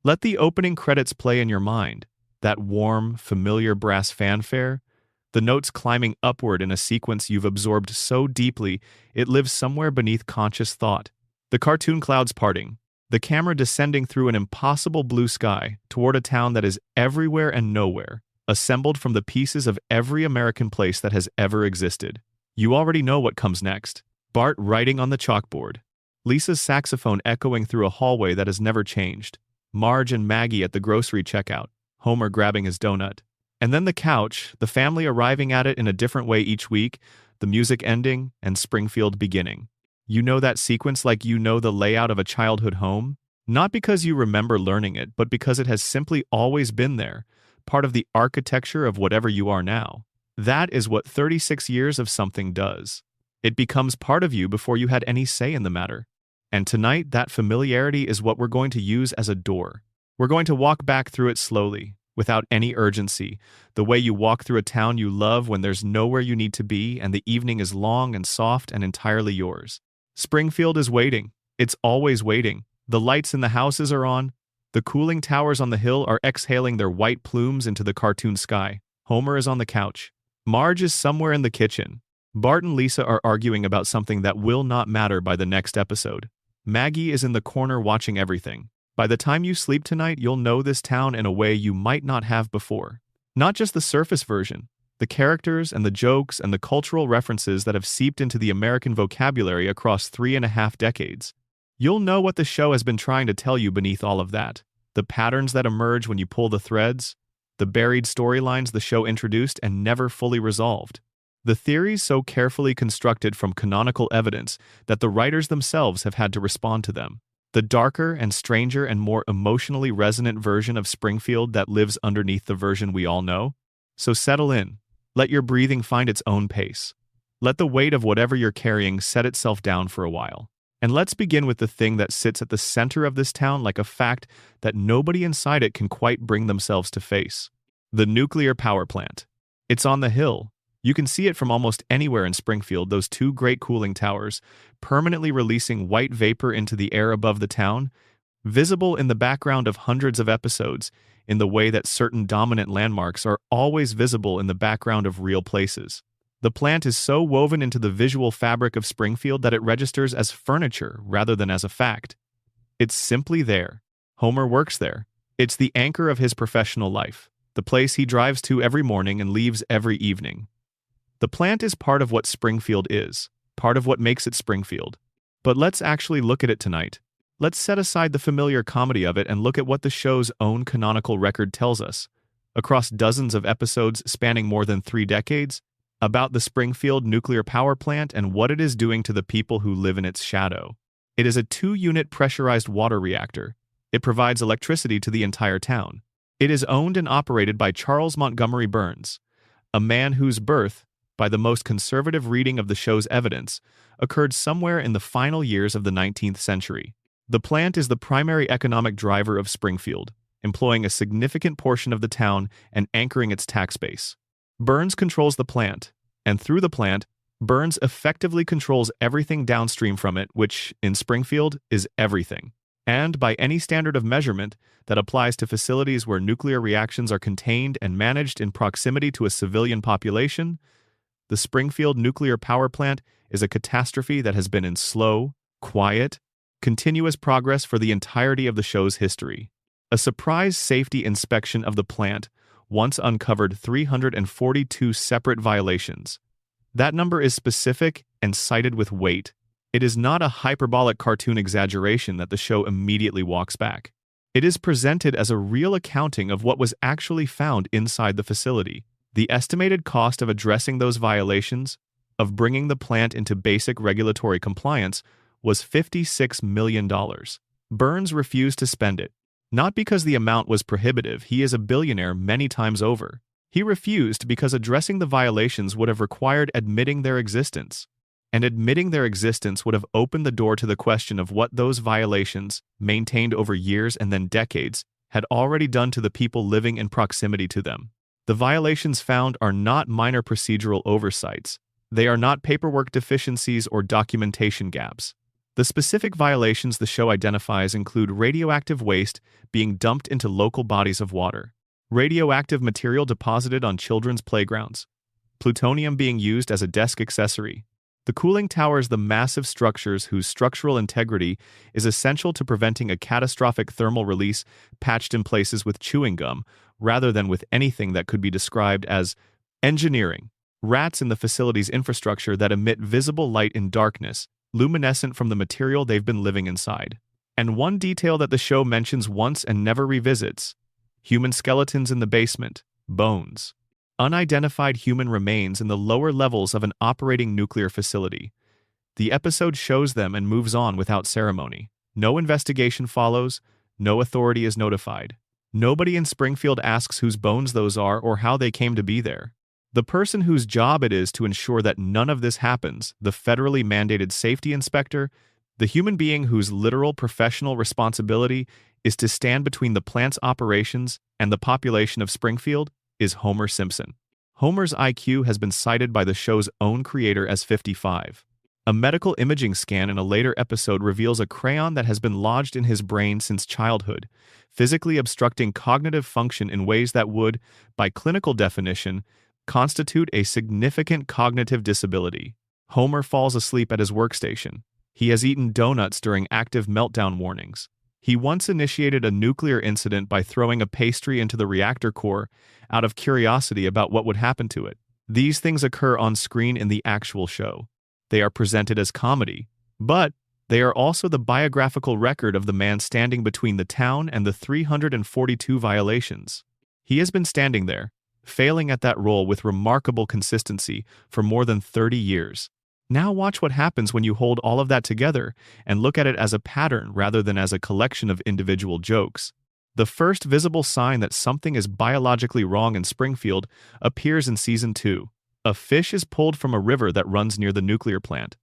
Let the opening credits play in your mind, that warm, familiar brass fanfare, the notes climbing upward in a sequence you've absorbed so deeply it lives somewhere beneath conscious thought. The cartoon clouds parting, the camera descending through an impossible blue sky toward a town that is everywhere and nowhere, assembled from the pieces of every American place that has ever existed. You already know what comes next. Bart writing on the chalkboard, Lisa's saxophone echoing through a hallway that has never changed, Marge and Maggie at the grocery checkout, Homer grabbing his donut. And then the couch, the family arriving at it in a different way each week, the music ending, and Springfield beginning. You know that sequence like you know the layout of a childhood home? Not because you remember learning it, but because it has simply always been there, part of the architecture of whatever you are now. That is what 36 years of something does. It becomes part of you before you had any say in the matter. And tonight, that familiarity is what we're going to use as a door. We're going to walk back through it slowly, without any urgency, the way you walk through a town you love when there's nowhere you need to be and the evening is long and soft and entirely yours. Springfield is waiting. It's always waiting. The lights in the houses are on. The cooling towers on the hill are exhaling their white plumes into the cartoon sky. Homer is on the couch. Marge is somewhere in the kitchen. Bart and Lisa are arguing about something that will not matter by the next episode. Maggie is in the corner watching everything. By the time you sleep tonight, you'll know this town in a way you might not have before. Not just the surface version, the characters and the jokes and the cultural references that have seeped into the American vocabulary across 3.5 decades. You'll know what the show has been trying to tell you beneath all of that. The patterns that emerge when you pull the threads, the buried storylines the show introduced and never fully resolved. The theories so carefully constructed from canonical evidence that the writers themselves have had to respond to them. The darker and stranger and more emotionally resonant version of Springfield that lives underneath the version we all know. So settle in. Let your breathing find its own pace. Let the weight of whatever you're carrying set itself down for a while. And let's begin with the thing that sits at the center of this town like a fact that nobody inside it can quite bring themselves to face. The nuclear power plant. It's on the hill. You can see it from almost anywhere in Springfield, those two great cooling towers, permanently releasing white vapor into the air above the town, visible in the background of hundreds of episodes, in the way that certain dominant landmarks are always visible in the background of real places. The plant is so woven into the visual fabric of Springfield that it registers as furniture rather than as a fact. It's simply there. Homer works there. It's the anchor of his professional life, the place he drives to every morning and leaves every evening. The plant is part of what Springfield is, part of what makes it Springfield. But let's actually look at it tonight. Let's set aside the familiar comedy of it and look at what the show's own canonical record tells us, across dozens of episodes spanning more than 3 decades, about the Springfield nuclear power plant and what it is doing to the people who live in its shadow. It is a 2-unit pressurized water reactor. It provides electricity to the entire town. It is owned and operated by Charles Montgomery Burns, a man whose birth, by the most conservative reading of the show's evidence, occurred somewhere in the final years of the 19th century. The plant is the primary economic driver of Springfield, employing a significant portion of the town and anchoring its tax base. Burns controls the plant, and through the plant, Burns effectively controls everything downstream from it, which, in Springfield, is everything. And by any standard of measurement that applies to facilities where nuclear reactions are contained and managed in proximity to a civilian population, the Springfield nuclear power plant is a catastrophe that has been in slow, quiet, continuous progress for the entirety of the show's history. A surprise safety inspection of the plant once uncovered 342 separate violations. That number is specific and cited with weight. It is not a hyperbolic cartoon exaggeration that the show immediately walks back. It is presented as a real accounting of what was actually found inside the facility. The estimated cost of addressing those violations, of bringing the plant into basic regulatory compliance, was $56 million. Burns refused to spend it. Not because the amount was prohibitive, he is a billionaire many times over. He refused because addressing the violations would have required admitting their existence. And admitting their existence would have opened the door to the question of what those violations, maintained over years and then decades, had already done to the people living in proximity to them. The violations found are not minor procedural oversights. They are not paperwork deficiencies or documentation gaps. The specific violations the show identifies include radioactive waste being dumped into local bodies of water, radioactive material deposited on children's playgrounds, plutonium being used as a desk accessory. The cooling towers, the massive structures whose structural integrity is essential to preventing a catastrophic thermal release, patched in places with chewing gum, rather than with anything that could be described as engineering. Rats in the facility's infrastructure that emit visible light in darkness, luminescent from the material they've been living inside. And one detail that the show mentions once and never revisits: human skeletons in the basement, bones. Unidentified human remains in the lower levels of an operating nuclear facility. The episode shows them and moves on without ceremony. No investigation follows, no authority is notified. Nobody in Springfield asks whose bones those are or how they came to be there. The person whose job it is to ensure that none of this happens, the federally mandated safety inspector, the human being whose literal professional responsibility is to stand between the plant's operations and the population of Springfield, is Homer Simpson. Homer's IQ has been cited by the show's own creator as 55. A medical imaging scan in a later episode reveals a crayon that has been lodged in his brain since childhood, physically obstructing cognitive function in ways that would, by clinical definition, constitute a significant cognitive disability. Homer falls asleep at his workstation. He has eaten donuts during active meltdown warnings. He once initiated a nuclear incident by throwing a pastry into the reactor core out of curiosity about what would happen to it. These things occur on screen in the actual show. They are presented as comedy, but they are also the biographical record of the man standing between the town and the 342 violations. He has been standing there, failing at that role with remarkable consistency for more than 30 years. Now watch what happens when you hold all of that together and look at it as a pattern rather than as a collection of individual jokes. The first visible sign that something is biologically wrong in Springfield appears in Season 2. A fish is pulled from a river that runs near the nuclear plant.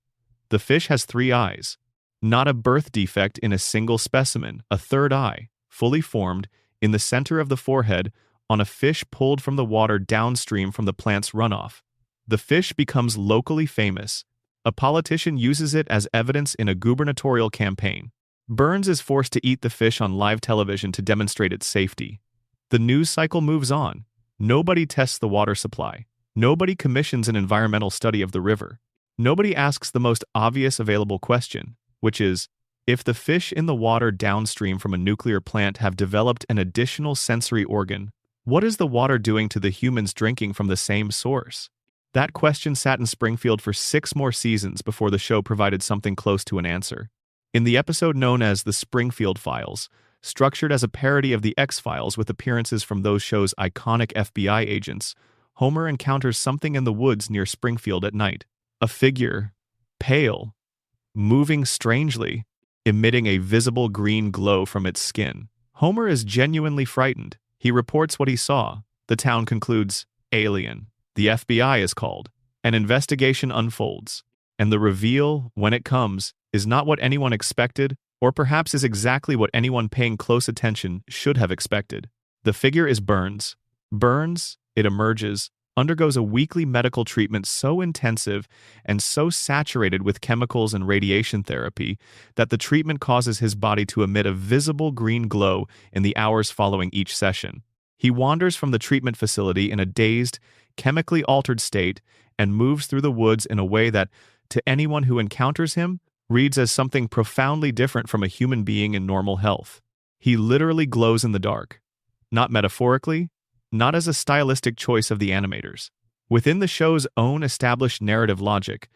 The fish has 3 eyes. Not a birth defect in a single specimen, a third eye, fully formed, in the center of the forehead, on a fish pulled from the water downstream from the plant's runoff. The fish becomes locally famous. A politician uses it as evidence in a gubernatorial campaign. Burns is forced to eat the fish on live television to demonstrate its safety. The news cycle moves on. Nobody tests the water supply. Nobody commissions an environmental study of the river. Nobody asks the most obvious available question, which is, if the fish in the water downstream from a nuclear plant have developed an additional sensory organ, what is the water doing to the humans drinking from the same source? That question sat in Springfield for 6 more seasons before the show provided something close to an answer. In the episode known as The Springfield Files, structured as a parody of The X-Files with appearances from those show's iconic FBI agents, Homer encounters something in the woods near Springfield at night. A figure, pale, moving strangely, emitting a visible green glow from its skin. Homer is genuinely frightened. He reports what he saw. The town concludes, alien. The FBI is called. An investigation unfolds. And the reveal, when it comes, is not what anyone expected, or perhaps is exactly what anyone paying close attention should have expected. The figure is Burns. Burns, it emerges, undergoes a weekly medical treatment so intensive and so saturated with chemicals and radiation therapy that the treatment causes his body to emit a visible green glow in the hours following each session. He wanders from the treatment facility in a dazed, chemically altered state and moves through the woods in a way that, to anyone who encounters him, reads as something profoundly different from a human being in normal health. He literally glows in the dark. Not metaphorically, not as a stylistic choice of the animators. Within the show's own established narrative logic,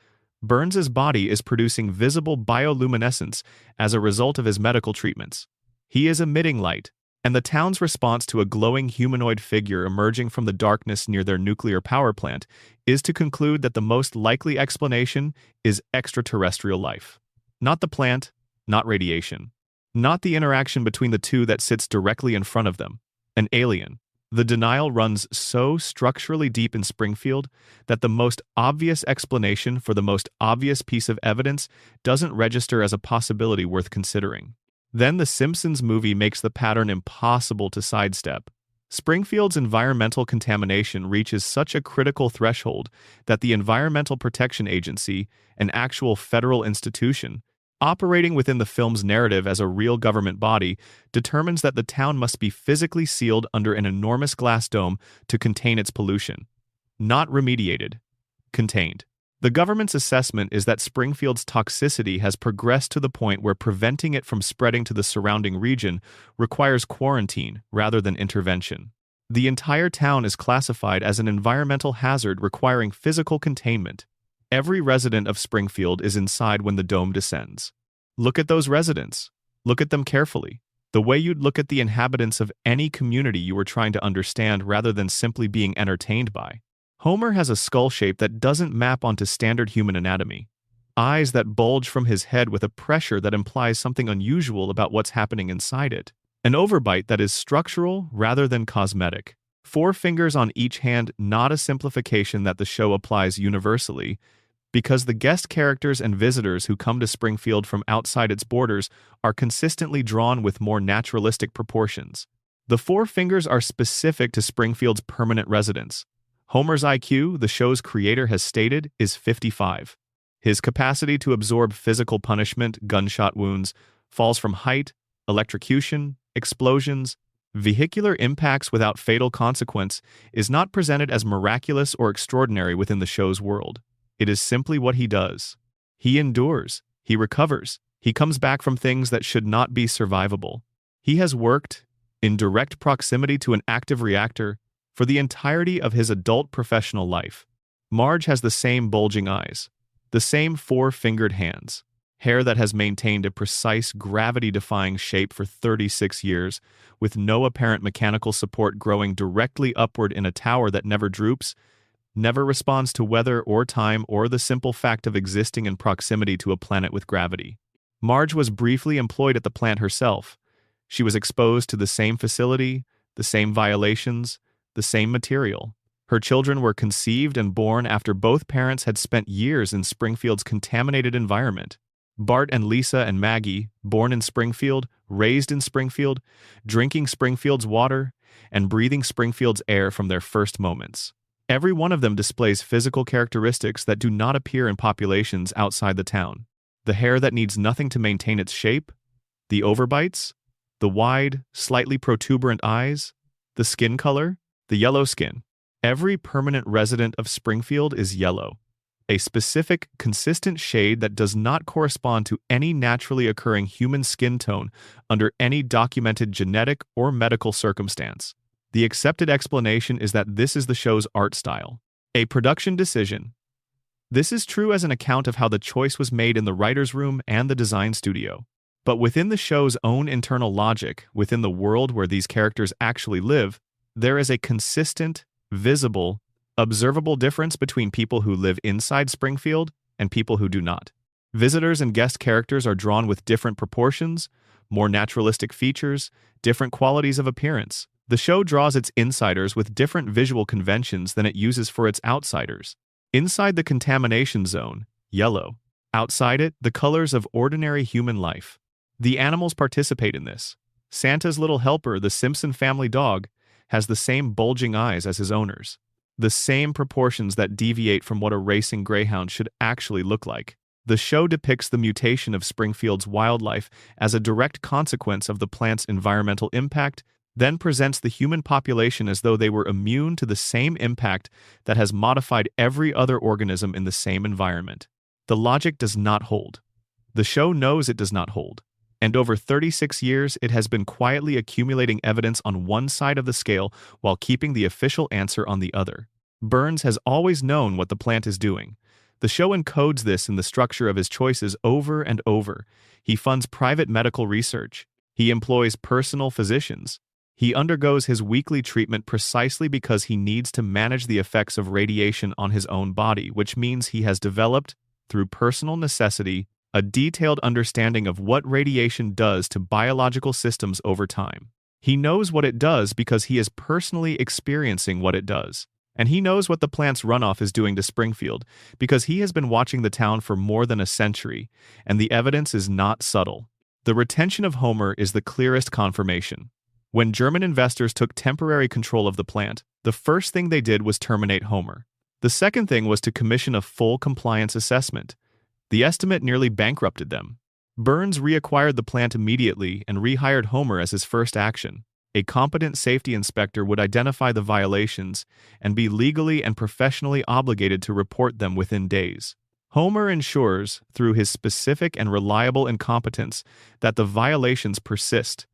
Burns's body is producing visible bioluminescence as a result of his medical treatments. He is emitting light, and the town's response to a glowing humanoid figure emerging from the darkness near their nuclear power plant is to conclude that the most likely explanation is extraterrestrial life. Not the plant, not radiation. Not the interaction between the two that sits directly in front of them. An alien. The denial runs so structurally deep in Springfield that the most obvious explanation for the most obvious piece of evidence doesn't register as a possibility worth considering. Then the Simpsons movie makes the pattern impossible to sidestep. Springfield's environmental contamination reaches such a critical threshold that the Environmental Protection Agency, an actual federal institution, operating within the film's narrative as a real government body, determines that the town must be physically sealed under an enormous glass dome to contain its pollution. Not remediated, contained. The government's assessment is that Springfield's toxicity has progressed to the point where preventing it from spreading to the surrounding region requires quarantine rather than intervention. The entire town is classified as an environmental hazard requiring physical containment. Every resident of Springfield is inside when the dome descends. Look at those residents. Look at them carefully. The way you'd look at the inhabitants of any community you were trying to understand rather than simply being entertained by. Homer has a skull shape that doesn't map onto standard human anatomy. Eyes that bulge from his head with a pressure that implies something unusual about what's happening inside it. An overbite that is structural rather than cosmetic. 4 fingers on each hand, not a simplification that the show applies universally, because the guest characters and visitors who come to Springfield from outside its borders are consistently drawn with more naturalistic proportions. The 4 fingers are specific to Springfield's permanent residents. Homer's IQ, the show's creator has stated, is 55. His capacity to absorb physical punishment, gunshot wounds, falls from height, electrocution, explosions, vehicular impacts without fatal consequence is not presented as miraculous or extraordinary within the show's world. It is simply what he does. He endures, he recovers, he comes back from things that should not be survivable. He has worked, in direct proximity to an active reactor, for the entirety of his adult professional life. Marge has the same bulging eyes, the same 4-fingered hands, hair that has maintained a precise gravity-defying shape for 36 years, with no apparent mechanical support growing directly upward in a tower that never droops, never responds to weather or time or the simple fact of existing in proximity to a planet with gravity. Marge was briefly employed at the plant herself. She was exposed to the same facility, the same violations, the same material. Her children were conceived and born after both parents had spent years in Springfield's contaminated environment. Bart and Lisa and Maggie, born in Springfield, raised in Springfield, drinking Springfield's water, and breathing Springfield's air from their first moments. Every one of them displays physical characteristics that do not appear in populations outside the town. The hair that needs nothing to maintain its shape, the overbites, the wide, slightly protuberant eyes, the skin color, the yellow skin. Every permanent resident of Springfield is yellow, a specific, consistent shade that does not correspond to any naturally occurring human skin tone under any documented genetic or medical circumstance. The accepted explanation is that this is the show's art style. A production decision. This is true as an account of how the choice was made in the writer's room and the design studio. But within the show's own internal logic, within the world where these characters actually live, there is a consistent, visible, observable difference between people who live inside Springfield and people who do not. Visitors and guest characters are drawn with different proportions, more naturalistic features, different qualities of appearance. The show draws its insiders with different visual conventions than it uses for its outsiders. Inside the contamination zone, yellow. Outside it, the colors of ordinary human life. The animals participate in this. Santa's little helper, the Simpson family dog, has the same bulging eyes as his owners. The same proportions that deviate from what a racing greyhound should actually look like. The show depicts the mutation of Springfield's wildlife as a direct consequence of the plant's environmental impact, then presents the human population as though they were immune to the same impact that has modified every other organism in the same environment. The logic does not hold. The show knows it does not hold. And over 36 years, it has been quietly accumulating evidence on one side of the scale while keeping the official answer on the other. Burns has always known what the plant is doing. The show encodes this in the structure of his choices over and over. He funds private medical research. He employs personal physicians. He undergoes his weekly treatment precisely because he needs to manage the effects of radiation on his own body, which means he has developed, through personal necessity, a detailed understanding of what radiation does to biological systems over time. He knows what it does because he is personally experiencing what it does. And he knows what the plant's runoff is doing to Springfield because he has been watching the town for more than a century, and the evidence is not subtle. The retention of Homer is the clearest confirmation. When German investors took temporary control of the plant, the first thing they did was terminate Homer. The second thing was to commission a full compliance assessment. The estimate nearly bankrupted them. Burns reacquired the plant immediately and rehired Homer as his first action. A competent safety inspector would identify the violations and be legally and professionally obligated to report them within days. Homer ensures, through his specific and reliable incompetence, that the violations persist.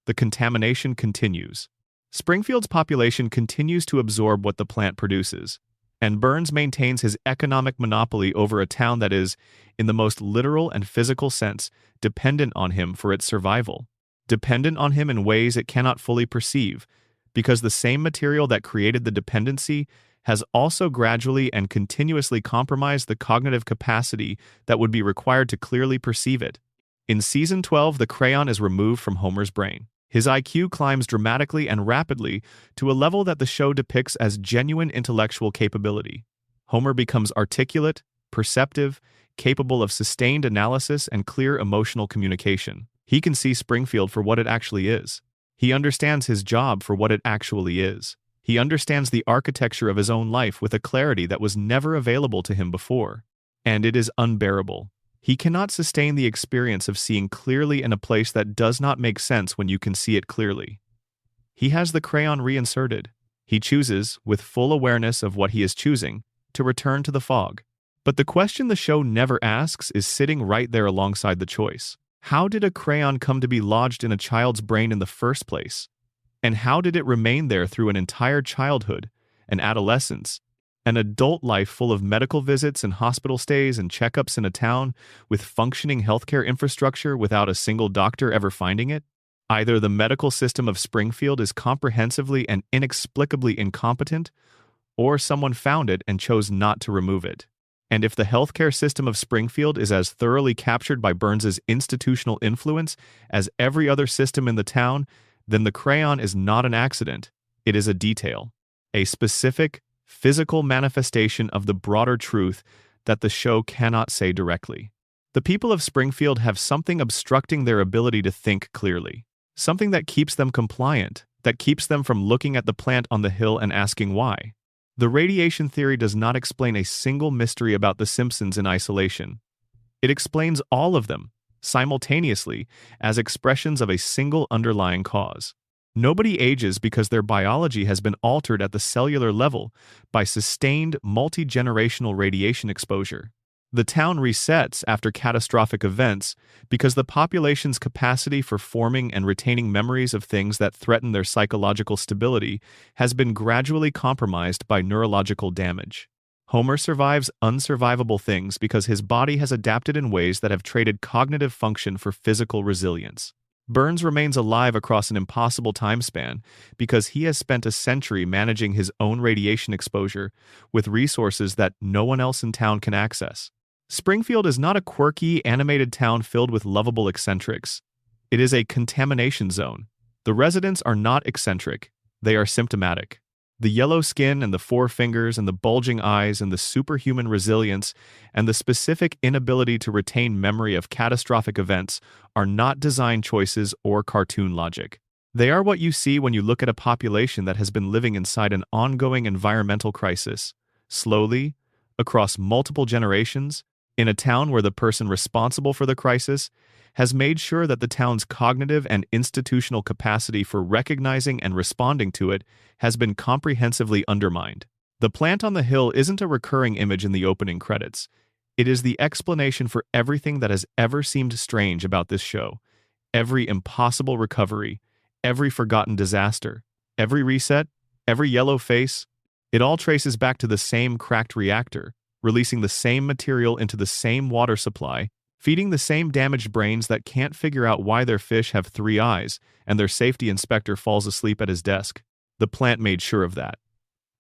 The contamination continues. Springfield's population continues to absorb what the plant produces, and Burns maintains his economic monopoly over a town that is, in the most literal and physical sense, dependent on him for its survival. Dependent on him in ways it cannot fully perceive, because the same material that created the dependency has also gradually and continuously compromised the cognitive capacity that would be required to clearly perceive it. In Season 12, the crayon is removed from Homer's brain. His IQ climbs dramatically and rapidly to a level that the show depicts as genuine intellectual capability. Homer becomes articulate, perceptive, capable of sustained analysis and clear emotional communication. He can see Springfield for what it actually is. He understands his job for what it actually is. He understands the architecture of his own life with a clarity that was never available to him before. And it is unbearable. He cannot sustain the experience of seeing clearly in a place that does not make sense when you can see it clearly. He has the crayon reinserted. He chooses, with full awareness of what he is choosing, to return to the fog. But the question the show never asks is sitting right there alongside the choice. How did a crayon come to be lodged in a child's brain in the first place? And how did it remain there through an entire childhood, an adolescence, an adult life full of medical visits and hospital stays and checkups in a town with functioning healthcare infrastructure without a single doctor ever finding it? Either the medical system of Springfield is comprehensively and inexplicably incompetent, or someone found it and chose not to remove it. And if the healthcare system of Springfield is as thoroughly captured by Burns's institutional influence as every other system in the town, then the crayon is not an accident. It is a detail, a specific, physical manifestation of the broader truth that the show cannot say directly. The people of Springfield have something obstructing their ability to think clearly, something that keeps them compliant, that keeps them from looking at the plant on the hill and asking why. The radiation theory does not explain a single mystery about the Simpsons in isolation. It explains all of them, simultaneously, as expressions of a single underlying cause. Nobody ages because their biology has been altered at the cellular level by sustained multi-generational radiation exposure. The town resets after catastrophic events because the population's capacity for forming and retaining memories of things that threaten their psychological stability has been gradually compromised by neurological damage. Homer survives unsurvivable things because his body has adapted in ways that have traded cognitive function for physical resilience. Burns remains alive across an impossible time span because he has spent a century managing his own radiation exposure with resources that no one else in town can access. Springfield is not a quirky, animated town filled with lovable eccentrics. It is a contamination zone. The residents are not eccentric, they are symptomatic. The yellow skin and the four fingers and the bulging eyes and the superhuman resilience and the specific inability to retain memory of catastrophic events are not design choices or cartoon logic. They are what you see when you look at a population that has been living inside an ongoing environmental crisis, slowly, across multiple generations, in a town where the person responsible for the crisis has made sure that the town's cognitive and institutional capacity for recognizing and responding to it has been comprehensively undermined. The plant on the hill isn't a recurring image in the opening credits. It is the explanation for everything that has ever seemed strange about this show. Every impossible recovery, every forgotten disaster, every reset, every yellow face, it all traces back to the same cracked reactor, releasing the same material into the same water supply, feeding the same damaged brains that can't figure out why their fish have 3 eyes and their safety inspector falls asleep at his desk. The plant made sure of that.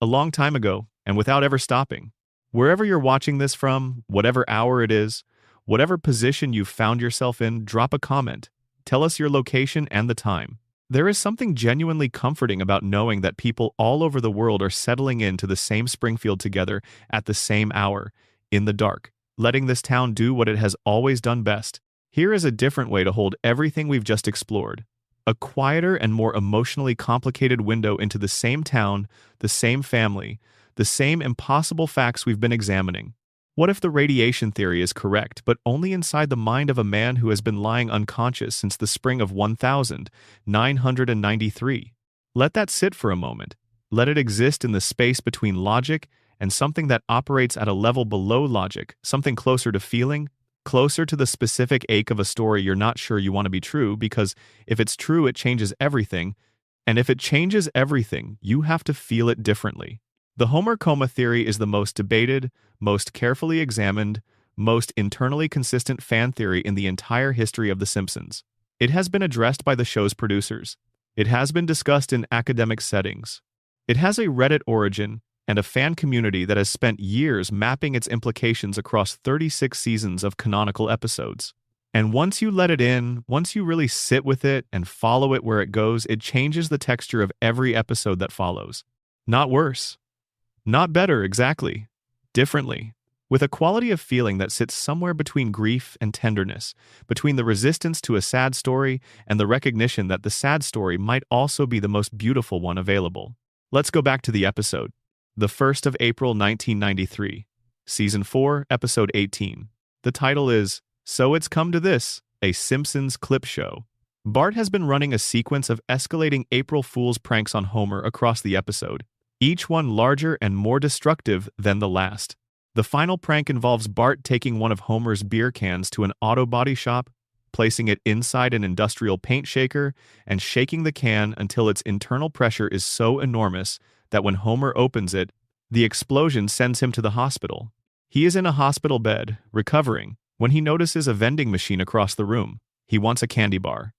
A long time ago, and without ever stopping. Wherever you're watching this from, whatever hour it is, whatever position you've found yourself in, drop a comment. Tell us your location and the time. There is something genuinely comforting about knowing that people all over the world are settling into the same Springfield together at the same hour, in the dark, letting this town do what it has always done best. Here is a different way to hold everything we've just explored. A quieter and more emotionally complicated window into the same town, the same family, the same impossible facts we've been examining. What if the radiation theory is correct, but only inside the mind of a man who has been lying unconscious since the spring of 1993? Let that sit for a moment. Let it exist in the space between logic and something that operates at a level below logic, something closer to feeling, closer to the specific ache of a story you're not sure you want to be true, because if it's true, it changes everything, and if it changes everything, you have to feel it differently. The Homer coma theory is the most debated, most carefully examined, most internally consistent fan theory in the entire history of The Simpsons. It has been addressed by the show's producers. It has been discussed in academic settings. It has a Reddit origin and a fan community that has spent years mapping its implications across 36 seasons of canonical episodes. And once you let it in, once you really sit with it and follow it where it goes, it changes the texture of every episode that follows. Not worse. Not better, exactly. Differently. With a quality of feeling that sits somewhere between grief and tenderness, between the resistance to a sad story and the recognition that the sad story might also be the most beautiful one available. Let's go back to the episode. The 1st of April 1993. Season 4, Episode 18. The title is, So It's Come to This, a Simpsons clip show. Bart has been running a sequence of escalating April Fool's pranks on Homer across the episode, each one larger and more destructive than the last. The final prank involves Bart taking one of Homer's beer cans to an auto body shop, placing it inside an industrial paint shaker, and shaking the can until its internal pressure is so enormous that when Homer opens it, the explosion sends him to the hospital. He is in a hospital bed, recovering, when he notices a vending machine across the room. He wants a candy bar.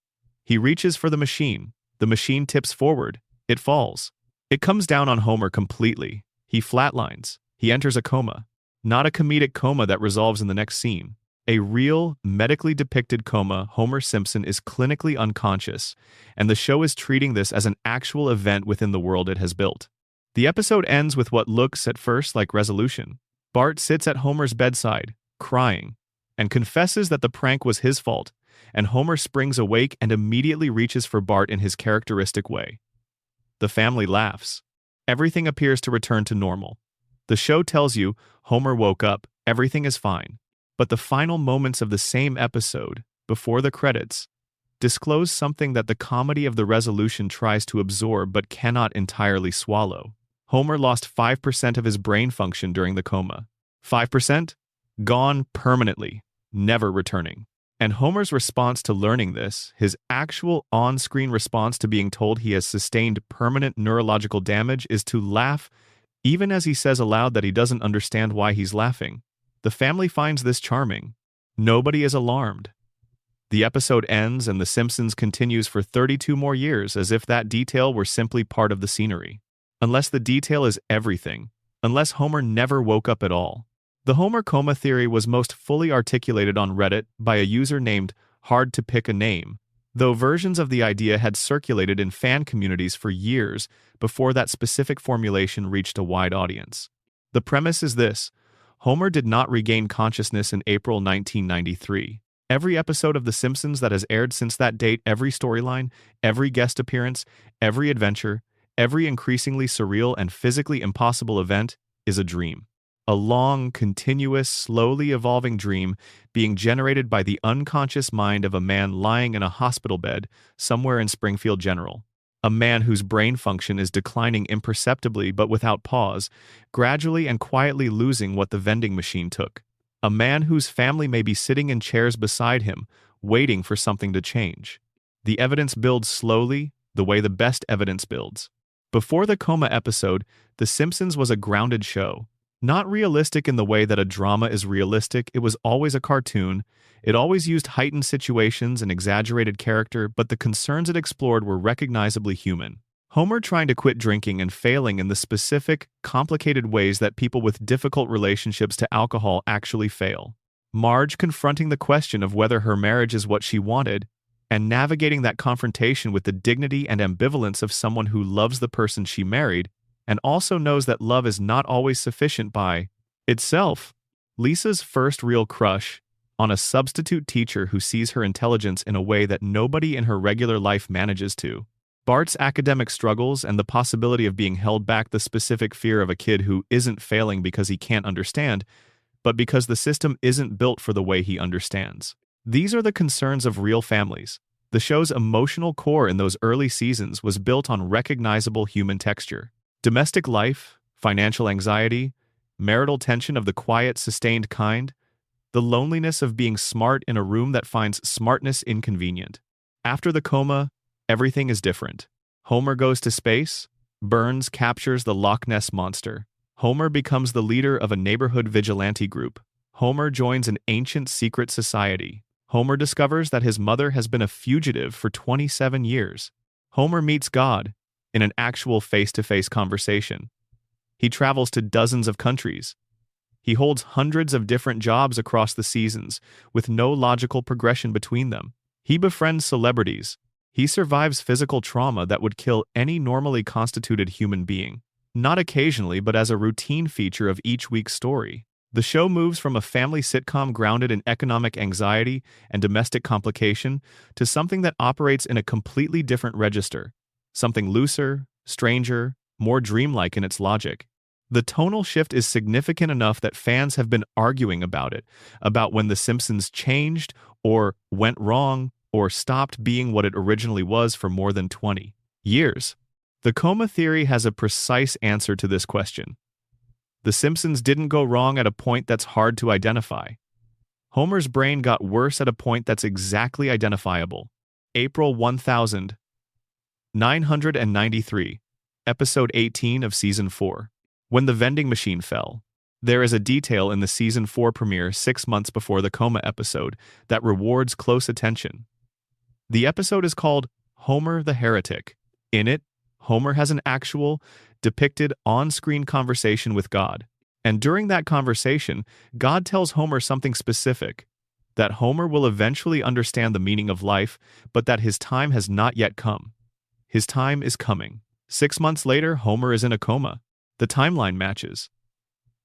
He reaches for the machine. The machine tips forward. It falls. It comes down on Homer completely. He flatlines. He enters a coma. Not a comedic coma that resolves in the next scene. A real, medically depicted coma. Homer Simpson is clinically unconscious, and the show is treating this as an actual event within the world it has built. The episode ends with what looks at first like resolution. Bart sits at Homer's bedside, crying, and confesses that the prank was his fault, and Homer springs awake and immediately reaches for Bart in his characteristic way. The family laughs. Everything appears to return to normal. The show tells you Homer woke up, everything is fine. But the final moments of the same episode, before the credits, disclose something that the comedy of the resolution tries to absorb but cannot entirely swallow. Homer lost 5% of his brain function during the coma. 5%? Gone permanently, never returning. And Homer's response to learning this, his actual on-screen response to being told he has sustained permanent neurological damage, is to laugh, even as he says aloud that he doesn't understand why he's laughing. The family finds this charming. Nobody is alarmed. The episode ends and The Simpsons continues for 32 more years as if that detail were simply part of the scenery. Unless the detail is everything. Unless Homer never woke up at all. The Homer coma theory was most fully articulated on Reddit by a user named Hard to Pick a Name, though versions of the idea had circulated in fan communities for years before that specific formulation reached a wide audience. The premise is this: Homer did not regain consciousness in April 1993. Every episode of The Simpsons that has aired since that date, every storyline, every guest appearance, every adventure, every increasingly surreal and physically impossible event is a dream. A long, continuous, slowly evolving dream being generated by the unconscious mind of a man lying in a hospital bed somewhere in Springfield General. A man whose brain function is declining imperceptibly but without pause, gradually and quietly losing what the vending machine took. A man whose family may be sitting in chairs beside him, waiting for something to change. The evidence builds slowly, the way the best evidence builds. Before the coma episode, The Simpsons was a grounded show. Not realistic in the way that a drama is realistic, it was always a cartoon. It always used heightened situations and exaggerated character, but the concerns it explored were recognizably human. Homer trying to quit drinking and failing in the specific, complicated ways that people with difficult relationships to alcohol actually fail. Marge confronting the question of whether her marriage is what she wanted, and navigating that confrontation with the dignity and ambivalence of someone who loves the person she married, and also knows that love is not always sufficient by itself. Lisa's first real crush on a substitute teacher who sees her intelligence in a way that nobody in her regular life manages to. Bart's academic struggles and the possibility of being held back, the specific fear of a kid who isn't failing because he can't understand, but because the system isn't built for the way he understands. These are the concerns of real families. The show's emotional core in those early seasons was built on recognizable human texture. Domestic life, financial anxiety, marital tension of the quiet, sustained kind, the loneliness of being smart in a room that finds smartness inconvenient. After the coma, everything is different. Homer goes to space. Burns captures the Loch Ness Monster. Homer becomes the leader of a neighborhood vigilante group. Homer joins an ancient secret society. Homer discovers that his mother has been a fugitive for 27 years. Homer meets God in an actual face-to-face conversation. He travels to dozens of countries. He holds hundreds of different jobs across the seasons, with no logical progression between them. He befriends celebrities. He survives physical trauma that would kill any normally constituted human being, not occasionally but as a routine feature of each week's story. The show moves from a family sitcom grounded in economic anxiety and domestic complication to something that operates in a completely different register, something looser, stranger, more dreamlike in its logic. The tonal shift is significant enough that fans have been arguing about it, about when The Simpsons changed or went wrong or stopped being what it originally was for more than 20 years. The coma theory has a precise answer to this question. The Simpsons didn't go wrong at a point that's hard to identify. Homer's brain got worse at a point that's exactly identifiable. April 1993, episode 18 of season 4. When the vending machine fell. There is a detail in the season 4 premiere 6 months before the coma episode that rewards close attention. The episode is called Homer the Heretic. In it, Homer has an actual, depicted on-screen conversation with God. And during that conversation, God tells Homer something specific, that Homer will eventually understand the meaning of life, but that his time has not yet come. His time is coming. 6 months later, Homer is in a coma. The timeline matches.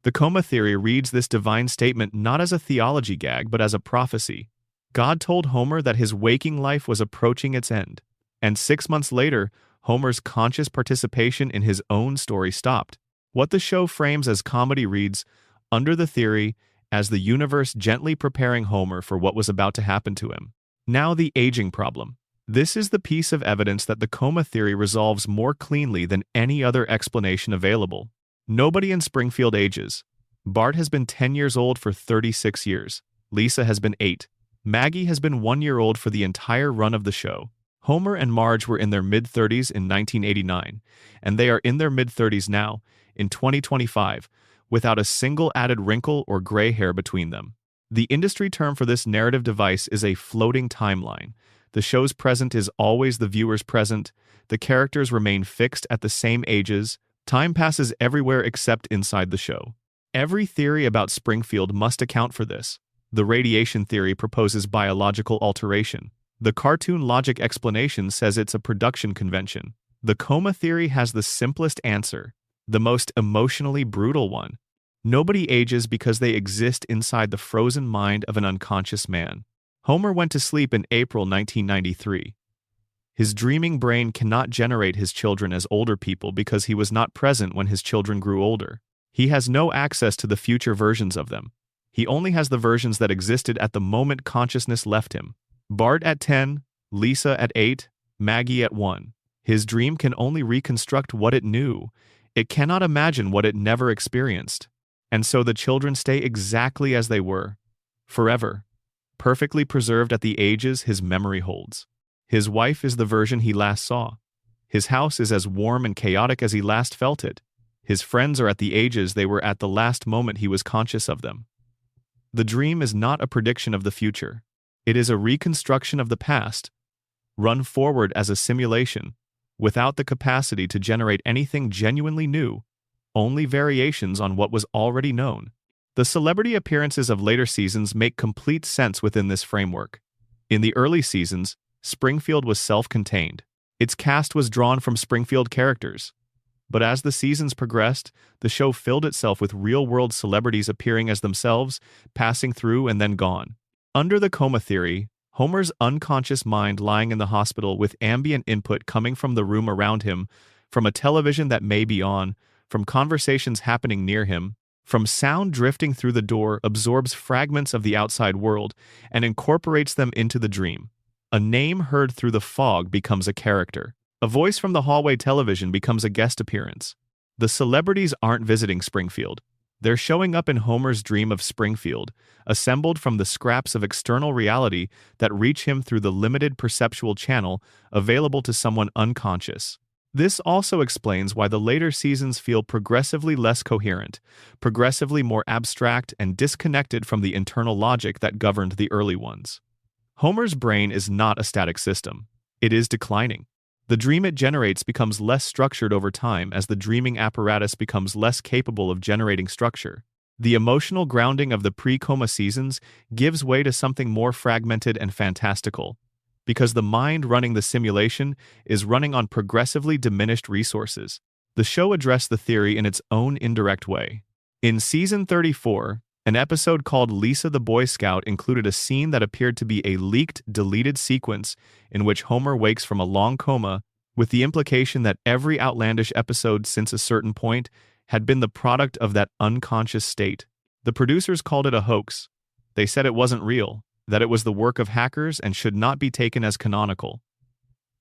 The coma theory reads this divine statement not as a theology gag, but as a prophecy. God told Homer that his waking life was approaching its end. And 6 months later, Homer's conscious participation in his own story stopped. What the show frames as comedy reads, under the theory, as the universe gently preparing Homer for what was about to happen to him. Now the aging problem. This is the piece of evidence that the coma theory resolves more cleanly than any other explanation available. Nobody in Springfield ages. Bart has been 10 years old for 36 years. Lisa has been 8. Maggie has been 1 year old for the entire run of the show. Homer and Marge were in their mid-30s in 1989, and they are in their mid-30s now, in 2025, without a single added wrinkle or gray hair between them. The industry term for this narrative device is a floating timeline. The show's present is always the viewer's present. The characters remain fixed at the same ages. Time passes everywhere except inside the show. Every theory about Springfield must account for this. The radiation theory proposes biological alteration. The cartoon logic explanation says it's a production convention. The coma theory has the simplest answer, the most emotionally brutal one. Nobody ages because they exist inside the frozen mind of an unconscious man. Homer went to sleep in April 1993. His dreaming brain cannot generate his children as older people because he was not present when his children grew older. He has no access to the future versions of them. He only has the versions that existed at the moment consciousness left him. Bart at 10, Lisa at 8, Maggie at 1. His dream can only reconstruct what it knew. It cannot imagine what it never experienced. And so the children stay exactly as they were, forever, perfectly preserved at the ages his memory holds. His wife is the version he last saw. His house is as warm and chaotic as he last felt it. His friends are at the ages they were at the last moment he was conscious of them. The dream is not a prediction of the future. It is a reconstruction of the past, run forward as a simulation, without the capacity to generate anything genuinely new, only variations on what was already known. The celebrity appearances of later seasons make complete sense within this framework. In the early seasons, Springfield was self-contained. Its cast was drawn from Springfield characters. But as the seasons progressed, the show filled itself with real-world celebrities appearing as themselves, passing through and then gone. Under the coma theory, Homer's unconscious mind lying in the hospital with ambient input coming from the room around him, from a television that may be on, from conversations happening near him, From sound drifting through the door, absorbs fragments of the outside world and incorporates them into the dream. A name heard through the fog becomes a character. A voice from the hallway television becomes a guest appearance. The celebrities aren't visiting Springfield. They're showing up in Homer's dream of Springfield, assembled from the scraps of external reality that reach him through the limited perceptual channel available to someone unconscious. This also explains why the later seasons feel progressively less coherent, progressively more abstract and disconnected from the internal logic that governed the early ones. Homer's brain is not a static system. It is declining. The dream it generates becomes less structured over time as the dreaming apparatus becomes less capable of generating structure. The emotional grounding of the pre-coma seasons gives way to something more fragmented and fantastical, because the mind running the simulation is running on progressively diminished resources. The show addressed the theory in its own indirect way. In Season 34, an episode called Lisa the Boy Scout included a scene that appeared to be a leaked, deleted sequence in which Homer wakes from a long coma, with the implication that every outlandish episode since a certain point had been the product of that unconscious state. The producers called it a hoax. They said it wasn't real, that it was the work of hackers and should not be taken as canonical.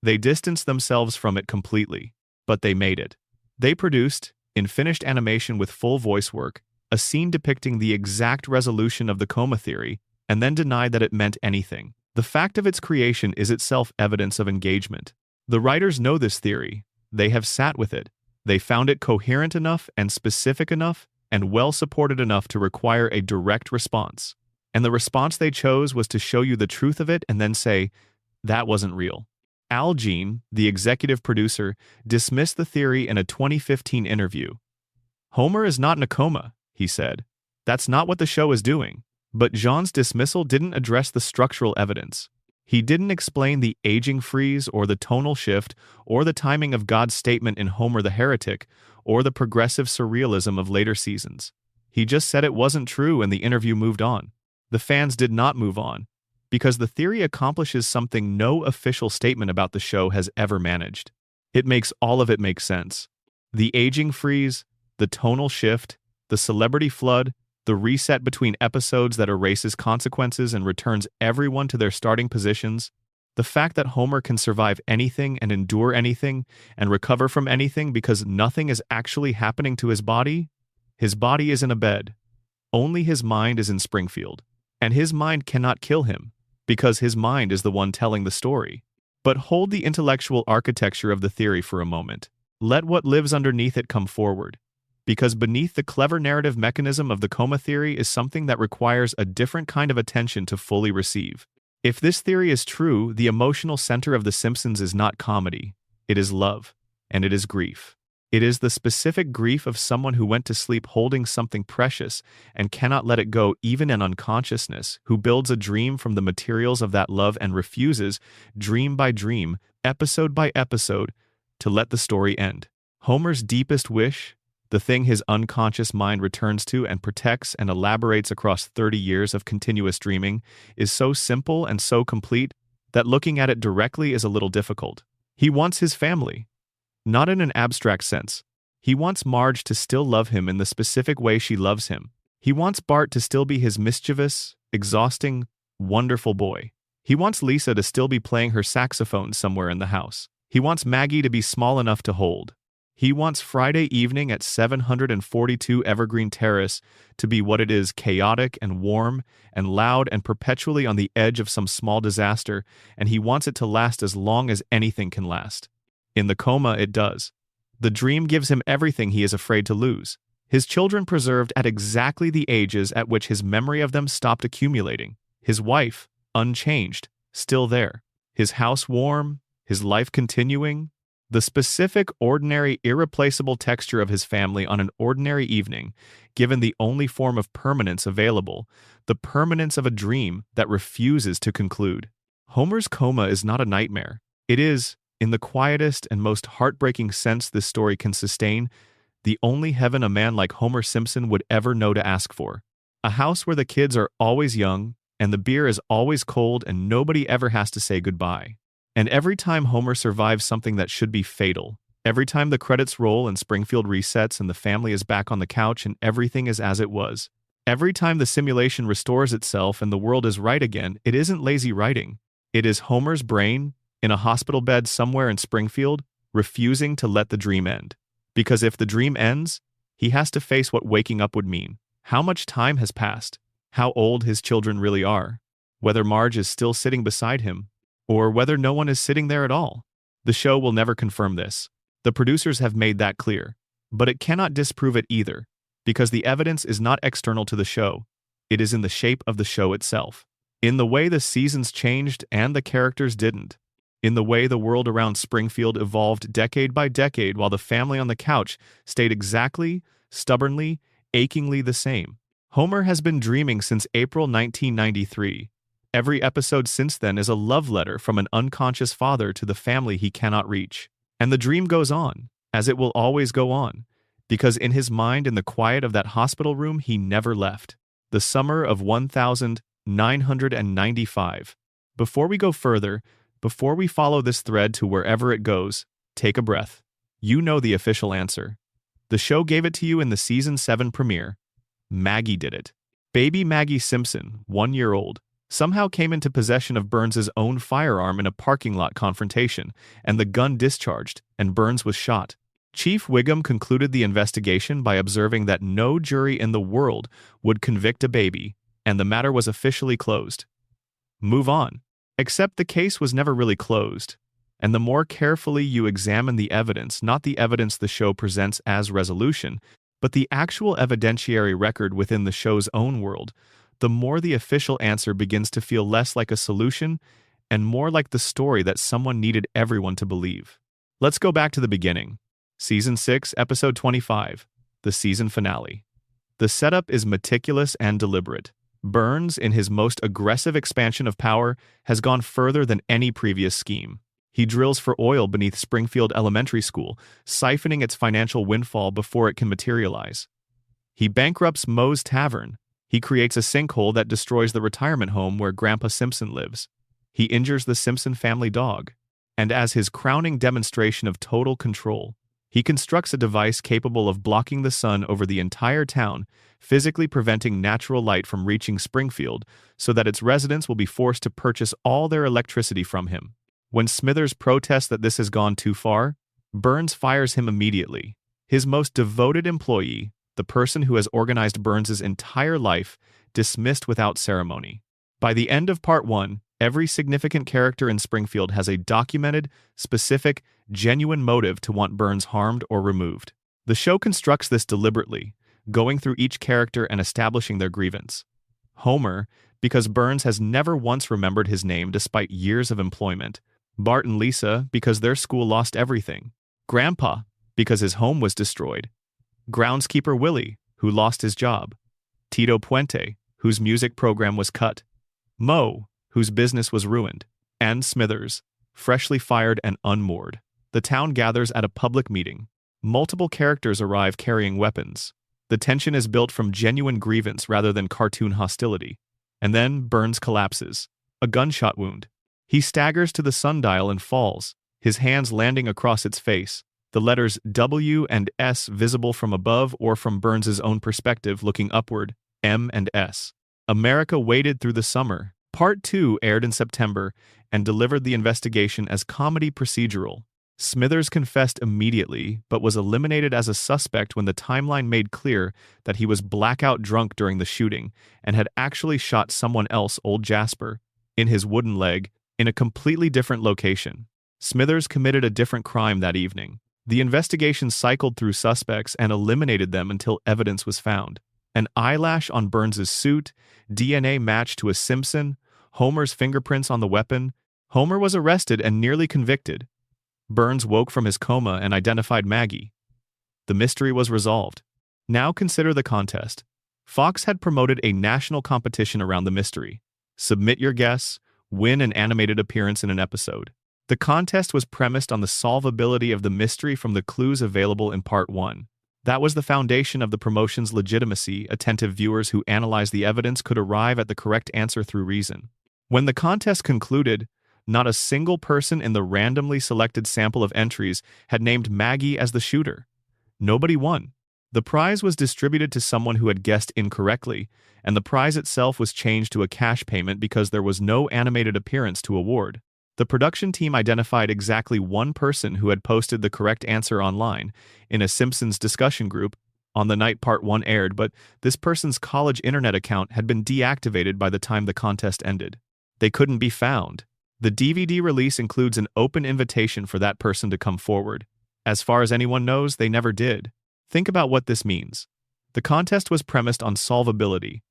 They distanced themselves from it completely, but they made it. They produced, in finished animation with full voice work, a scene depicting the exact resolution of the coma theory, and then denied that it meant anything. The fact of its creation is itself evidence of engagement. The writers know this theory. They have sat with it. They found it coherent enough and specific enough and well supported enough to require a direct response. And the response they chose was to show you the truth of it and then say, that wasn't real. Al Jean, the executive producer, dismissed the theory in a 2015 interview. Homer is not in a coma, he said. That's not what the show is doing. But Jean's dismissal didn't address the structural evidence. He didn't explain the aging freeze or the tonal shift or the timing of God's statement in Homer the Heretic or the progressive surrealism of later seasons. He just said it wasn't true and the interview moved on. The fans did not move on, because the theory accomplishes something no official statement about the show has ever managed. It makes all of it make sense. The aging freeze, the tonal shift, the celebrity flood, the reset between episodes that erases consequences and returns everyone to their starting positions, the fact that Homer can survive anything and endure anything and recover from anything because nothing is actually happening to his body. His body is in a bed. Only his mind is in Springfield. And his mind cannot kill him, because his mind is the one telling the story. But hold the intellectual architecture of the theory for a moment. Let what lives underneath it come forward. Because beneath the clever narrative mechanism of the coma theory is something that requires a different kind of attention to fully receive. If this theory is true, the emotional center of The Simpsons is not comedy. It is love, and it is grief. It is the specific grief of someone who went to sleep holding something precious and cannot let it go even in unconsciousness, who builds a dream from the materials of that love and refuses, dream by dream, episode by episode, to let the story end. Homer's deepest wish, the thing his unconscious mind returns to and protects and elaborates across 30 years of continuous dreaming, is so simple and so complete that looking at it directly is a little difficult. He wants his family. Not in an abstract sense. He wants Marge to still love him in the specific way she loves him. He wants Bart to still be his mischievous, exhausting, wonderful boy. He wants Lisa to still be playing her saxophone somewhere in the house. He wants Maggie to be small enough to hold. He wants Friday evening at 742 Evergreen Terrace to be what it is, chaotic and warm and loud and perpetually on the edge of some small disaster, and he wants it to last as long as anything can last. In the coma, it does. The dream gives him everything he is afraid to lose. His children preserved at exactly the ages at which his memory of them stopped accumulating. His wife, unchanged, still there. His house warm, his life continuing. The specific, ordinary, irreplaceable texture of his family on an ordinary evening, given the only form of permanence available, the permanence of a dream that refuses to conclude. Homer's coma is not a nightmare. It is, in the quietest and most heartbreaking sense this story can sustain, the only heaven a man like Homer Simpson would ever know to ask for. A house where the kids are always young, and the beer is always cold and nobody ever has to say goodbye. And every time Homer survives something that should be fatal, Every time the credits roll and Springfield resets and the family is back on the couch and everything is as it was. Every time the simulation restores itself and the world is right again, it isn't lazy writing. It is Homer's brain, in a hospital bed somewhere in Springfield, refusing to let the dream end. Because if the dream ends, he has to face what waking up would mean. How much time has passed? How old his children really are? Whether Marge is still sitting beside him, or whether no one is sitting there at all. The show will never confirm this. The producers have made that clear. But it cannot disprove it either, because the evidence is not external to the show. It is in the shape of the show itself. In the way the seasons changed and the characters didn't. In the way the world around Springfield evolved decade by decade while the family on the couch stayed exactly, stubbornly, achingly the same. Homer has been dreaming since April 1993. Every episode since then is a love letter from an unconscious father to the family he cannot reach. And the dream goes on, as it will always go on, because in his mind in the quiet of that hospital room he never left. The summer of 1995. Before we go further, before we follow this thread to wherever it goes, take a breath. You know the official answer. The show gave it to you in the Season 7 premiere. Maggie did it. Baby Maggie Simpson, 1 year old, somehow came into possession of Burns's own firearm in a parking lot confrontation, and the gun discharged, and Burns was shot. Chief Wiggum concluded the investigation by observing that no jury in the world would convict a baby, and the matter was officially closed. Move on. Except the case was never really closed, and the more carefully you examine the evidence, not the evidence the show presents as resolution, but the actual evidentiary record within the show's own world, the more the official answer begins to feel less like a solution and more like the story that someone needed everyone to believe. Let's go back to the beginning. Season 6, Episode 25, the season finale. The setup is meticulous and deliberate. Burns, in his most aggressive expansion of power, has gone further than any previous scheme. He drills for oil beneath Springfield Elementary School, siphoning its financial windfall before it can materialize. He bankrupts Moe's Tavern. He creates a sinkhole that destroys the retirement home where Grandpa Simpson lives. He injures the Simpson family dog. And as his crowning demonstration of total control, he constructs a device capable of blocking the sun over the entire town, physically preventing natural light from reaching Springfield so that its residents will be forced to purchase all their electricity from him. When Smithers protests that this has gone too far, Burns fires him immediately. His most devoted employee, the person who has organized Burns's entire life, dismissed without ceremony. By the end of Part 1, every significant character in Springfield has a documented, specific, genuine motive to want Burns harmed or removed. The show constructs this deliberately, going through each character and establishing their grievance. Homer, because Burns has never once remembered his name despite years of employment. Bart and Lisa, because their school lost everything. Grandpa, because his home was destroyed. Groundskeeper Willie, who lost his job. Tito Puente, whose music program was cut. Moe, whose business was ruined. And Smithers, freshly fired and unmoored. The town gathers at a public meeting. Multiple characters arrive carrying weapons. The tension is built from genuine grievance rather than cartoon hostility. And then Burns collapses. A gunshot wound. He staggers to the sundial and falls, his hands landing across its face, the letters W and S visible from above or from Burns's own perspective looking upward, M and S. America waited through the summer. Part 2 aired in September and delivered the investigation as comedy procedural. Smithers confessed immediately, but was eliminated as a suspect when the timeline made clear that he was blackout drunk during the shooting and had actually shot someone else, Old Jasper, in his wooden leg, in a completely different location. Smithers committed a different crime that evening. The investigation cycled through suspects and eliminated them until evidence was found. An eyelash on Burns's suit, DNA matched to a Simpson, Homer's fingerprints on the weapon. Homer was arrested and nearly convicted. Burns woke from his coma and identified Maggie. The mystery was resolved. Now consider the contest. Fox had promoted a national competition around the mystery. Submit your guess, win an animated appearance in an episode. The contest was premised on the solvability of the mystery from the clues available in Part 1. That was the foundation of the promotion's legitimacy. Attentive viewers who analyzed the evidence could arrive at the correct answer through reason. When the contest concluded, Not a single person in the randomly selected sample of entries had named Maggie as the shooter. Nobody won. The prize was distributed to someone who had guessed incorrectly, and the prize itself was changed to a cash payment because there was no animated appearance to award. The production team identified exactly one person who had posted the correct answer online in a Simpsons discussion group on the night Part 1 aired, but this person's college internet account had been deactivated by the time the contest ended. They couldn't be found. The DVD release includes an open invitation for that person to come forward. As far as anyone knows, they never did. Think about what this means. The contest was premised on solvability.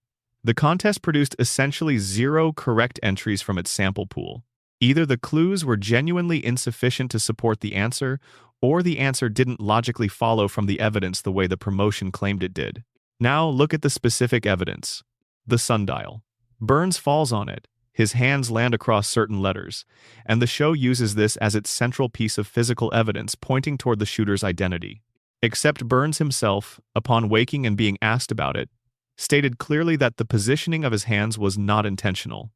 The contest produced essentially 0 correct entries from its sample pool. Either the clues were genuinely insufficient to support the answer, or the answer didn't logically follow from the evidence the way the promotion claimed it did. Now look at the specific evidence. The sundial. Burns falls on it. His hands land across certain letters, and the show uses this as its central piece of physical evidence pointing toward the shooter's identity. Except Burns himself, upon waking and being asked about it, stated clearly that the positioning of his hands was not intentional.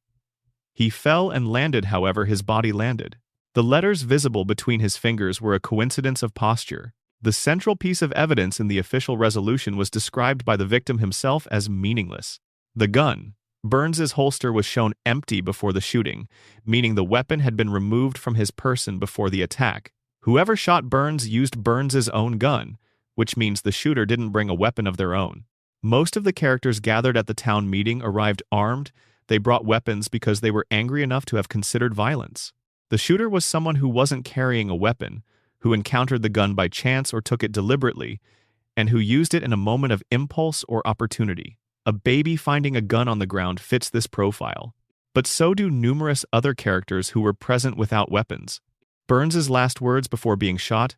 He fell and landed, however his body landed. The letters visible between his fingers were a coincidence of posture. The central piece of evidence in the official resolution was described by the victim himself as meaningless. The gun. Burns's holster was shown empty before the shooting, meaning the weapon had been removed from his person before the attack. Whoever shot Burns used Burns's own gun, which means the shooter didn't bring a weapon of their own. Most of the characters gathered at the town meeting arrived armed. They brought weapons because they were angry enough to have considered violence. The shooter was someone who wasn't carrying a weapon, who encountered the gun by chance or took it deliberately, and who used it in a moment of impulse or opportunity. A baby finding a gun on the ground fits this profile. But so do numerous other characters who were present without weapons. Burns's last words before being shot,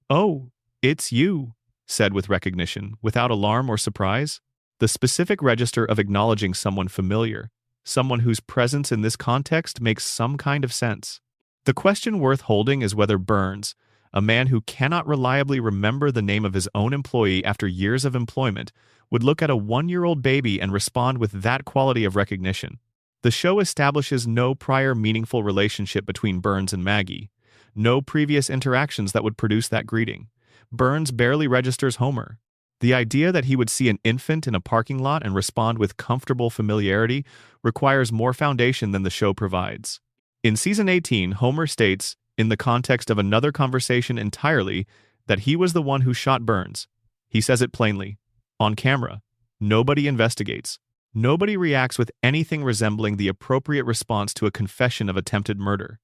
"Oh, it's you," said with recognition, without alarm or surprise. The specific register of acknowledging someone familiar, someone whose presence in this context makes some kind of sense. The question worth holding is whether Burns, a man who cannot reliably remember the name of his own employee after years of employment, would look at a 1-year-old baby and respond with that quality of recognition. The show establishes no prior meaningful relationship between Burns and Maggie, no previous interactions that would produce that greeting. Burns barely registers Homer. The idea that he would see an infant in a parking lot and respond with comfortable familiarity requires more foundation than the show provides. In Season 18, Homer states, in the context of another conversation entirely, that he was the one who shot Burns. He says it plainly. On camera. Nobody investigates. Nobody reacts with anything resembling the appropriate response to a confession of attempted murder.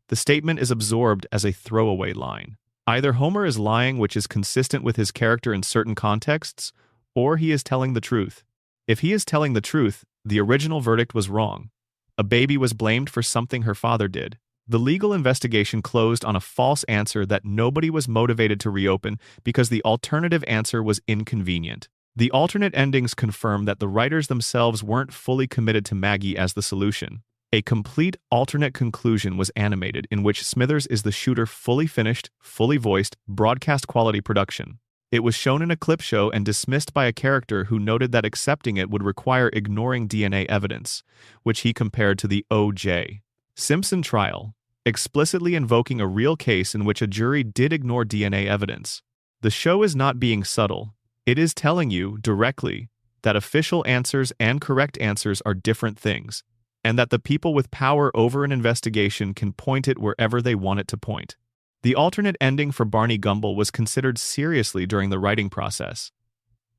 The statement is absorbed as a throwaway line. Either Homer is lying, which is consistent with his character in certain contexts, or he is telling the truth. If he is telling the truth, the original verdict was wrong. A baby was blamed for something her father did. The legal investigation closed on a false answer that nobody was motivated to reopen because the alternative answer was inconvenient. The alternate endings confirm that the writers themselves weren't fully committed to Maggie as the solution. A complete alternate conclusion was animated in which Smithers is the shooter, fully finished, fully voiced, broadcast-quality production. It was shown in a clip show and dismissed by a character who noted that accepting it would require ignoring DNA evidence, which he compared to the O.J. Simpson trial, explicitly invoking a real case in which a jury did ignore DNA evidence. The show is not being subtle. It is telling you, directly, that official answers and correct answers are different things, and that the people with power over an investigation can point it wherever they want it to point. The alternate ending for Barney Gumble was considered seriously during the writing process.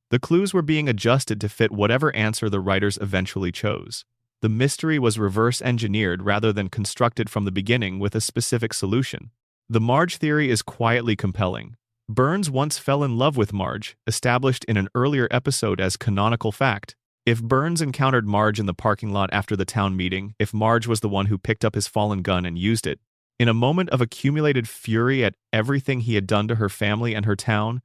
The clues were being adjusted to fit whatever answer the writers eventually chose. The mystery was reverse-engineered rather than constructed from the beginning with a specific solution. The Marge theory is quietly compelling. Burns once fell in love with Marge, established in an earlier episode as canonical fact. If Burns encountered Marge in the parking lot after the town meeting, if Marge was the one who picked up his fallen gun and used it, in a moment of accumulated fury at everything he had done to her family and her town,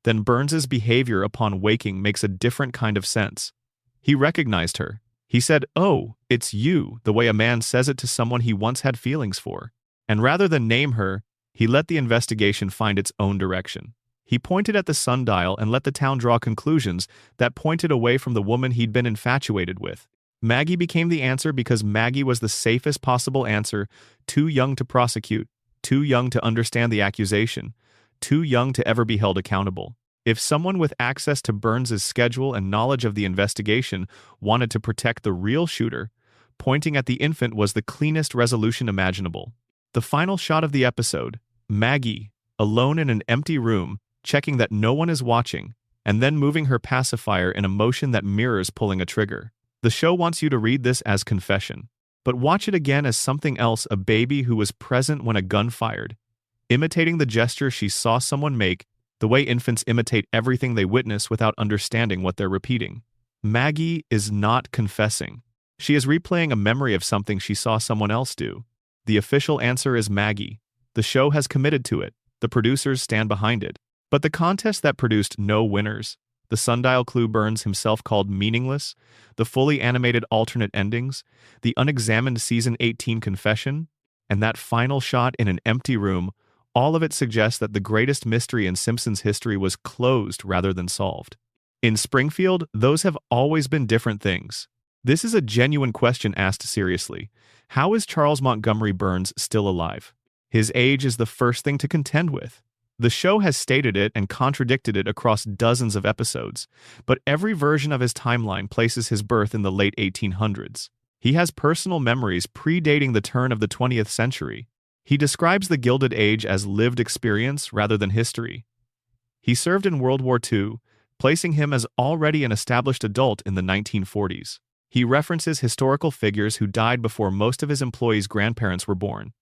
then Burns's behavior upon waking makes a different kind of sense. He recognized her. He said, "Oh, it's you," the way a man says it to someone he once had feelings for. And rather than name her, he let the investigation find its own direction. He pointed at the sundial and let the town draw conclusions that pointed away from the woman he'd been infatuated with. Maggie became the answer because Maggie was the safest possible answer, too young to prosecute, too young to understand the accusation, too young to ever be held accountable. If someone with access to Burns's schedule and knowledge of the investigation wanted to protect the real shooter, pointing at the infant was the cleanest resolution imaginable. The final shot of the episode, Maggie, alone in an empty room, checking that no one is watching, and then moving her pacifier in a motion that mirrors pulling a trigger. The show wants you to read this as confession, but watch it again as something else, a baby who was present when a gun fired, imitating the gesture she saw someone make, the way infants imitate everything they witness without understanding what they're repeating. Maggie is not confessing. She is replaying a memory of something she saw someone else do. The official answer is Maggie. The show has committed to it. The producers stand behind it. But the contest that produced no winners, the sundial clue Burns himself called meaningless, the fully animated alternate endings, the unexamined Season 18 confession, and that final shot in an empty room, all of it suggests that the greatest mystery in Simpsons history was closed rather than solved. In Springfield, those have always been different things. This is a genuine question asked seriously. How is Charles Montgomery Burns still alive? His age is the first thing to contend with. The show has stated it and contradicted it across dozens of episodes, but every version of his timeline places his birth in the late 1800s. He has personal memories predating the turn of the 20th century. He describes the Gilded Age as lived experience rather than history. He served in World War II, placing him as already an established adult in the 1940s. He references historical figures who died before most of his employees' grandparents were born.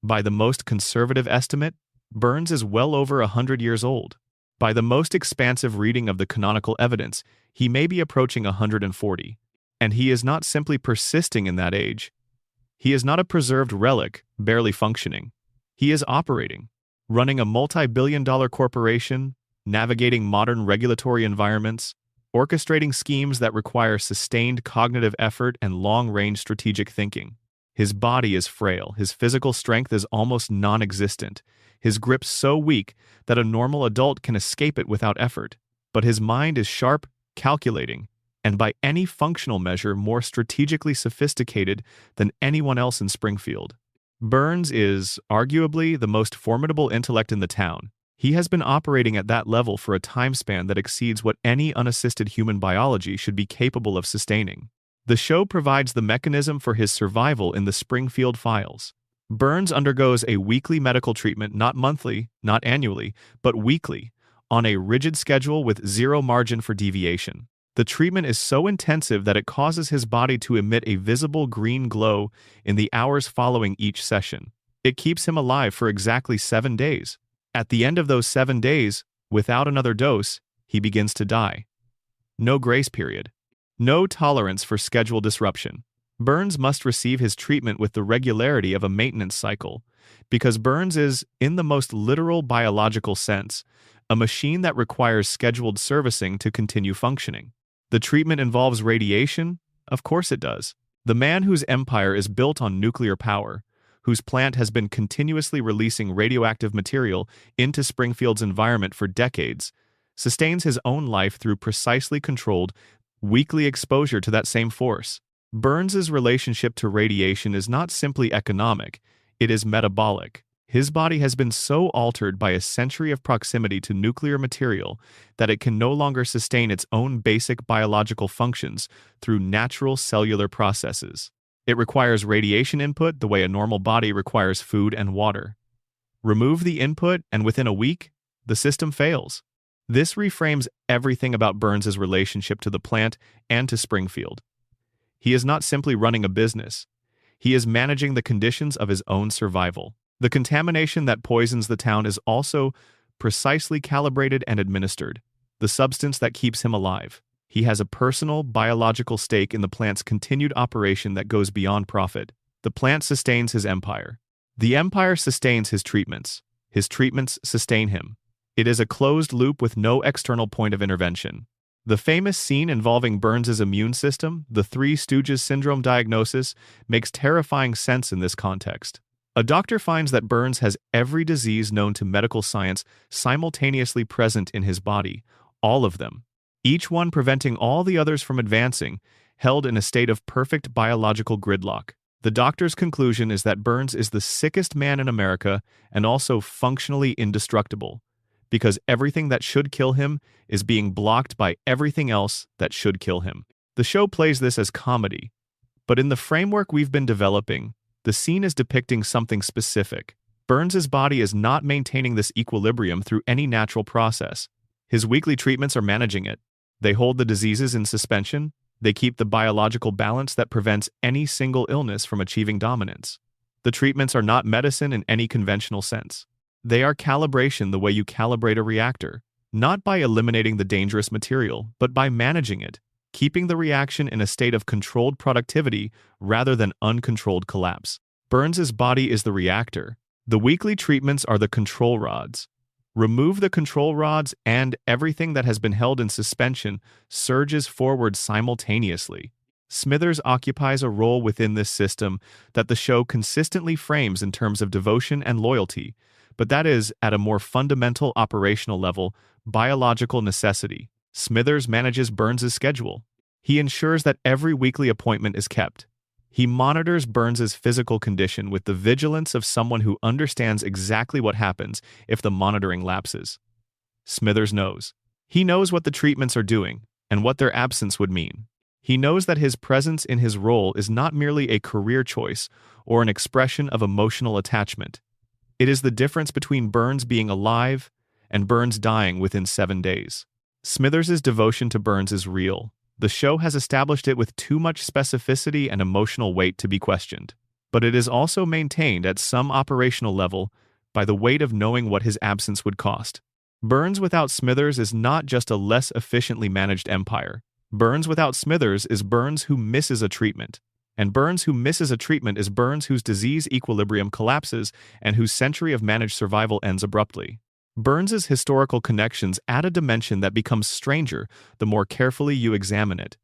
By the most conservative estimate, Burns is well over 100 years old. By the most expansive reading of the canonical evidence, he may be approaching 140. And he is not simply persisting in that age. He is not a preserved relic, barely functioning. He is operating, running a multi-billion-dollar corporation, navigating modern regulatory environments, orchestrating schemes that require sustained cognitive effort and long-range strategic thinking. His body is frail, his physical strength is almost non-existent, his grip so weak that a normal adult can escape it without effort. But his mind is sharp, calculating, and by any functional measure more strategically sophisticated than anyone else in Springfield. Burns is, arguably, the most formidable intellect in the town. He has been operating at that level for a time span that exceeds what any unassisted human biology should be capable of sustaining. The show provides the mechanism for his survival in the Springfield Files. Burns undergoes a weekly medical treatment, not monthly, not annually, but weekly, on a rigid schedule with zero margin for deviation. The treatment is so intensive that it causes his body to emit a visible green glow in the hours following each session. It keeps him alive for exactly 7 days. At the end of those 7 days, without another dose, he begins to die. No grace period. No tolerance for schedule disruption. Burns must receive his treatment with the regularity of a maintenance cycle, because Burns is, in the most literal biological sense, a machine that requires scheduled servicing to continue functioning. The treatment involves radiation? Of course it does. The man whose empire is built on nuclear power, whose plant has been continuously releasing radioactive material into Springfield's environment for decades, sustains his own life through precisely controlled, weekly exposure to that same force. Burns's relationship to radiation is not simply economic, it is metabolic. His body has been so altered by a century of proximity to nuclear material that it can no longer sustain its own basic biological functions through natural cellular processes. It requires radiation input the way a normal body requires food and water. Remove the input, and within a week, the system fails. This reframes everything about Burns's relationship to the plant and to Springfield. He is not simply running a business. He is managing the conditions of his own survival. The contamination that poisons the town is also precisely calibrated and administered, the substance that keeps him alive. He has a personal, biological stake in the plant's continued operation that goes beyond profit. The plant sustains his empire. The empire sustains his treatments. His treatments sustain him. It is a closed loop with no external point of intervention. The famous scene involving Burns's immune system, the Three Stooges syndrome diagnosis, makes terrifying sense in this context. A doctor finds that Burns has every disease known to medical science simultaneously present in his body, all of them, each one preventing all the others from advancing, held in a state of perfect biological gridlock. The doctor's conclusion is that Burns is the sickest man in America and also functionally indestructible, because everything that should kill him is being blocked by everything else that should kill him. The show plays this as comedy, but in the framework we've been developing, the scene is depicting something specific. Burns's body is not maintaining this equilibrium through any natural process. His weekly treatments are managing it. They hold the diseases in suspension. They keep the biological balance that prevents any single illness from achieving dominance. The treatments are not medicine in any conventional sense. They are calibration the way you calibrate a reactor, not by eliminating the dangerous material, but by managing it, keeping the reaction in a state of controlled productivity rather than uncontrolled collapse. Burns's body is the reactor. The weekly treatments are the control rods. Remove the control rods and everything that has been held in suspension surges forward simultaneously. Smithers occupies a role within this system that the show consistently frames in terms of devotion and loyalty, but that is, at a more fundamental operational level, biological necessity. Smithers manages Burns's schedule. He ensures that every weekly appointment is kept. He monitors Burns's physical condition with the vigilance of someone who understands exactly what happens if the monitoring lapses. Smithers knows. He knows what the treatments are doing and what their absence would mean. He knows that his presence in his role is not merely a career choice or an expression of emotional attachment. It is the difference between Burns being alive and Burns dying within 7 days. Smithers's devotion to Burns is real. The show has established it with too much specificity and emotional weight to be questioned. But it is also maintained at some operational level by the weight of knowing what his absence would cost. Burns without Smithers is not just a less efficiently managed empire. Burns without Smithers is Burns who misses a treatment. And Burns who misses a treatment is Burns whose disease equilibrium collapses and whose century of managed survival ends abruptly. Burns's historical connections add a dimension that becomes stranger the more carefully you examine it.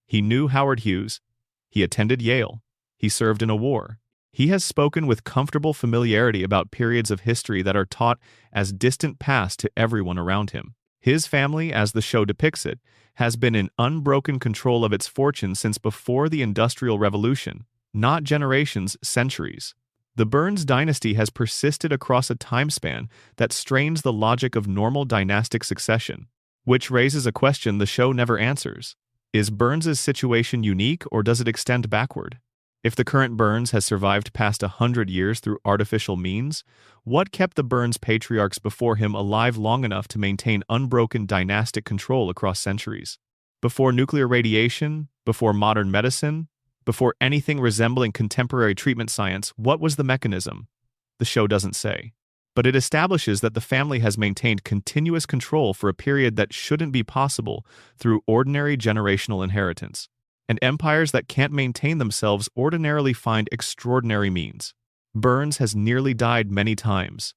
He knew Howard Hughes. He attended Yale. He served in a war. He has spoken with comfortable familiarity about periods of history that are taught as distant past to everyone around him. His family, as the show depicts it, has been in unbroken control of its fortune since before the Industrial Revolution, not generations, centuries. The Burns dynasty has persisted across a time span that strains the logic of normal dynastic succession, which raises a question the show never answers. Is Burns's situation unique or does it extend backward? If the current Burns has survived past 100 years through artificial means, what kept the Burns patriarchs before him alive long enough to maintain unbroken dynastic control across centuries? Before nuclear radiation, before modern medicine, before anything resembling contemporary treatment science, what was the mechanism? The show doesn't say. But it establishes that the family has maintained continuous control for a period that shouldn't be possible through ordinary generational inheritance. And empires that can't maintain themselves ordinarily find extraordinary means. Burns has nearly died many times.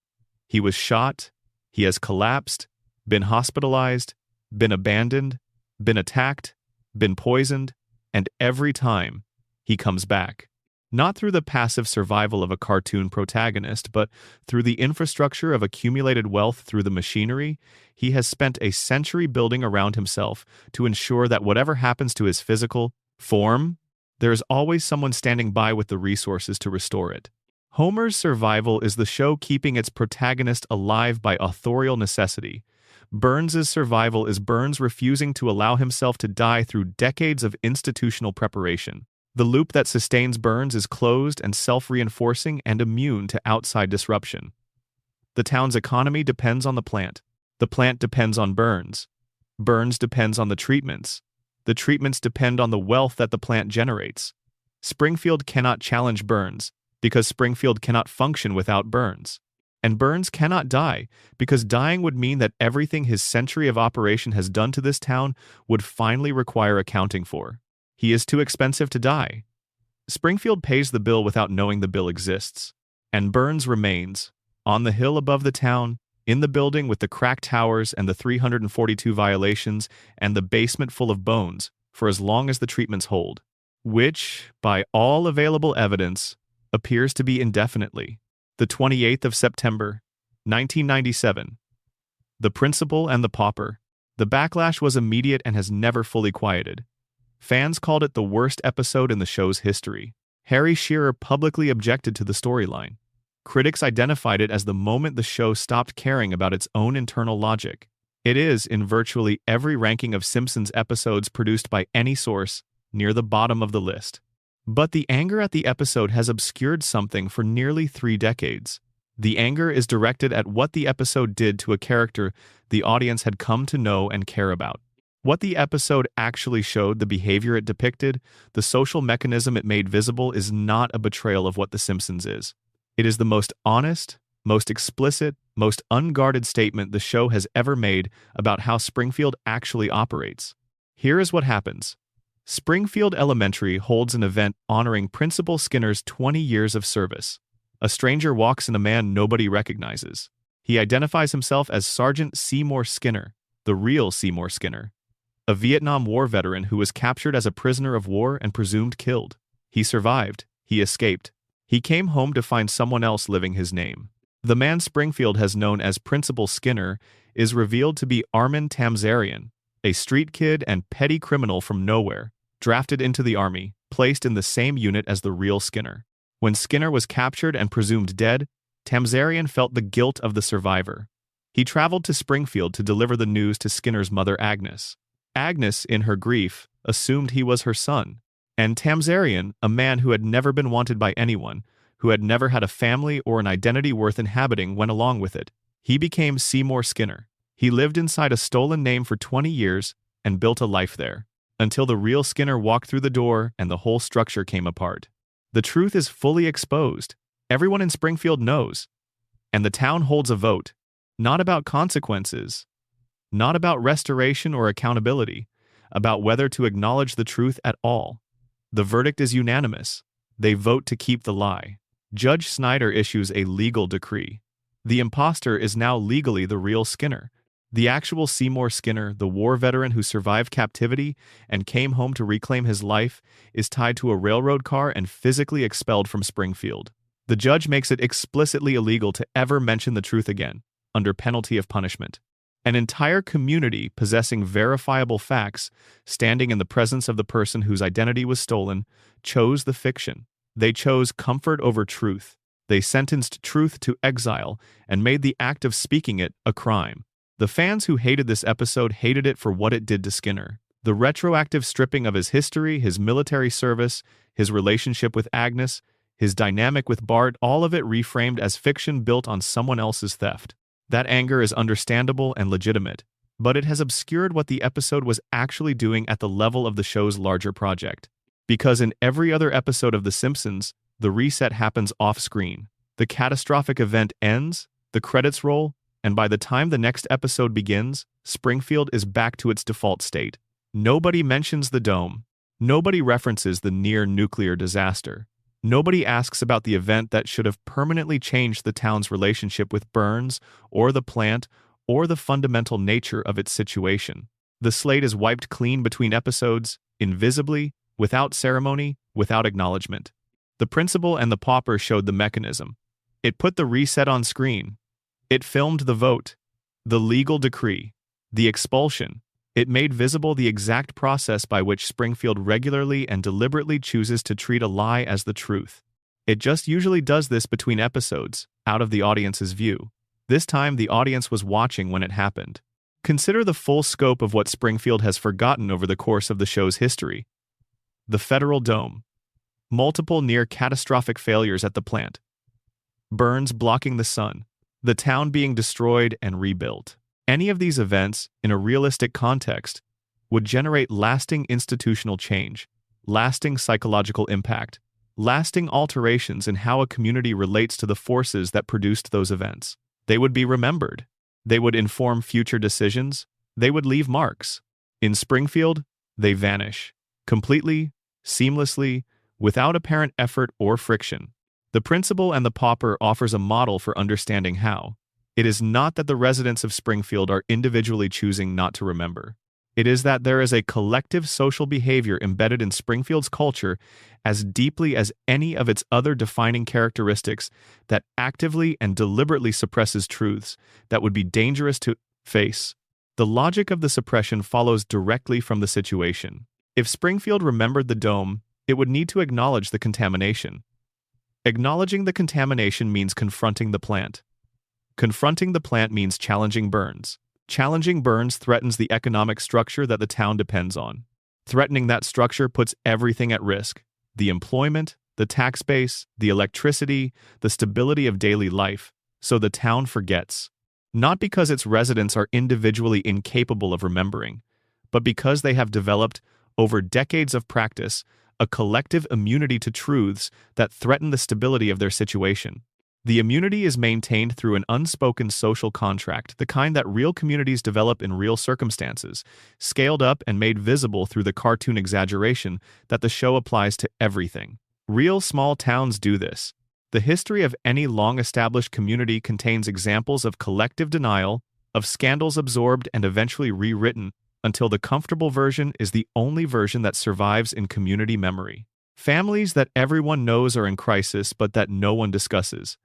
He was shot, he has collapsed, been hospitalized, been abandoned, been attacked, been poisoned, and every time, he comes back. Not through the passive survival of a cartoon protagonist, but through the infrastructure of accumulated wealth through the machinery, he has spent a century building around himself to ensure that whatever happens to his physical form, there is always someone standing by with the resources to restore it. Homer's survival is the show keeping its protagonist alive by authorial necessity. Burns's survival is Burns refusing to allow himself to die through decades of institutional preparation. The loop that sustains Burns is closed and self-reinforcing and immune to outside disruption. The town's economy depends on the plant. The plant depends on Burns. Burns depends on the treatments. The treatments depend on the wealth that the plant generates. Springfield cannot challenge Burns because Springfield cannot function without Burns. And Burns cannot die because dying would mean that everything his century of operation has done to this town would finally require accounting for. He is too expensive to die. Springfield pays the bill without knowing the bill exists. And Burns remains, on the hill above the town, in the building with the cracked towers and the 342 violations and the basement full of bones, for as long as the treatments hold. Which, by all available evidence, appears to be indefinitely. The 28th of September, 1997. The Principal and the Pauper. The backlash was immediate and has never fully quieted. Fans called it the worst episode in the show's history. Harry Shearer publicly objected to the storyline. Critics identified it as the moment the show stopped caring about its own internal logic. It is, in virtually every ranking of Simpsons episodes produced by any source, near the bottom of the list. But the anger at the episode has obscured something for nearly 3 decades. The anger is directed at what the episode did to a character the audience had come to know and care about. What the episode actually showed, the behavior it depicted, the social mechanism it made visible is not a betrayal of what The Simpsons is. It is the most honest, most explicit, most unguarded statement the show has ever made about how Springfield actually operates. Here is what happens. Springfield Elementary holds an event honoring Principal Skinner's 20 years of service. A stranger walks in a man nobody recognizes. He identifies himself as Sergeant Seymour Skinner, the real Seymour Skinner, a Vietnam War veteran who was captured as a prisoner of war and presumed killed. He survived. He escaped. He came home to find someone else living his name. The man Springfield has known as Principal Skinner is revealed to be Armin Tamzarian, a street kid and petty criminal from nowhere, drafted into the army, placed in the same unit as the real Skinner. When Skinner was captured and presumed dead, Tamzarian felt the guilt of the survivor. He traveled to Springfield to deliver the news to Skinner's mother Agnes. Agnes, in her grief, assumed he was her son. And Tamzarian, a man who had never been wanted by anyone, who had never had a family or an identity worth inhabiting, went along with it. He became Seymour Skinner. He lived inside a stolen name for 20 years and built a life there, until the real Skinner walked through the door and the whole structure came apart. The truth is fully exposed. Everyone in Springfield knows. And the town holds a vote. Not about consequences. Not about restoration or accountability. About whether to acknowledge the truth at all. The verdict is unanimous. They vote to keep the lie. Judge Snyder issues a legal decree. The imposter is now legally the real Skinner. The actual Seymour Skinner, the war veteran who survived captivity and came home to reclaim his life, is tied to a railroad car and physically expelled from Springfield. The judge makes it explicitly illegal to ever mention the truth again, under penalty of punishment. An entire community possessing verifiable facts, standing in the presence of the person whose identity was stolen, chose the fiction. They chose comfort over truth. They sentenced truth to exile and made the act of speaking it a crime. The fans who hated this episode hated it for what it did to Skinner. The retroactive stripping of his history, his military service, his relationship with Agnes, his dynamic with Bart, all of it reframed as fiction built on someone else's theft. That anger is understandable and legitimate, but it has obscured what the episode was actually doing at the level of the show's larger project. Because in every other episode of The Simpsons, the reset happens off-screen. The catastrophic event ends, the credits roll, and by the time the next episode begins, Springfield is back to its default state. Nobody mentions the dome. Nobody references the near-nuclear disaster. Nobody asks about the event that should have permanently changed the town's relationship with Burns, or the plant, or the fundamental nature of its situation. The slate is wiped clean between episodes, invisibly, without ceremony, without acknowledgement. The principal and the pauper showed the mechanism. It put the reset on screen. It filmed the vote, the legal decree, the expulsion. It made visible the exact process by which Springfield regularly and deliberately chooses to treat a lie as the truth. It just usually does this between episodes, out of the audience's view. This time, the audience was watching when it happened. Consider the full scope of what Springfield has forgotten over the course of the show's history. The federal dome. Multiple near-catastrophic failures at the plant. Burns blocking the sun. The town being destroyed and rebuilt. Any of these events, in a realistic context, would generate lasting institutional change, lasting psychological impact, lasting alterations in how a community relates to the forces that produced those events. They would be remembered. They would inform future decisions. They would leave marks. In Springfield, they vanish. Completely, seamlessly, without apparent effort or friction. The principal and the pauper offers a model for understanding how. It is not that the residents of Springfield are individually choosing not to remember. It is that there is a collective social behavior embedded in Springfield's culture as deeply as any of its other defining characteristics that actively and deliberately suppresses truths that would be dangerous to face. The logic of the suppression follows directly from the situation. If Springfield remembered the dome, it would need to acknowledge the contamination. Acknowledging the contamination means confronting the plant. Confronting the plant means challenging Burns. Challenging Burns threatens the economic structure that the town depends on. Threatening that structure puts everything at risk: the employment, the tax base, the electricity, the stability of daily life. So the town forgets. Not because its residents are individually incapable of remembering, but because they have developed, over decades of practice, a collective immunity to truths that threaten the stability of their situation. The immunity is maintained through an unspoken social contract, the kind that real communities develop in real circumstances, scaled up and made visible through the cartoon exaggeration that the show applies to everything. Real small towns do this. The history of any long-established community contains examples of collective denial, of scandals absorbed and eventually rewritten, until the comfortable version is the only version that survives in community memory. Families that everyone knows are in crisis but that no one discusses.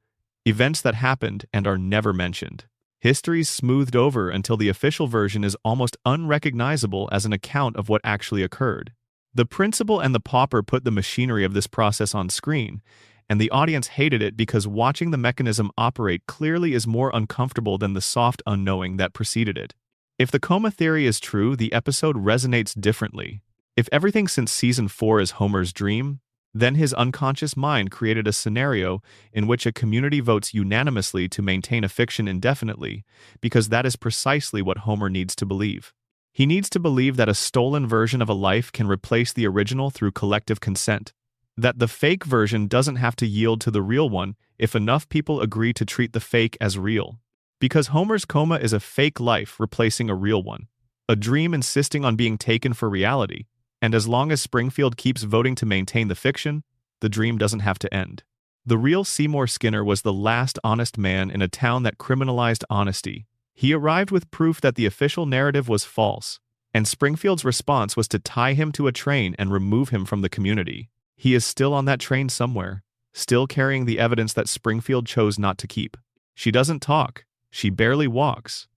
Events that happened and are never mentioned. Histories smoothed over until the official version is almost unrecognizable as an account of what actually occurred. The principal and the pauper put the machinery of this process on screen, and the audience hated it because watching the mechanism operate clearly is more uncomfortable than the soft unknowing that preceded it. If the coma theory is true, the episode resonates differently. If everything since season 4 is Homer's dream, then his unconscious mind created a scenario in which a community votes unanimously to maintain a fiction indefinitely, because that is precisely what Homer needs to believe. He needs to believe that a stolen version of a life can replace the original through collective consent, that the fake version doesn't have to yield to the real one if enough people agree to treat the fake as real. Because Homer's coma is a fake life replacing a real one, a dream insisting on being taken for reality. And as long as Springfield keeps voting to maintain the fiction, the dream doesn't have to end. The real Seymour Skinner was the last honest man in a town that criminalized honesty. He arrived with proof that the official narrative was false, and Springfield's response was to tie him to a train and remove him from the community. He is still on that train somewhere, still carrying the evidence that Springfield chose not to keep. She doesn't talk. She barely walks.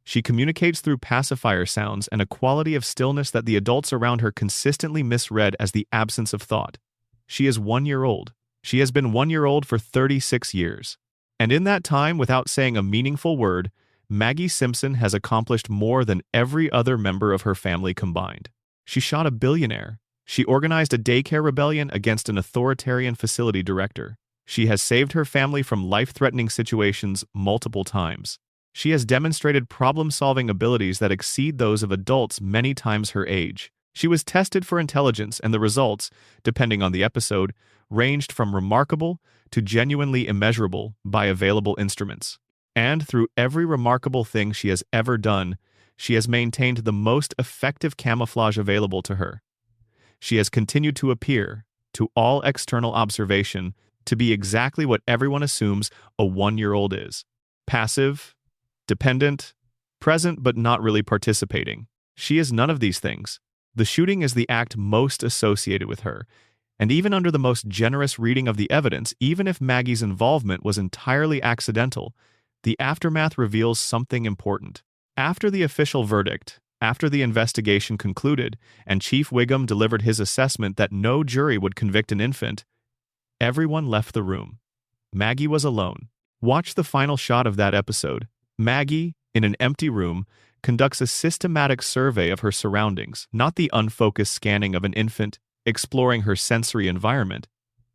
She communicates through pacifier sounds and a quality of stillness that the adults around her consistently misread as the absence of thought. She is 1 year old. She has been 1 year old for 36 years. And in that time, without saying a meaningful word, Maggie Simpson has accomplished more than every other member of her family combined. She shot a billionaire. She organized a daycare rebellion against an authoritarian facility director. She has saved her family from life-threatening situations multiple times. She has demonstrated problem-solving abilities that exceed those of adults many times her age. She was tested for intelligence, and the results, depending on the episode, ranged from remarkable to genuinely immeasurable by available instruments. And through every remarkable thing she has ever done, she has maintained the most effective camouflage available to her. She has continued to appear, to all external observation, to be exactly what everyone assumes a 1 year old is: passive, dependent, present but not really participating. She is none of these things. The shooting is the act most associated with her, and even under the most generous reading of the evidence, even if Maggie's involvement was entirely accidental, the aftermath reveals something important. After the official verdict, after the investigation concluded, and Chief Wiggum delivered his assessment that no jury would convict an infant, everyone left the room. Maggie was alone. Watch the final shot of that episode. Maggie, in an empty room, conducts a systematic survey of her surroundings, not the unfocused scanning of an infant exploring her sensory environment,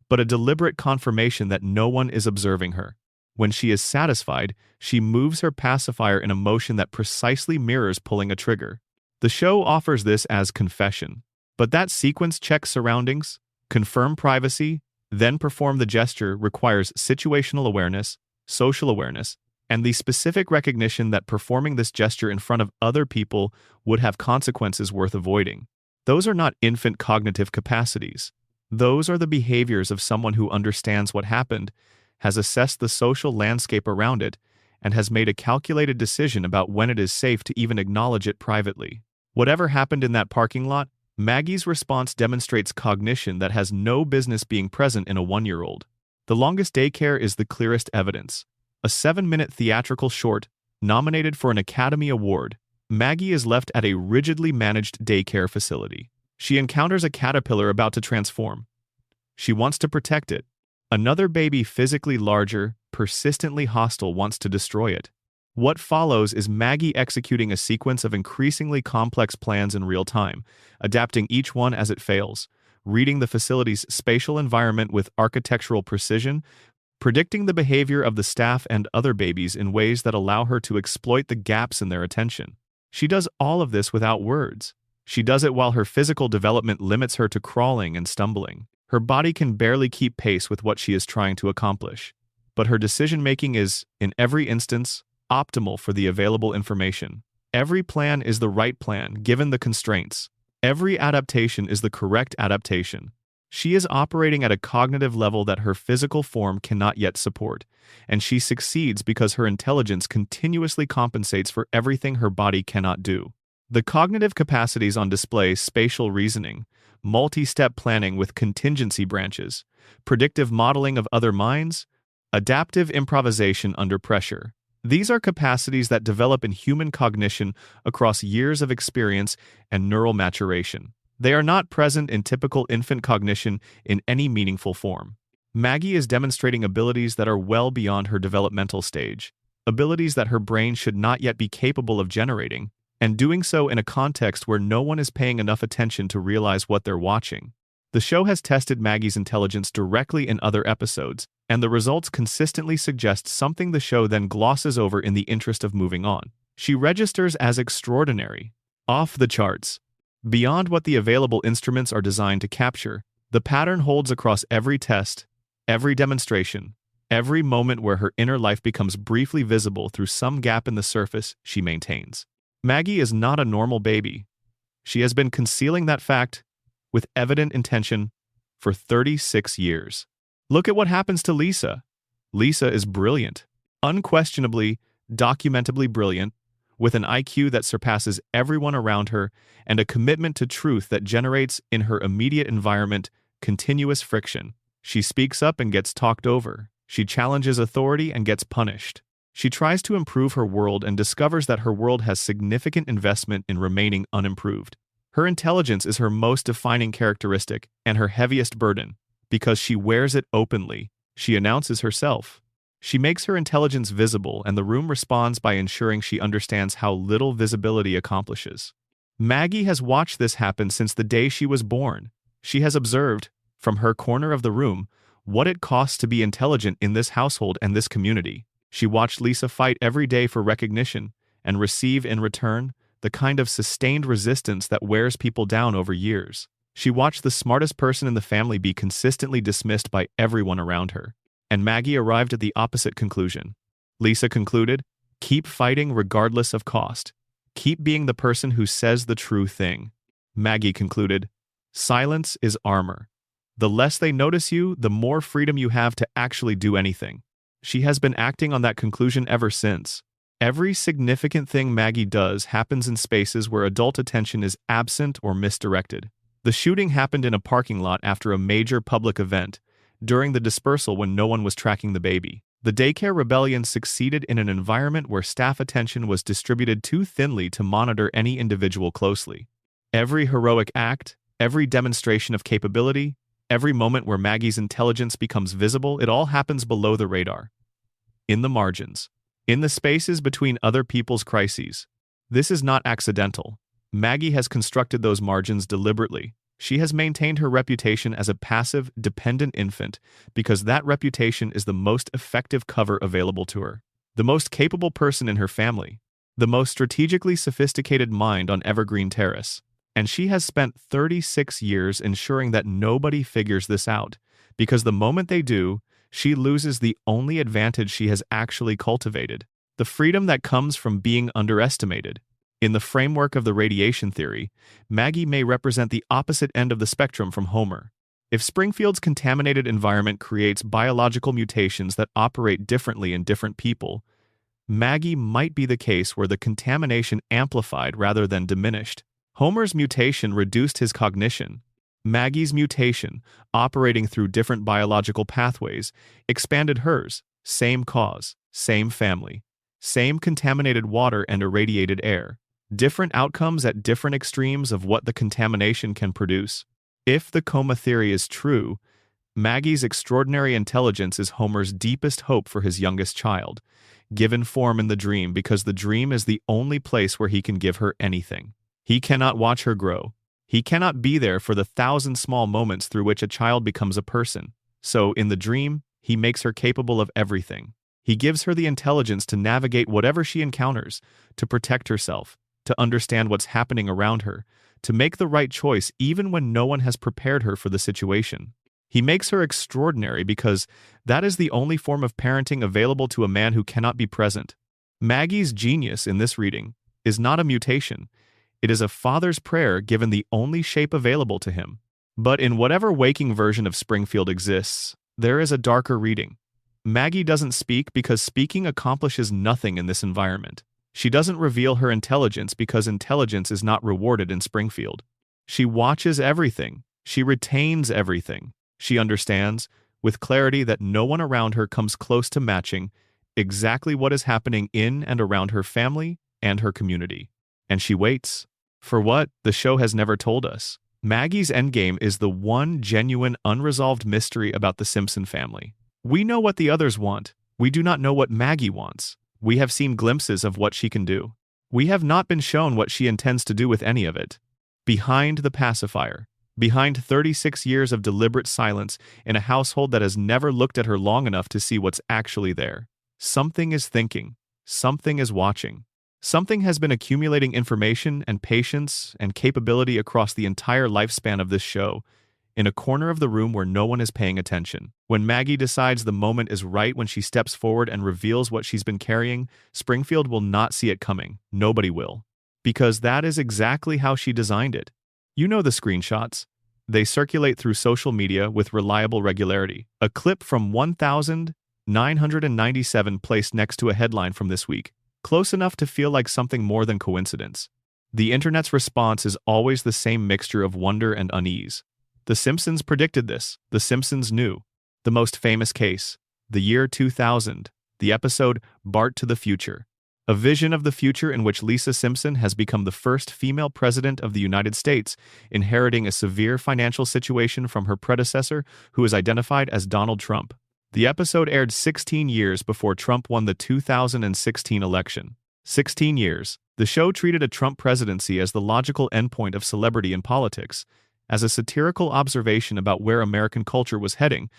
but a deliberate confirmation that no one is observing her. When she is satisfied, she moves her pacifier in a motion that precisely mirrors pulling a trigger. The show offers this as confession, but that sequence checks surroundings, confirm privacy, then perform the gesture requires situational awareness, social awareness, and the specific recognition that performing this gesture in front of other people would have consequences worth avoiding. Those are not infant cognitive capacities. Those are the behaviors of someone who understands what happened, has assessed the social landscape around it, and has made a calculated decision about when it is safe to even acknowledge it privately. Whatever happened in that parking lot, Maggie's response demonstrates cognition that has no business being present in a 1 year old. The Longest Daycare is the clearest evidence. A 7-minute theatrical short, nominated for an Academy Award, Maggie is left at a rigidly managed daycare facility. She encounters a caterpillar about to transform. She wants to protect it. Another baby, physically larger, persistently hostile, wants to destroy it. What follows is Maggie executing a sequence of increasingly complex plans in real time, adapting each one as it fails, reading the facility's spatial environment with architectural precision, predicting the behavior of the staff and other babies in ways that allow her to exploit the gaps in their attention. She does all of this without words. She does it while her physical development limits her to crawling and stumbling. Her body can barely keep pace with what she is trying to accomplish. But her decision-making is, in every instance, optimal for the available information. Every plan is the right plan, given the constraints. Every adaptation is the correct adaptation. She is operating at a cognitive level that her physical form cannot yet support, and she succeeds because her intelligence continuously compensates for everything her body cannot do. The cognitive capacities on display: spatial reasoning, multi-step planning with contingency branches, predictive modeling of other minds, adaptive improvisation under pressure. These are capacities that develop in human cognition across years of experience and neural maturation. They are not present in typical infant cognition in any meaningful form. Maggie is demonstrating abilities that are well beyond her developmental stage, abilities that her brain should not yet be capable of generating, and doing so in a context where no one is paying enough attention to realize what they're watching. The show has tested Maggie's intelligence directly in other episodes, and the results consistently suggest something the show then glosses over in the interest of moving on. She registers as extraordinary, off the charts, beyond what the available instruments are designed to capture. The pattern holds across every test, every demonstration, every moment where her inner life becomes briefly visible through some gap in the surface she maintains. Maggie is not a normal baby. She has been concealing that fact with evident intention for 36 years. Look at what happens to Lisa. Lisa is brilliant, unquestionably, documentably brilliant, with an IQ that surpasses everyone around her and a commitment to truth that generates in her immediate environment continuous friction. She speaks up and gets talked over. She challenges authority and gets punished. She tries to improve her world and discovers that her world has significant investment in remaining unimproved. Her intelligence is her most defining characteristic and her heaviest burden, because she wears it openly. She announces herself. She makes her intelligence visible, and the room responds by ensuring she understands how little visibility accomplishes. Maggie has watched this happen since the day she was born. She has observed, from her corner of the room, what it costs to be intelligent in this household and this community. She watched Lisa fight every day for recognition and receive in return the kind of sustained resistance that wears people down over years. She watched the smartest person in the family be consistently dismissed by everyone around her. And Maggie arrived at the opposite conclusion. Lisa concluded, keep fighting regardless of cost. Keep being the person who says the true thing. Maggie concluded, silence is armor. The less they notice you, the more freedom you have to actually do anything. She has been acting on that conclusion ever since. Every significant thing Maggie does happens in spaces where adult attention is absent or misdirected. The shooting happened in a parking lot after a major public event, during the dispersal when no one was tracking the baby. The daycare rebellion succeeded in an environment where staff attention was distributed too thinly to monitor any individual closely. Every heroic act, every demonstration of capability, every moment where Maggie's intelligence becomes visible, it all happens below the radar. In the margins. In the spaces between other people's crises. This is not accidental. Maggie has constructed those margins deliberately. She has maintained her reputation as a passive, dependent infant because that reputation is the most effective cover available to her. The most capable person in her family. The most strategically sophisticated mind on Evergreen Terrace. And she has spent 36 years ensuring that nobody figures this out, because the moment they do, she loses the only advantage she has actually cultivated, the freedom that comes from being underestimated. In the framework of the radiation theory, Maggie may represent the opposite end of the spectrum from Homer. If Springfield's contaminated environment creates biological mutations that operate differently in different people, Maggie might be the case where the contamination amplified rather than diminished. Homer's mutation reduced his cognition. Maggie's mutation, operating through different biological pathways, expanded hers. Same cause, same family, same contaminated water and irradiated air. Different outcomes at different extremes of what the contamination can produce. If the coma theory is true, Maggie's extraordinary intelligence is Homer's deepest hope for his youngest child, given form in the dream because the dream is the only place where he can give her anything. He cannot watch her grow. He cannot be there for the 1,000 small moments through which a child becomes a person. So, in the dream, he makes her capable of everything. He gives her the intelligence to navigate whatever she encounters, to protect herself, to understand what's happening around her, to make the right choice even when no one has prepared her for the situation. He makes her extraordinary because that is the only form of parenting available to a man who cannot be present. Maggie's genius in this reading is not a mutation. It is a father's prayer given the only shape available to him. But in whatever waking version of Springfield exists, there is a darker reading. Maggie doesn't speak because speaking accomplishes nothing in this environment. She doesn't reveal her intelligence because intelligence is not rewarded in Springfield. She watches everything. She retains everything. She understands, with clarity that no one around her comes close to matching, exactly what is happening in and around her family and her community. And she waits. For what? The show has never told us. Maggie's endgame is the one genuine, unresolved mystery about the Simpson family. We know what the others want. We do not know what Maggie wants. We have seen glimpses of what she can do. We have not been shown what she intends to do with any of it. Behind the pacifier, behind 36 years of deliberate silence in a household that has never looked at her long enough to see what's actually there, something is thinking, something is watching. Something has been accumulating information and patience and capability across the entire lifespan of this show, in a corner of the room where no one is paying attention. When Maggie decides the moment is right when she steps forward and reveals what she's been carrying, Springfield will not see it coming. Nobody will. Because that is exactly how she designed it. You know the screenshots. They circulate through social media with reliable regularity. A clip from 1997 placed next to a headline from this week, close enough to feel like something more than coincidence. The internet's response is always the same mixture of wonder and unease. The Simpsons predicted this. The Simpsons knew. The most famous case, the year 2000, the episode Bart to the Future. A vision of the future in which Lisa Simpson has become the first female president of the United States, inheriting a severe financial situation from her predecessor, who is identified as Donald Trump. The episode aired 16 years before Trump won the 2016 election. 16 years. The show treated a Trump presidency as the logical endpoint of celebrity in politics, as a satirical observation about where American culture was heading,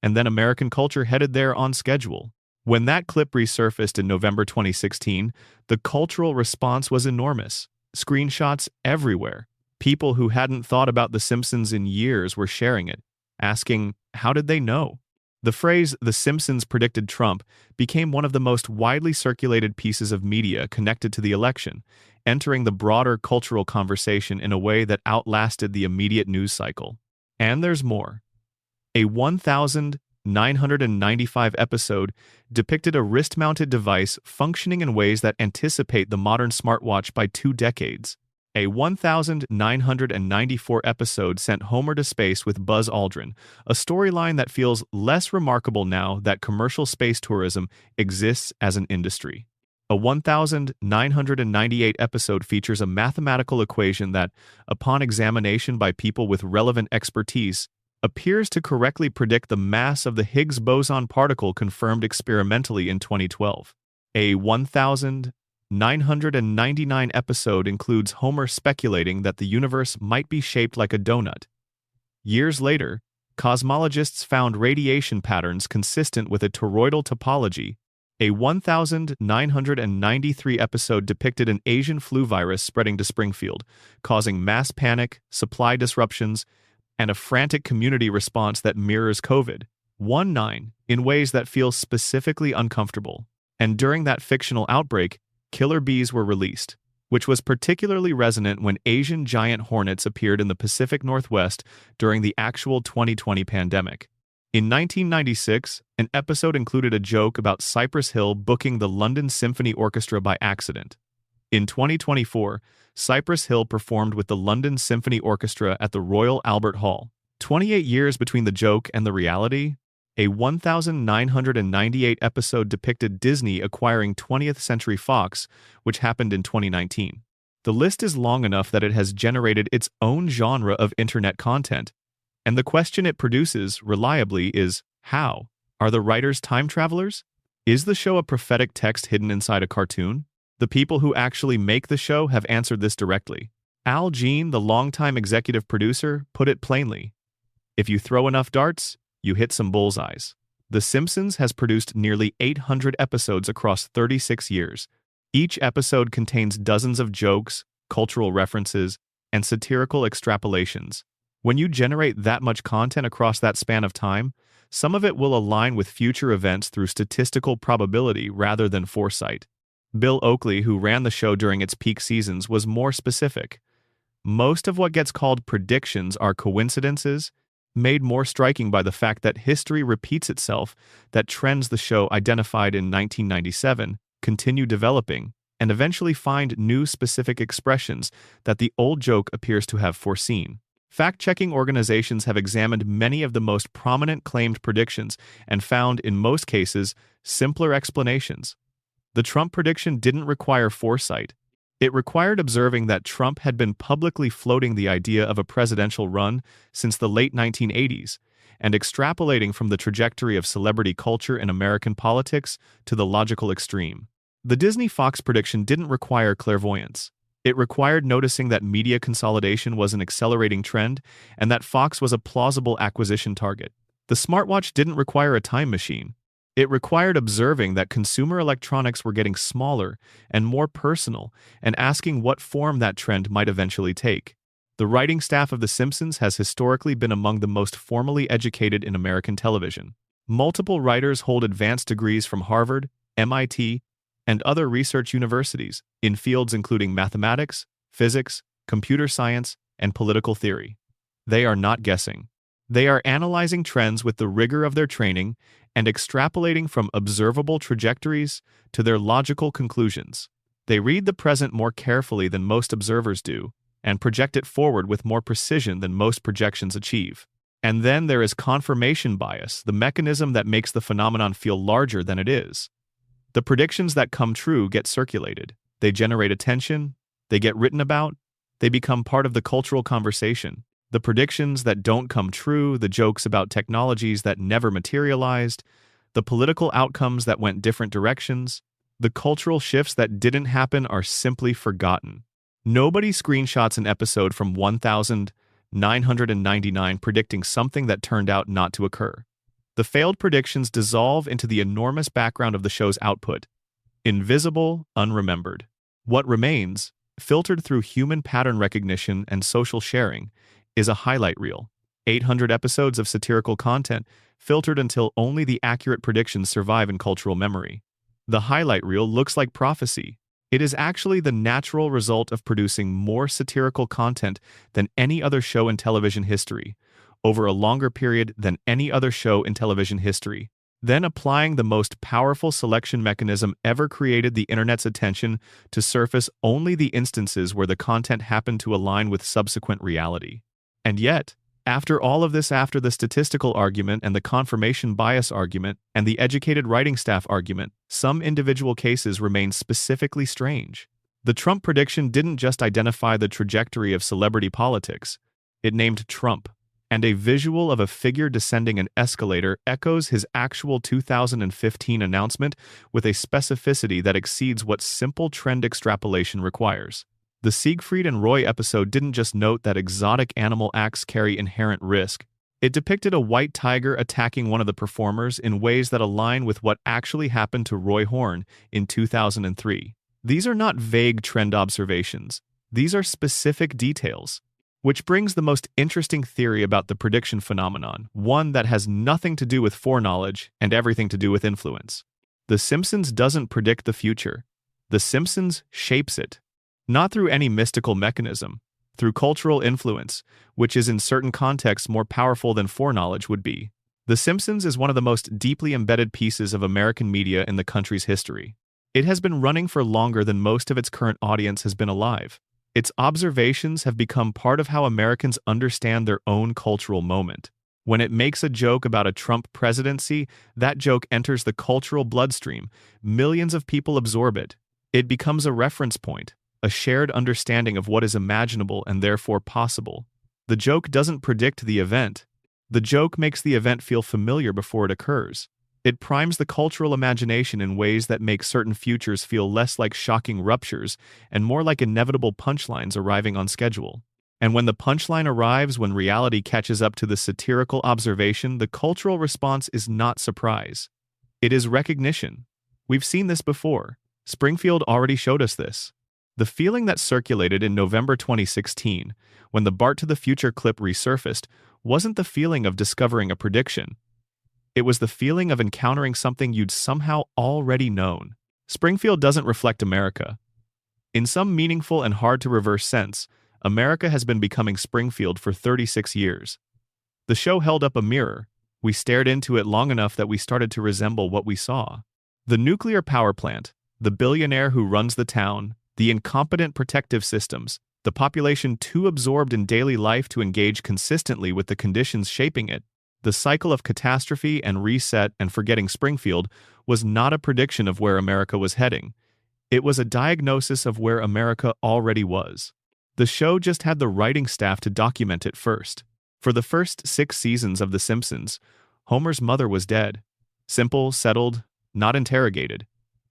and then American culture headed there on schedule. When that clip resurfaced in November 2016, the cultural response was enormous. Screenshots everywhere. People who hadn't thought about The Simpsons in years were sharing it, asking, how did they know? The phrase, "The Simpsons predicted Trump," became one of the most widely circulated pieces of media connected to the election, entering the broader cultural conversation in a way that outlasted the immediate news cycle. And there's more. A 1,995 episode depicted a wrist-mounted device functioning in ways that anticipate the modern smartwatch by 2 decades. A 1,994 episode sent Homer to space with Buzz Aldrin, a storyline that feels less remarkable now that commercial space tourism exists as an industry. A 1,998 episode features a mathematical equation that, upon examination by people with relevant expertise, appears to correctly predict the mass of the Higgs boson particle confirmed experimentally in 2012. A 1,999 episode includes Homer speculating that the universe might be shaped like a donut. Years later, cosmologists found radiation patterns consistent with a toroidal topology. A 1,993 episode depicted an Asian flu virus spreading to Springfield, causing mass panic, supply disruptions, and a frantic community response that mirrors COVID-19 in ways that feel specifically uncomfortable. And during that fictional outbreak, killer bees were released, which was particularly resonant when Asian giant hornets appeared in the Pacific Northwest during the actual 2020 pandemic. In 1996, an episode included a joke about Cypress Hill booking the London Symphony Orchestra by accident. In 2024, Cypress Hill performed with the London Symphony Orchestra at the Royal Albert Hall. 28 years between the joke and the reality, a 1,998 episode depicted Disney acquiring 20th Century Fox, which happened in 2019. The list is long enough that it has generated its own genre of internet content, and the question it produces, reliably, is how? Are the writers time travelers? Is the show a prophetic text hidden inside a cartoon? The people who actually make the show have answered this directly. Al Jean, the longtime executive producer, put it plainly: if you throw enough darts, you hit some bullseyes. The Simpsons has produced nearly 800 episodes across 36 years. Each episode contains dozens of jokes, cultural references, and satirical extrapolations. When you generate that much content across that span of time, some of it will align with future events through statistical probability rather than foresight. Bill Oakley, who ran the show during its peak seasons, was more specific. Most of what gets called predictions are coincidences, made more striking by the fact that history repeats itself, that trends the show identified in 1997 continue developing, and eventually find new specific expressions that the old joke appears to have foreseen. Fact-checking organizations have examined many of the most prominent claimed predictions and found, in most cases, simpler explanations. The Trump prediction didn't require foresight. It required observing that Trump had been publicly floating the idea of a presidential run since the late 1980s, and extrapolating from the trajectory of celebrity culture in American politics to the logical extreme. The Disney-Fox prediction didn't require clairvoyance. It required noticing that media consolidation was an accelerating trend and that Fox was a plausible acquisition target. The smartwatch didn't require a time machine. It required observing that consumer electronics were getting smaller and more personal and asking what form that trend might eventually take. The writing staff of The Simpsons has historically been among the most formally educated in American television. Multiple writers hold advanced degrees from Harvard, MIT, and other research universities in fields including mathematics, physics, computer science, and political theory. They are not guessing. They are analyzing trends with the rigor of their training and extrapolating from observable trajectories to their logical conclusions. They read the present more carefully than most observers do, and project it forward with more precision than most projections achieve. And then there is confirmation bias, the mechanism that makes the phenomenon feel larger than it is. The predictions that come true get circulated. They generate attention, they get written about, they become part of the cultural conversation. The predictions that don't come true, the jokes about technologies that never materialized, the political outcomes that went different directions, the cultural shifts that didn't happen are simply forgotten. Nobody screenshots an episode from 1999 predicting something that turned out not to occur. The failed predictions dissolve into the enormous background of the show's output, invisible, unremembered. What remains, filtered through human pattern recognition and social sharing, is a highlight reel. 800 episodes of satirical content, filtered until only the accurate predictions survive in cultural memory. The highlight reel looks like prophecy. It is actually the natural result of producing more satirical content than any other show in television history, over a longer period than any other show in television history. Then applying the most powerful selection mechanism ever created, the internet's attention, to surface only the instances where the content happened to align with subsequent reality. And yet, after all of this, after the statistical argument and the confirmation bias argument and the educated writing staff argument, some individual cases remain specifically strange. The Trump prediction didn't just identify the trajectory of celebrity politics, it named Trump. And a visual of a figure descending an escalator echoes his actual 2015 announcement with a specificity that exceeds what simple trend extrapolation requires. The Siegfried and Roy episode didn't just note that exotic animal acts carry inherent risk. It depicted a white tiger attacking one of the performers in ways that align with what actually happened to Roy Horn in 2003. These are not vague trend observations. These are specific details. Which brings the most interesting theory about the prediction phenomenon, one that has nothing to do with foreknowledge and everything to do with influence. The Simpsons doesn't predict the future. The Simpsons shapes it. Not through any mystical mechanism, through cultural influence, which is in certain contexts more powerful than foreknowledge would be. The Simpsons is one of the most deeply embedded pieces of American media in the country's history. It has been running for longer than most of its current audience has been alive. Its observations have become part of how Americans understand their own cultural moment. When it makes a joke about a Trump presidency, that joke enters the cultural bloodstream. Millions of people absorb it. It becomes a reference point, a shared understanding of what is imaginable and therefore possible. The joke doesn't predict the event. The joke makes the event feel familiar before it occurs. It primes the cultural imagination in ways that make certain futures feel less like shocking ruptures and more like inevitable punchlines arriving on schedule. And when the punchline arrives, when reality catches up to the satirical observation, the cultural response is not surprise. It is recognition. We've seen this before. Springfield already showed us this. The feeling that circulated in November 2016, when the Bart to the Future clip resurfaced, wasn't the feeling of discovering a prediction. It was the feeling of encountering something you'd somehow already known. Springfield doesn't reflect America. In some meaningful and hard-to-reverse sense, America has been becoming Springfield for 36 years. The show held up a mirror. We stared into it long enough that we started to resemble what we saw. The nuclear power plant, the billionaire who runs the town, the incompetent protective systems, the population too absorbed in daily life to engage consistently with the conditions shaping it. The cycle of catastrophe and reset and forgetting Springfield was not a prediction of where America was heading. It was a diagnosis of where America already was. The show just had the writing staff to document it first. For the first 6 seasons of The Simpsons, Homer's mother was dead. Simple, settled, not interrogated.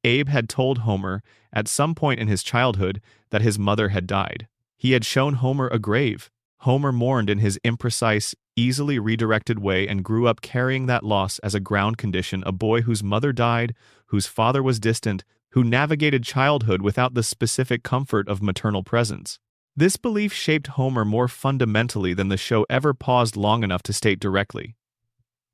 Abe had told Homer, at some point in his childhood, that his mother had died. He had shown Homer a grave. Homer mourned in his imprecise, easily redirected way and grew up carrying that loss as a ground condition, a boy whose mother died, whose father was distant, who navigated childhood without the specific comfort of maternal presence. This belief shaped Homer more fundamentally than the show ever paused long enough to state directly.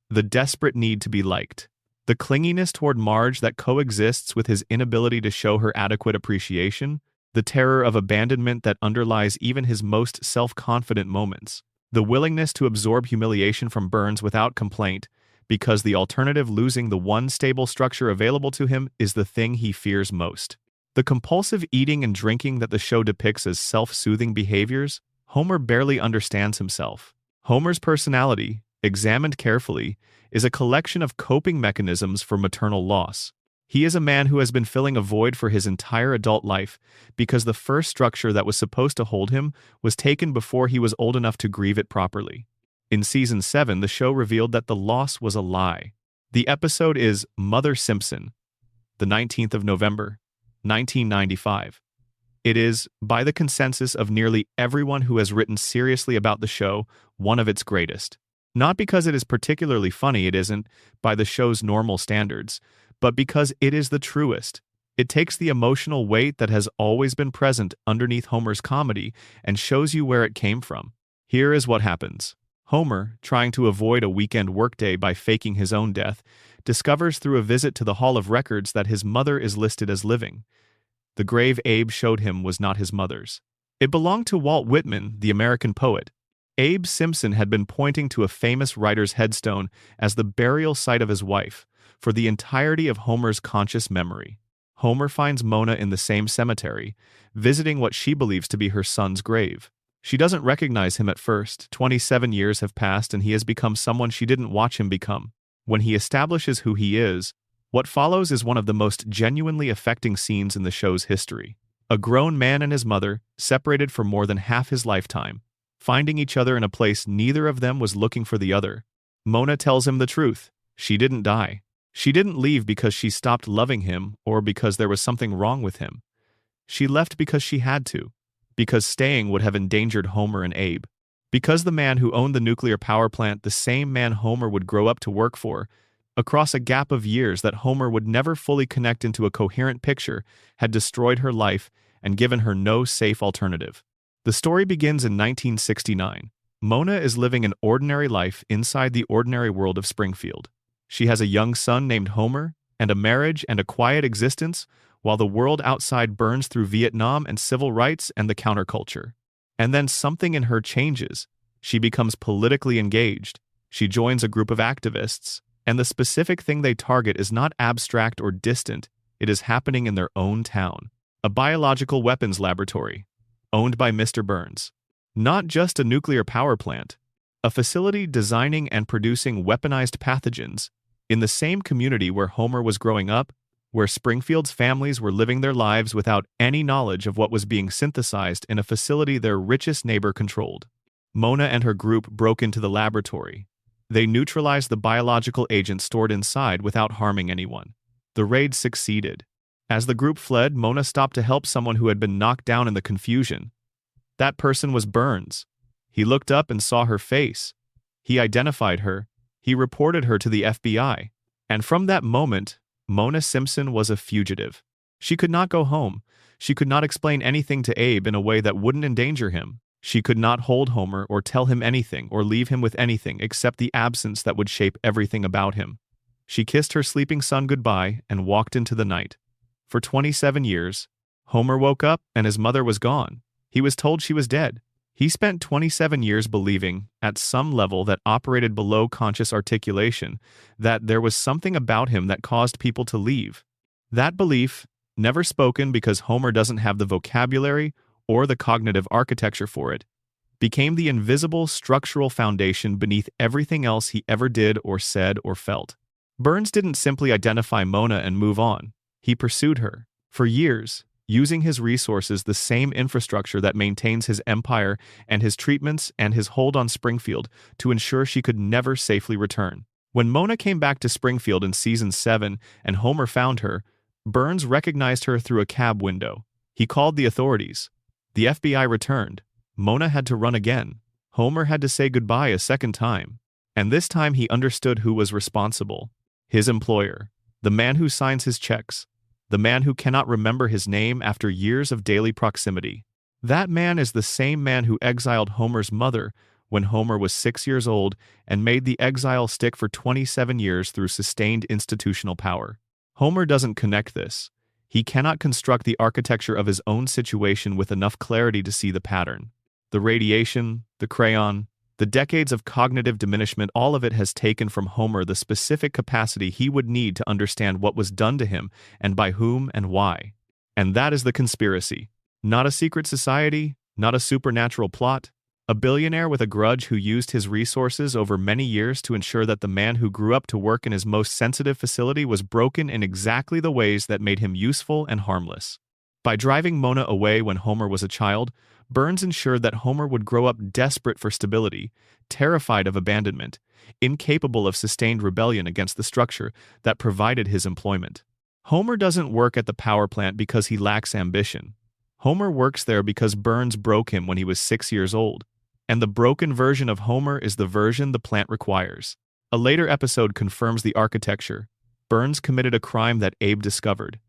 The desperate need to be liked. The clinginess toward Marge that coexists with his inability to show her adequate appreciation. The terror of abandonment that underlies even his most self-confident moments. The willingness to absorb humiliation from Burns without complaint, because the alternative, losing the one stable structure available to him, is the thing he fears most. The compulsive eating and drinking that the show depicts as self-soothing behaviors. Homer barely understands himself. Homer's personality, examined carefully, is a collection of coping mechanisms for maternal loss. He is a man who has been filling a void for his entire adult life because the first structure that was supposed to hold him was taken before he was old enough to grieve it properly. In Season 7, the show revealed that the loss was a lie. The episode is Mother Simpson, the 19th of November, 1995. It is, by the consensus of nearly everyone who has written seriously about the show, one of its greatest. Not because it is particularly funny, it isn't, by the show's normal standards, but because it is the truest. It takes the emotional weight that has always been present underneath Homer's comedy and shows you where it came from. Here is what happens. Homer, trying to avoid a weekend workday by faking his own death, discovers through a visit to the Hall of Records that his mother is listed as living. The grave Abe showed him was not his mother's. It belonged to Walt Whitman, the American poet. Abe Simpson had been pointing to a famous writer's headstone as the burial site of his wife, for the entirety of Homer's conscious memory. Homer finds Mona in the same cemetery, visiting what she believes to be her son's grave. She doesn't recognize him at first. 27 years have passed and he has become someone she didn't watch him become. When he establishes who he is, what follows is one of the most genuinely affecting scenes in the show's history. A grown man and his mother, separated for more than half his lifetime, finding each other in a place neither of them was looking for the other. Mona tells him the truth. She didn't die. She didn't leave because she stopped loving him or because there was something wrong with him. She left because she had to, because staying would have endangered Homer and Abe. Because the man who owned the nuclear power plant, the same man Homer would grow up to work for, across a gap of years that Homer would never fully connect into a coherent picture, had destroyed her life and given her no safe alternative. The story begins in 1969. Mona is living an ordinary life inside the ordinary world of Springfield. She has a young son named Homer, and a marriage and a quiet existence, while the world outside burns through Vietnam and civil rights and the counterculture. And then something in her changes. She becomes politically engaged. She joins a group of activists, and the specific thing they target is not abstract or distant, it is happening in their own town. A biological weapons laboratory, owned by Mr. Burns. Not just a nuclear power plant. A facility designing and producing weaponized pathogens. In the same community where Homer was growing up, where Springfield's families were living their lives without any knowledge of what was being synthesized in a facility their richest neighbor controlled. Mona and her group broke into the laboratory. They neutralized the biological agent stored inside without harming anyone. The raid succeeded. As the group fled, Mona stopped to help someone who had been knocked down in the confusion. That person was Burns. He looked up and saw her face. He identified her. He reported her to the FBI. And from that moment, Mona Simpson was a fugitive. She could not go home. She could not explain anything to Abe in a way that wouldn't endanger him. She could not hold Homer or tell him anything or leave him with anything except the absence that would shape everything about him. She kissed her sleeping son goodbye and walked into the night. For 27 years, Homer woke up and his mother was gone. He was told she was dead. He spent 27 years believing, at some level that operated below conscious articulation, that there was something about him that caused people to leave. That belief, never spoken because Homer doesn't have the vocabulary or the cognitive architecture for it, became the invisible structural foundation beneath everything else he ever did or said or felt. Burns didn't simply identify Mona and move on. He pursued her. For years, using his resources, the same infrastructure that maintains his empire and his treatments and his hold on Springfield, to ensure she could never safely return. When Mona came back to Springfield in season 7 and Homer found her, Burns recognized her through a cab window. He called the authorities. The FBI returned. Mona had to run again. Homer had to say goodbye a second time. And this time he understood who was responsible. His employer. The man who signs his checks. The man who cannot remember his name after years of daily proximity. That man is the same man who exiled Homer's mother when Homer was 6 years old and made the exile stick for 27 years through sustained institutional power. Homer doesn't connect this. He cannot construct the architecture of his own situation with enough clarity to see the pattern. The radiation, the crayon, the decades of cognitive diminishment, all of it has taken from Homer the specific capacity he would need to understand what was done to him and by whom and why. And that is the conspiracy. Not a secret society, not a supernatural plot. A billionaire with a grudge who used his resources over many years to ensure that the man who grew up to work in his most sensitive facility was broken in exactly the ways that made him useful and harmless. By driving Mona away when Homer was a child, Burns ensured that Homer would grow up desperate for stability, terrified of abandonment, incapable of sustained rebellion against the structure that provided his employment. Homer doesn't work at the power plant because he lacks ambition. Homer works there because Burns broke him when he was 6 years old. And the broken version of Homer is the version the plant requires. A later episode confirms the architecture. Burns committed a crime that Abe discovered.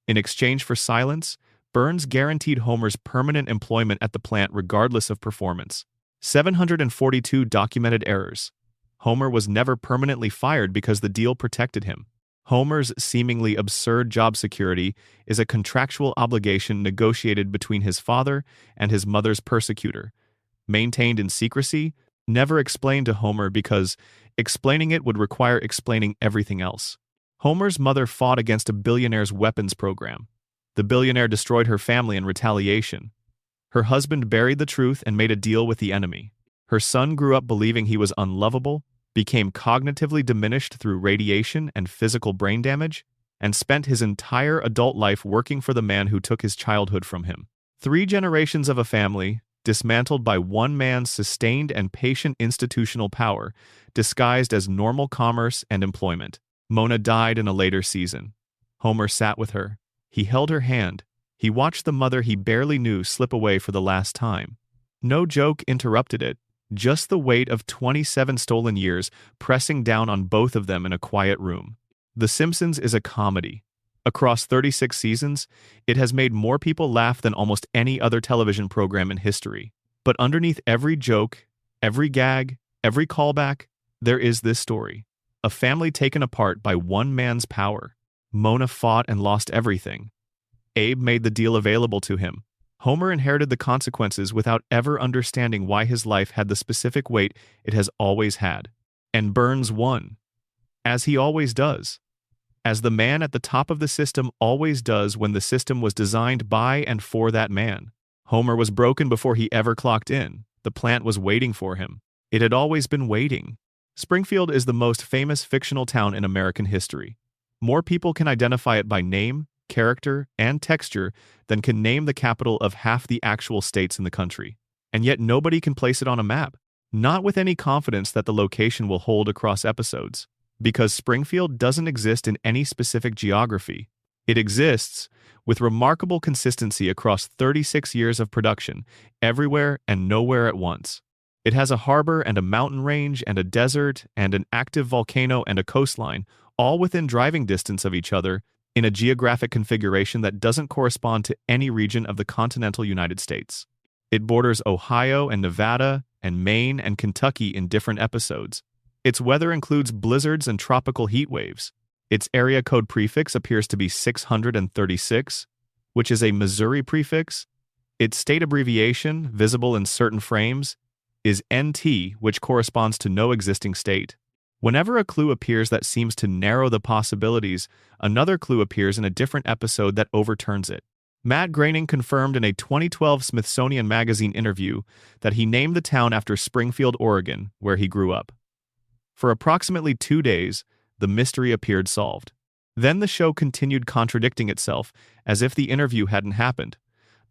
In exchange for silence, Burns guaranteed Homer's permanent employment at the plant regardless of performance. 742 documented errors. Homer was never permanently fired because the deal protected him. Homer's seemingly absurd job security is a contractual obligation negotiated between his father and his mother's persecutor. Maintained in secrecy, never explained to Homer because explaining it would require explaining everything else. Homer's mother fought against a billionaire's weapons program. The billionaire destroyed her family in retaliation. Her husband buried the truth and made a deal with the enemy. Her son grew up believing he was unlovable, became cognitively diminished through radiation and physical brain damage, and spent his entire adult life working for the man who took his childhood from him. 3 generations of a family, dismantled by one man's sustained and patient institutional power, disguised as normal commerce and employment. Mona died in a later season. Homer sat with her. He held her hand. He watched the mother he barely knew slip away for the last time. No joke interrupted it, just the weight of 27 stolen years pressing down on both of them in a quiet room. The Simpsons is a comedy. Across 36 seasons, it has made more people laugh than almost any other television program in history. But underneath every joke, every gag, every callback, there is this story. A family taken apart by one man's power. Mona fought and lost everything. Abe made the deal available to him. Homer inherited the consequences without ever understanding why his life had the specific weight it has always had. And Burns won. As he always does. As the man at the top of the system always does when the system was designed by and for that man. Homer was broken before he ever clocked in. The plant was waiting for him. It had always been waiting. Springfield is the most famous fictional town in American history. More people can identify it by name, character, and texture than can name the capital of half the actual states in the country. And yet nobody can place it on a map, not with any confidence that the location will hold across episodes. Because Springfield doesn't exist in any specific geography. It exists with remarkable consistency across 36 years of production, everywhere and nowhere at once. It has a harbor and a mountain range and a desert and an active volcano and a coastline, all within driving distance of each other, in a geographic configuration that doesn't correspond to any region of the continental United States. It borders Ohio and Nevada and Maine and Kentucky in different episodes. Its weather includes blizzards and tropical heat waves. Its area code prefix appears to be 636, which is a Missouri prefix. Its state abbreviation, visible in certain frames, is NT, which corresponds to no existing state. Whenever a clue appears that seems to narrow the possibilities, another clue appears in a different episode that overturns it. Matt Groening confirmed in a 2012 Smithsonian Magazine interview that he named the town after Springfield, Oregon, where he grew up. For approximately 2 days, the mystery appeared solved. Then the show continued contradicting itself, as if the interview hadn't happened.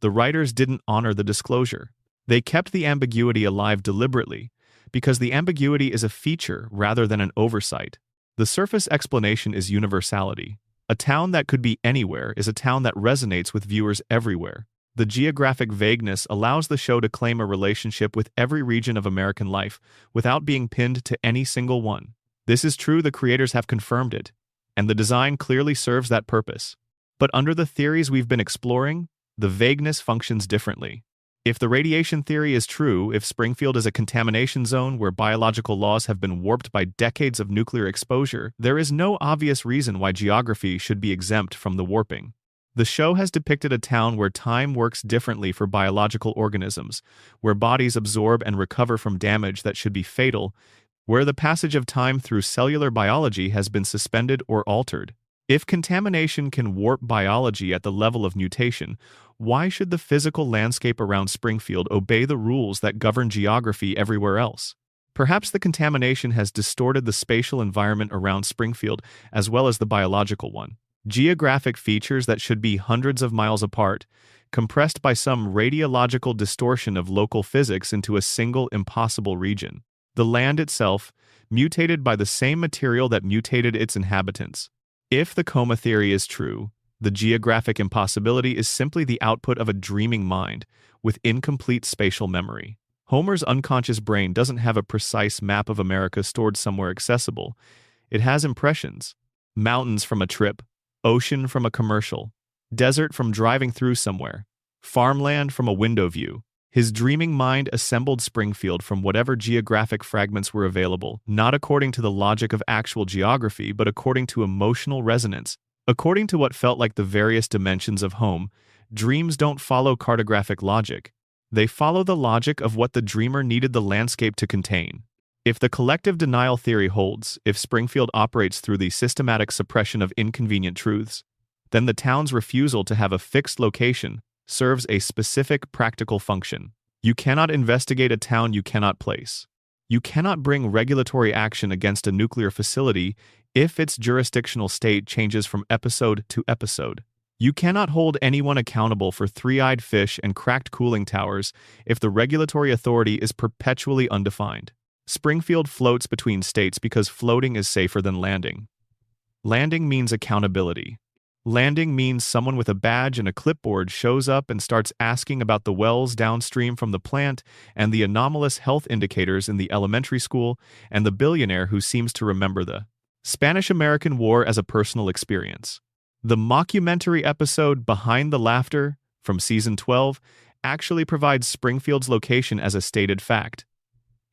The writers didn't honor the disclosure. They kept the ambiguity alive deliberately, because the ambiguity is a feature rather than an oversight. The surface explanation is universality. A town that could be anywhere is a town that resonates with viewers everywhere. The geographic vagueness allows the show to claim a relationship with every region of American life without being pinned to any single one. This is true, the creators have confirmed it, and the design clearly serves that purpose. But under the theories we've been exploring, the vagueness functions differently. If the radiation theory is true, if Springfield is a contamination zone where biological laws have been warped by decades of nuclear exposure, there is no obvious reason why geography should be exempt from the warping. The show has depicted a town where time works differently for biological organisms, where bodies absorb and recover from damage that should be fatal, where the passage of time through cellular biology has been suspended or altered. If contamination can warp biology at the level of mutation, why should the physical landscape around Springfield obey the rules that govern geography everywhere else? Perhaps the contamination has distorted the spatial environment around Springfield as well as the biological one. Geographic features that should be hundreds of miles apart, compressed by some radiological distortion of local physics into a single impossible region. The land itself, mutated by the same material that mutated its inhabitants. If the coma theory is true, the geographic impossibility is simply the output of a dreaming mind with incomplete spatial memory. Homer's unconscious brain doesn't have a precise map of America stored somewhere accessible. It has impressions. Mountains from a trip, ocean from a commercial, desert from driving through somewhere, farmland from a window view. His dreaming mind assembled Springfield from whatever geographic fragments were available, not according to the logic of actual geography, but according to emotional resonance. According to what felt like the various dimensions of home, dreams don't follow cartographic logic. They follow the logic of what the dreamer needed the landscape to contain. If the collective denial theory holds, if Springfield operates through the systematic suppression of inconvenient truths, then the town's refusal to have a fixed location serves a specific practical function. You cannot investigate a town you cannot place. You cannot bring regulatory action against a nuclear facility if its jurisdictional state changes from episode to episode. You cannot hold anyone accountable for three-eyed fish and cracked cooling towers if the regulatory authority is perpetually undefined. Springfield floats between states because floating is safer than landing. Landing means accountability. Landing means someone with a badge and a clipboard shows up and starts asking about the wells downstream from the plant and the anomalous health indicators in the elementary school and the billionaire who seems to remember the Spanish-American War as a personal experience. The mockumentary episode Behind the Laughter from Season 12 actually provides Springfield's location as a stated fact.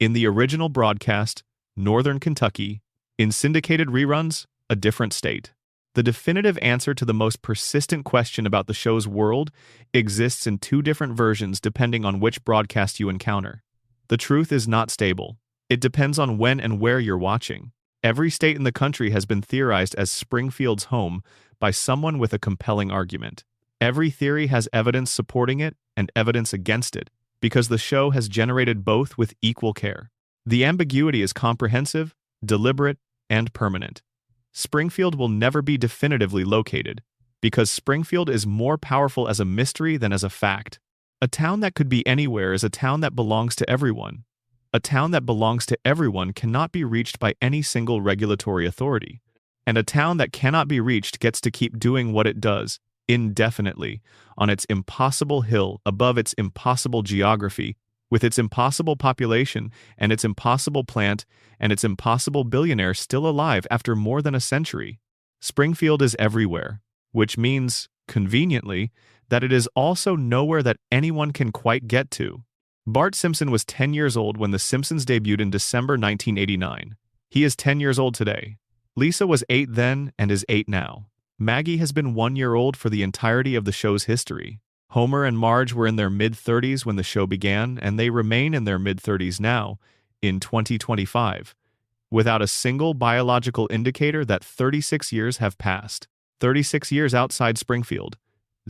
In the original broadcast, Northern Kentucky. In syndicated reruns, a different state. The definitive answer to the most persistent question about the show's world exists in two different versions depending on which broadcast you encounter. The truth is not stable. It depends on when and where you're watching. Every state in the country has been theorized as Springfield's home by someone with a compelling argument. Every theory has evidence supporting it and evidence against it, because the show has generated both with equal care. The ambiguity is comprehensive, deliberate, and permanent. Springfield will never be definitively located, because Springfield is more powerful as a mystery than as a fact. A town that could be anywhere is a town that belongs to everyone. A town that belongs to everyone cannot be reached by any single regulatory authority. And a town that cannot be reached gets to keep doing what it does, indefinitely, on its impossible hill above its impossible geography, with its impossible population and its impossible plant and its impossible billionaire still alive after more than a century. Springfield is everywhere, which means, conveniently, that it is also nowhere that anyone can quite get to. Bart Simpson was 10 years old when The Simpsons debuted in December 1989. He is 10 years old today. Lisa was 8 then and is 8 now. Maggie has been 1 year old for the entirety of the show's history. Homer and Marge were in their mid-30s when the show began, and they remain in their mid-30s now, in 2025, without a single biological indicator that 36 years have passed. 36 years outside Springfield,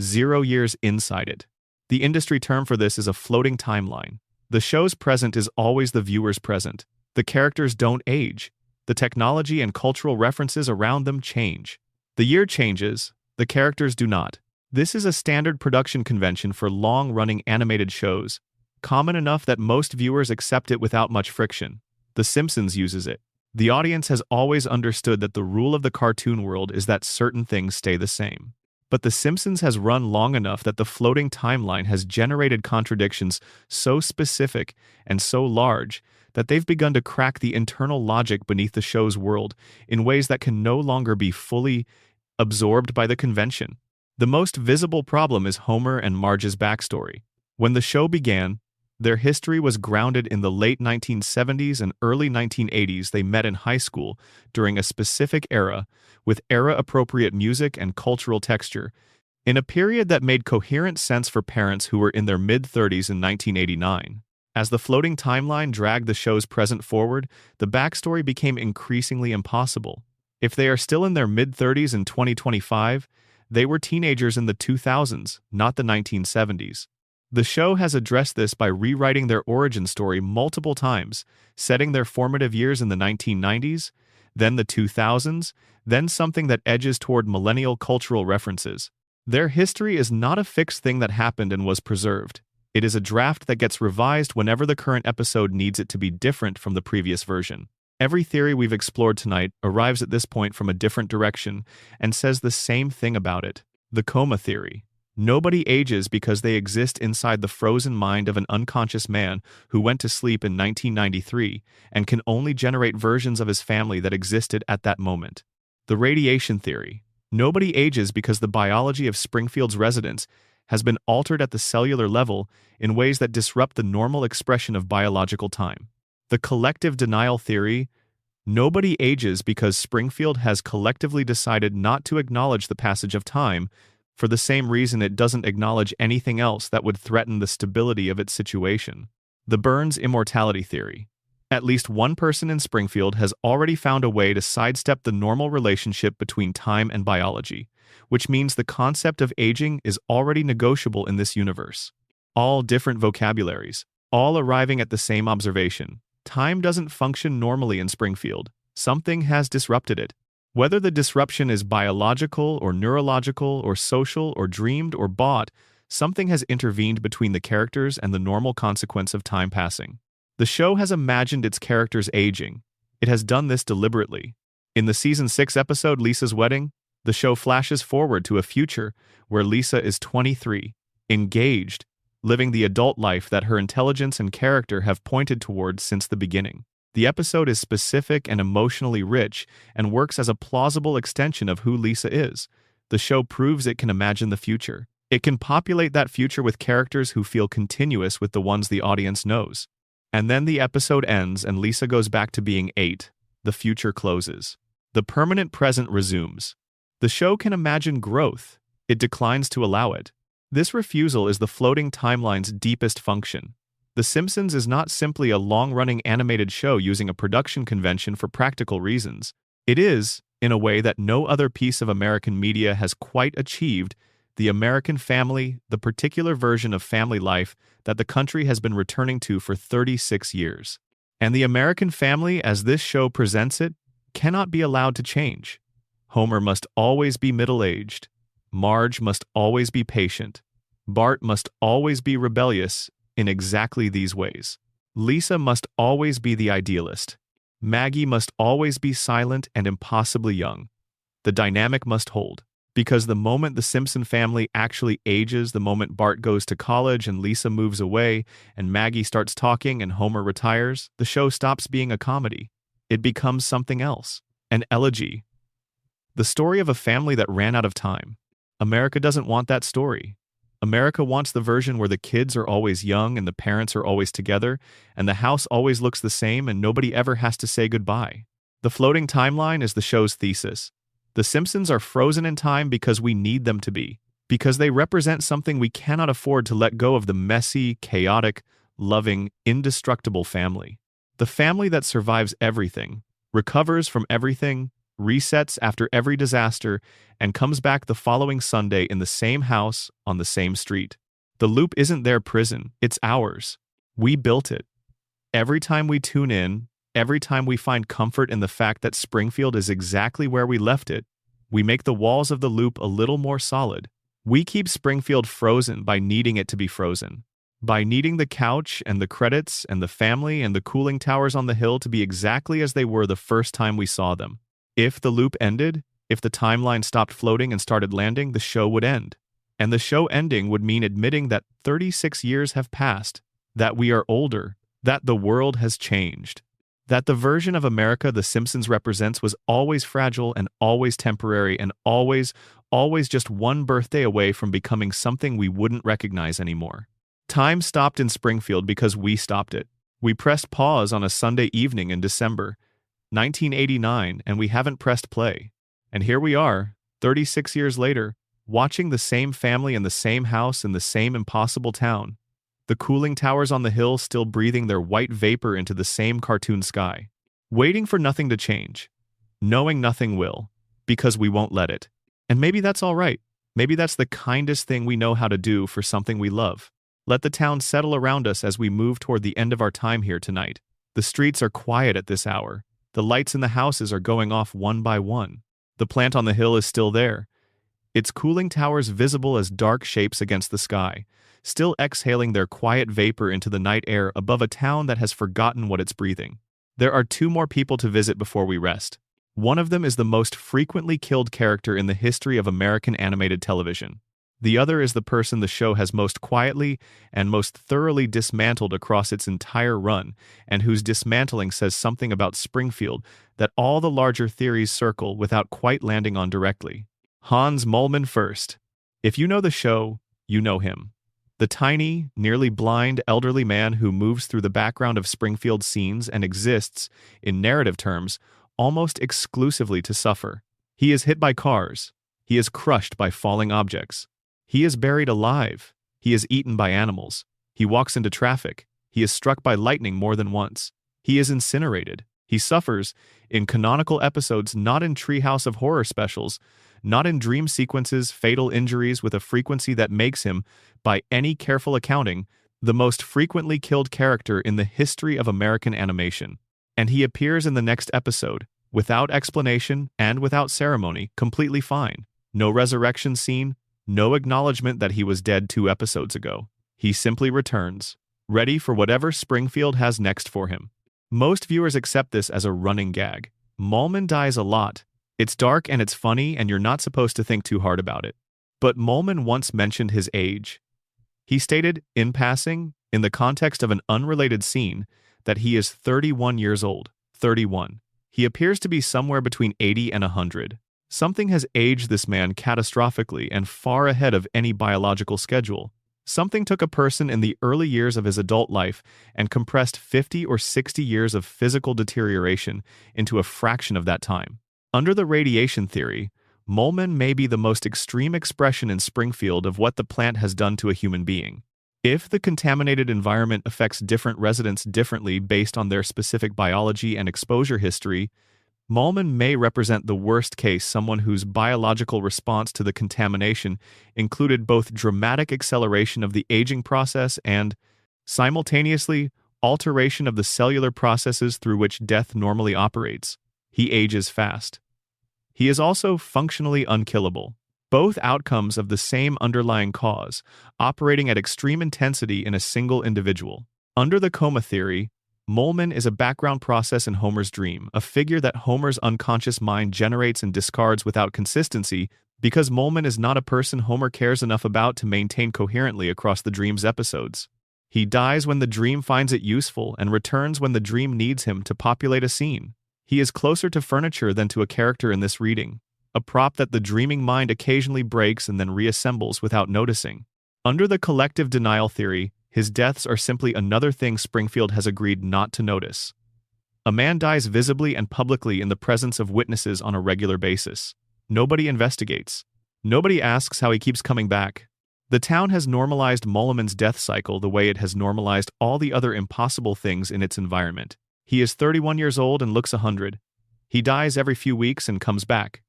0 years inside it. The industry term for this is a floating timeline. The show's present is always the viewer's present. The characters don't age. The technology and cultural references around them change. The year changes, the characters do not. This is a standard production convention for long-running animated shows, common enough that most viewers accept it without much friction. The Simpsons uses it. The audience has always understood that the rule of the cartoon world is that certain things stay the same. But The Simpsons has run long enough that the floating timeline has generated contradictions so specific and so large that they've begun to crack the internal logic beneath the show's world in ways that can no longer be fully absorbed by the convention. The most visible problem is Homer and Marge's backstory. When the show began, their history was grounded in the late 1970s and early 1980s. They met in high school during a specific era, with era-appropriate music and cultural texture, in a period that made coherent sense for parents who were in their mid-30s in 1989. As the floating timeline dragged the show's present forward, the backstory became increasingly impossible. If they are still in their mid-30s in 2025, they were teenagers in the 2000s, not the 1970s. The show has addressed this by rewriting their origin story multiple times, setting their formative years in the 1990s, then the 2000s, then something that edges toward millennial cultural references. Their history is not a fixed thing that happened and was preserved. It is a draft that gets revised whenever the current episode needs it to be different from the previous version. Every theory we've explored tonight arrives at this point from a different direction and says the same thing about it. The coma theory. Nobody ages because they exist inside the frozen mind of an unconscious man who went to sleep in 1993 and can only generate versions of his family that existed at that moment. The radiation theory. Nobody ages because the biology of Springfield's residents has been altered at the cellular level in ways that disrupt the normal expression of biological time. The collective denial theory. Nobody ages because Springfield has collectively decided not to acknowledge the passage of time for the same reason it doesn't acknowledge anything else that would threaten the stability of its situation. The Burns immortality theory. At least one person in Springfield has already found a way to sidestep the normal relationship between time and biology, which means the concept of aging is already negotiable in this universe. All different vocabularies, all arriving at the same observation. Time doesn't function normally in Springfield. Something has disrupted it. Whether the disruption is biological or neurological or social or dreamed or bought, something has intervened between the characters and the normal consequence of time passing. The show has imagined its characters aging. It has done this deliberately. In the Season 6 episode Lisa's Wedding, the show flashes forward to a future where Lisa is 23, engaged, living the adult life that her intelligence and character have pointed towards since the beginning. The episode is specific and emotionally rich and works as a plausible extension of who Lisa is. The show proves it can imagine the future. It can populate that future with characters who feel continuous with the ones the audience knows. And then the episode ends and Lisa goes back to being 8. The future closes. The permanent present resumes. The show can imagine growth. It declines to allow it. This refusal is the floating timeline's deepest function. The Simpsons is not simply a long-running animated show using a production convention for practical reasons. It is, in a way that no other piece of American media has quite achieved, the American family, the particular version of family life that the country has been returning to for 36 years. And the American family, as this show presents it, cannot be allowed to change. Homer must always be middle-aged. Marge must always be patient. Bart must always be rebellious in exactly these ways. Lisa must always be the idealist. Maggie must always be silent and impossibly young. The dynamic must hold, because the moment the Simpson family actually ages, the moment Bart goes to college and Lisa moves away and Maggie starts talking and Homer retires, the show stops being a comedy. It becomes something else, an elegy. The story of a family that ran out of time. America doesn't want that story. America wants the version where the kids are always young and the parents are always together, and the house always looks the same and nobody ever has to say goodbye. The floating timeline is the show's thesis. The Simpsons are frozen in time because we need them to be, because they represent something we cannot afford to let go of: the messy, chaotic, loving, indestructible family. The family that survives everything, recovers from everything, resets after every disaster, and comes back the following Sunday in the same house on the same street. The loop isn't their prison, it's ours. We built it. Every time we tune in, every time we find comfort in the fact that Springfield is exactly where we left it, we make the walls of the loop a little more solid. We keep Springfield frozen by needing it to be frozen. By needing the couch and the credits and the family and the cooling towers on the hill to be exactly as they were the first time we saw them. If the loop ended, if the timeline stopped floating and started landing, the show would end. And the show ending would mean admitting that 36 years have passed, that we are older, that the world has changed, that the version of America The Simpsons represents was always fragile and always temporary and always just one birthday away from becoming something we wouldn't recognize anymore. Time stopped in Springfield because we stopped it. We pressed pause on a Sunday evening in December 1989, and we haven't pressed play. And here we are, 36 years later, watching the same family in the same house in the same impossible town. The cooling towers on the hill still breathing their white vapor into the same cartoon sky. Waiting for nothing to change. Knowing nothing will, because we won't let it. And maybe that's all right. Maybe that's the kindest thing we know how to do for something we love. Let the town settle around us as we move toward the end of our time here tonight. The streets are quiet at this hour. The lights in the houses are going off one by one. The plant on the hill is still there, its cooling towers visible as dark shapes against the sky, still exhaling their quiet vapor into the night air above a town that has forgotten what it's breathing. There are 2 more people to visit before we rest. One of them is the most frequently killed character in the history of American animated television. The other is the person the show has most quietly and most thoroughly dismantled across its entire run, and whose dismantling says something about Springfield that all the larger theories circle without quite landing on directly. Hans Moleman first. If you know the show, you know him. The tiny, nearly blind, elderly man who moves through the background of Springfield scenes and exists, in narrative terms, almost exclusively to suffer. He is hit by cars. He is crushed by falling objects. He is buried alive. He is eaten by animals. He walks into traffic. He is struck by lightning more than once. He is incinerated. He suffers in canonical episodes, not in Treehouse of Horror specials, not in dream sequences, fatal injuries with a frequency that makes him, by any careful accounting, the most frequently killed character in the history of American animation. And he appears in the next episode, without explanation and without ceremony, completely fine. No resurrection scene, no acknowledgement that he was dead 2 episodes ago. He simply returns, ready for whatever Springfield has next for him. Most viewers accept this as a running gag. Moleman dies a lot. It's dark and it's funny, and you're not supposed to think too hard about it. But Moleman once mentioned his age. He stated, in passing, in the context of an unrelated scene, that he is 31 years old. 31. He appears to be somewhere between 80 and 100. Something has aged this man catastrophically and far ahead of any biological schedule. Something took a person in the early years of his adult life and compressed 50 or 60 years of physical deterioration into a fraction of that time. Under the radiation theory, Moleman may be the most extreme expression in Springfield of what the plant has done to a human being. If the contaminated environment affects different residents differently based on their specific biology and exposure history, Moleman may represent the worst case, someone whose biological response to the contamination included both dramatic acceleration of the aging process and, simultaneously, alteration of the cellular processes through which death normally operates. He ages fast. He is also functionally unkillable. Both outcomes of the same underlying cause, operating at extreme intensity in a single individual. Under the coma theory, Molman is a background process in Homer's dream, a figure that Homer's unconscious mind generates and discards without consistency because Molman is not a person Homer cares enough about to maintain coherently across the dream's episodes. He dies when the dream finds it useful and returns when the dream needs him to populate a scene. He is closer to furniture than to a character in this reading, a prop that the dreaming mind occasionally breaks and then reassembles without noticing. Under the collective denial theory, his deaths are simply another thing Springfield has agreed not to notice. A man dies visibly and publicly in the presence of witnesses on a regular basis. Nobody investigates. Nobody asks how he keeps coming back. The town has normalized Molman's death cycle the way it has normalized all the other impossible things in its environment. He is 31 years old and looks 100. He dies every few weeks and comes back.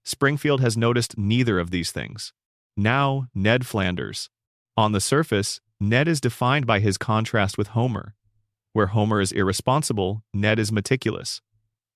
Springfield has noticed neither of these things. Now, Ned Flanders. On the surface, Ned is defined by his contrast with Homer. Where Homer is irresponsible, Ned is meticulous.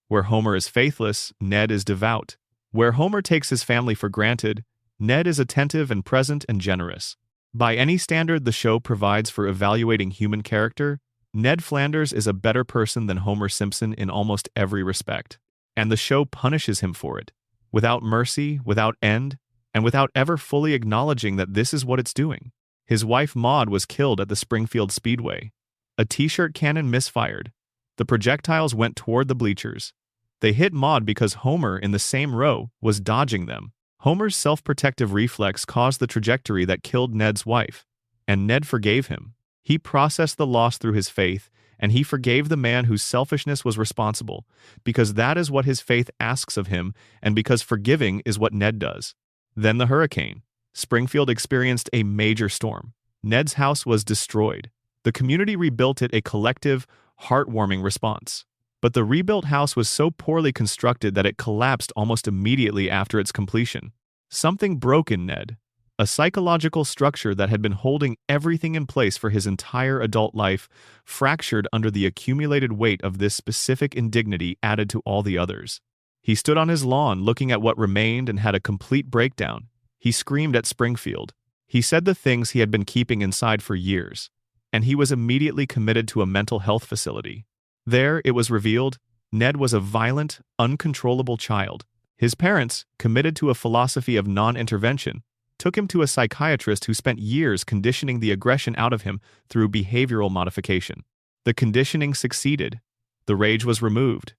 Where Homer is faithless, Ned is devout. Where Homer takes his family for granted, Ned is attentive and present and generous. By any standard the show provides for evaluating human character, Ned Flanders is a better person than Homer Simpson in almost every respect. And the show punishes him for it, without mercy, without end, and without ever fully acknowledging that this is what it's doing. His wife Maud was killed at the Springfield Speedway. A t-shirt cannon misfired. The projectiles went toward the bleachers. They hit Maud because Homer, in the same row, was dodging them. Homer's self-protective reflex caused the trajectory that killed Ned's wife, and Ned forgave him. He processed the loss through his faith, and he forgave the man whose selfishness was responsible, because that is what his faith asks of him, and because forgiving is what Ned does. Then the hurricane. Springfield experienced a major storm. Ned's house was destroyed. The community rebuilt it, a collective, heartwarming response. But the rebuilt house was so poorly constructed that it collapsed almost immediately after its completion. Something broke in Ned. A psychological structure that had been holding everything in place for his entire adult life fractured under the accumulated weight of this specific indignity added to all the others. He stood on his lawn looking at what remained and had a complete breakdown. He screamed at Springfield. He said the things he had been keeping inside for years, and he was immediately committed to a mental health facility. There, it was revealed, Ned was a violent, uncontrollable child. His parents, committed to a philosophy of non-intervention, took him to a psychiatrist who spent years conditioning the aggression out of him through behavioral modification. The conditioning succeeded. The rage was removed,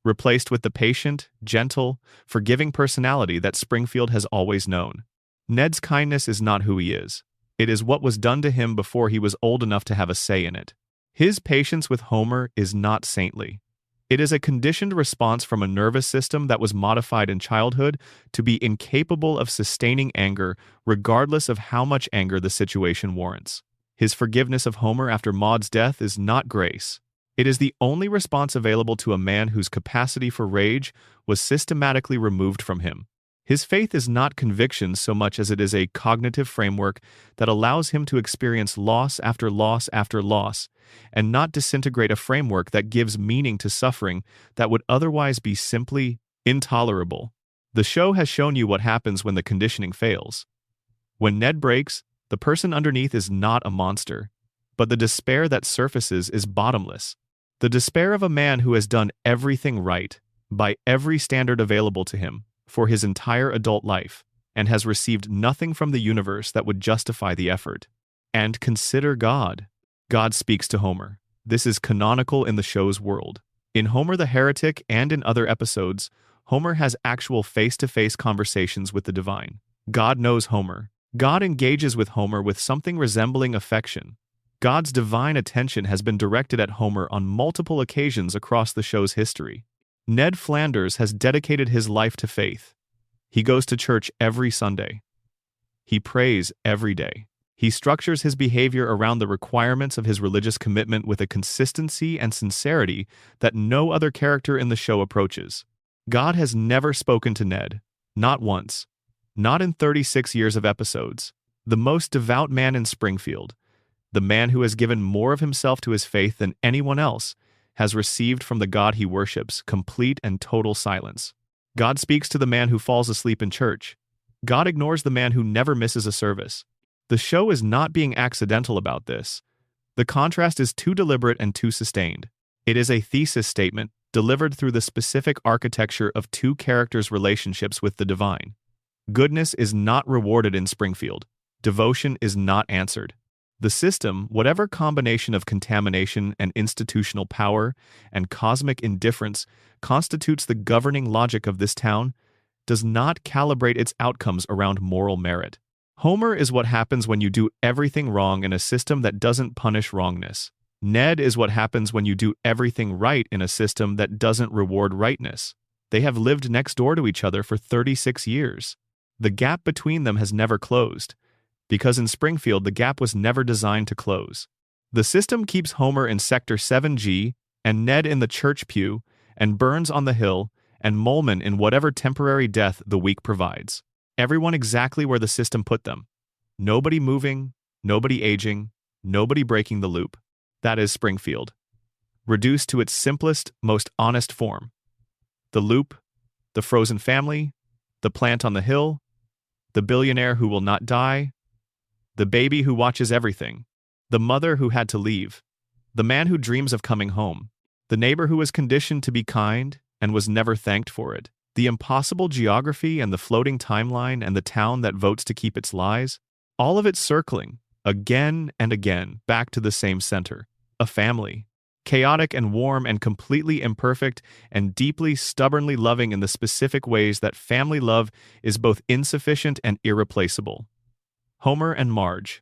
replaced with the patient, gentle, forgiving personality that Springfield has always known. Ned's kindness is not who he is. It is what was done to him before he was old enough to have a say in it. His patience with Homer is not saintly. It is a conditioned response from a nervous system that was modified in childhood to be incapable of sustaining anger regardless of how much anger the situation warrants. His forgiveness of Homer after Maud's death is not grace. It is the only response available to a man whose capacity for rage was systematically removed from him. His faith is not conviction so much as it is a cognitive framework that allows him to experience loss after loss after loss, and not disintegrate a framework that gives meaning to suffering that would otherwise be simply intolerable. The show has shown you what happens when the conditioning fails. When Ned breaks, the person underneath is not a monster, but the despair that surfaces is bottomless. The despair of a man who has done everything right, by every standard available to him, for his entire adult life, and has received nothing from the universe that would justify the effort. And consider God. God speaks to Homer. This is canonical in the show's world. In Homer the Heretic and in other episodes, Homer has actual face-to-face conversations with the divine. God knows Homer. God engages with Homer with something resembling affection. God's divine attention has been directed at Homer on multiple occasions across the show's history. Ned Flanders has dedicated his life to faith. He goes to church every Sunday. He prays every day. He structures his behavior around the requirements of his religious commitment with a consistency and sincerity that no other character in the show approaches. God has never spoken to Ned, not once, not in 36 years of episodes. The most devout man in Springfield, the man who has given more of himself to his faith than anyone else, has received from the God he worships complete and total silence. God speaks to the man who falls asleep in church. God ignores the man who never misses a service. The show is not being accidental about this. The contrast is too deliberate and too sustained. It is a thesis statement delivered through the specific architecture of two characters' relationships with the divine. Goodness is not rewarded in Springfield. Devotion is not answered. The system, whatever combination of contamination and institutional power and cosmic indifference constitutes the governing logic of this town, does not calibrate its outcomes around moral merit. Homer is what happens when you do everything wrong in a system that doesn't punish wrongness. Ned is what happens when you do everything right in a system that doesn't reward rightness. They have lived next door to each other for 36 years. The gap between them has never closed, because in Springfield the gap was never designed to close. The system keeps Homer in Sector 7G, and Ned in the church pew, and Burns on the hill, and Molman in whatever temporary death the week provides. Everyone exactly where the system put them. Nobody moving, nobody aging, nobody breaking the loop. That is Springfield. Reduced to its simplest, most honest form. The loop, the frozen family, the plant on the hill, the billionaire who will not die, the baby who watches everything, the mother who had to leave, the man who dreams of coming home, the neighbor who was conditioned to be kind and was never thanked for it, the impossible geography and the floating timeline and the town that votes to keep its lies, all of it circling, again and again, back to the same center, a family. Chaotic and warm and completely imperfect and deeply, stubbornly loving in the specific ways that family love is both insufficient and irreplaceable. Homer and Marge.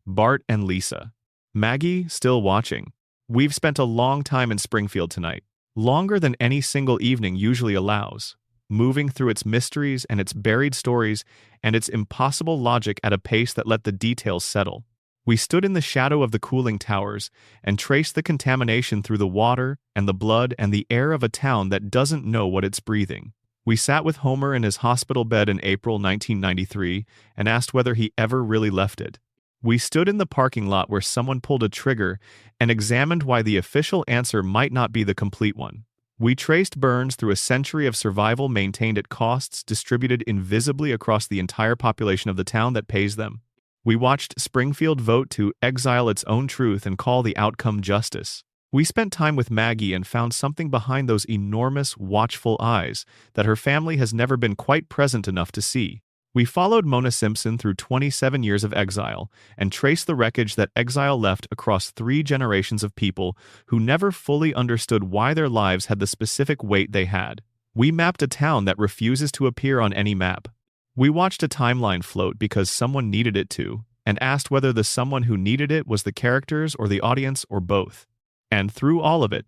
Bart and Lisa. Maggie still watching. We've spent a long time in Springfield tonight, longer than any single evening usually allows, moving through its mysteries and its buried stories and its impossible logic at a pace that let the details settle. We stood in the shadow of the cooling towers and traced the contamination through the water and the blood and the air of a town that doesn't know what it's breathing. We sat with Homer in his hospital bed in April 1993 and asked whether he ever really left it. We stood in the parking lot where someone pulled a trigger and examined why the official answer might not be the complete one. We traced Burns through a century of survival maintained at costs distributed invisibly across the entire population of the town that pays them. We watched Springfield vote to exile its own truth and call the outcome justice. We spent time with Maggie and found something behind those enormous, watchful eyes that her family has never been quite present enough to see. We followed Mona Simpson through 27 years of exile and traced the wreckage that exile left across 3 generations of people who never fully understood why their lives had the specific weight they had. We mapped a town that refuses to appear on any map. We watched a timeline float because someone needed it to, and asked whether the someone who needed it was the characters or the audience or both. And through all of it,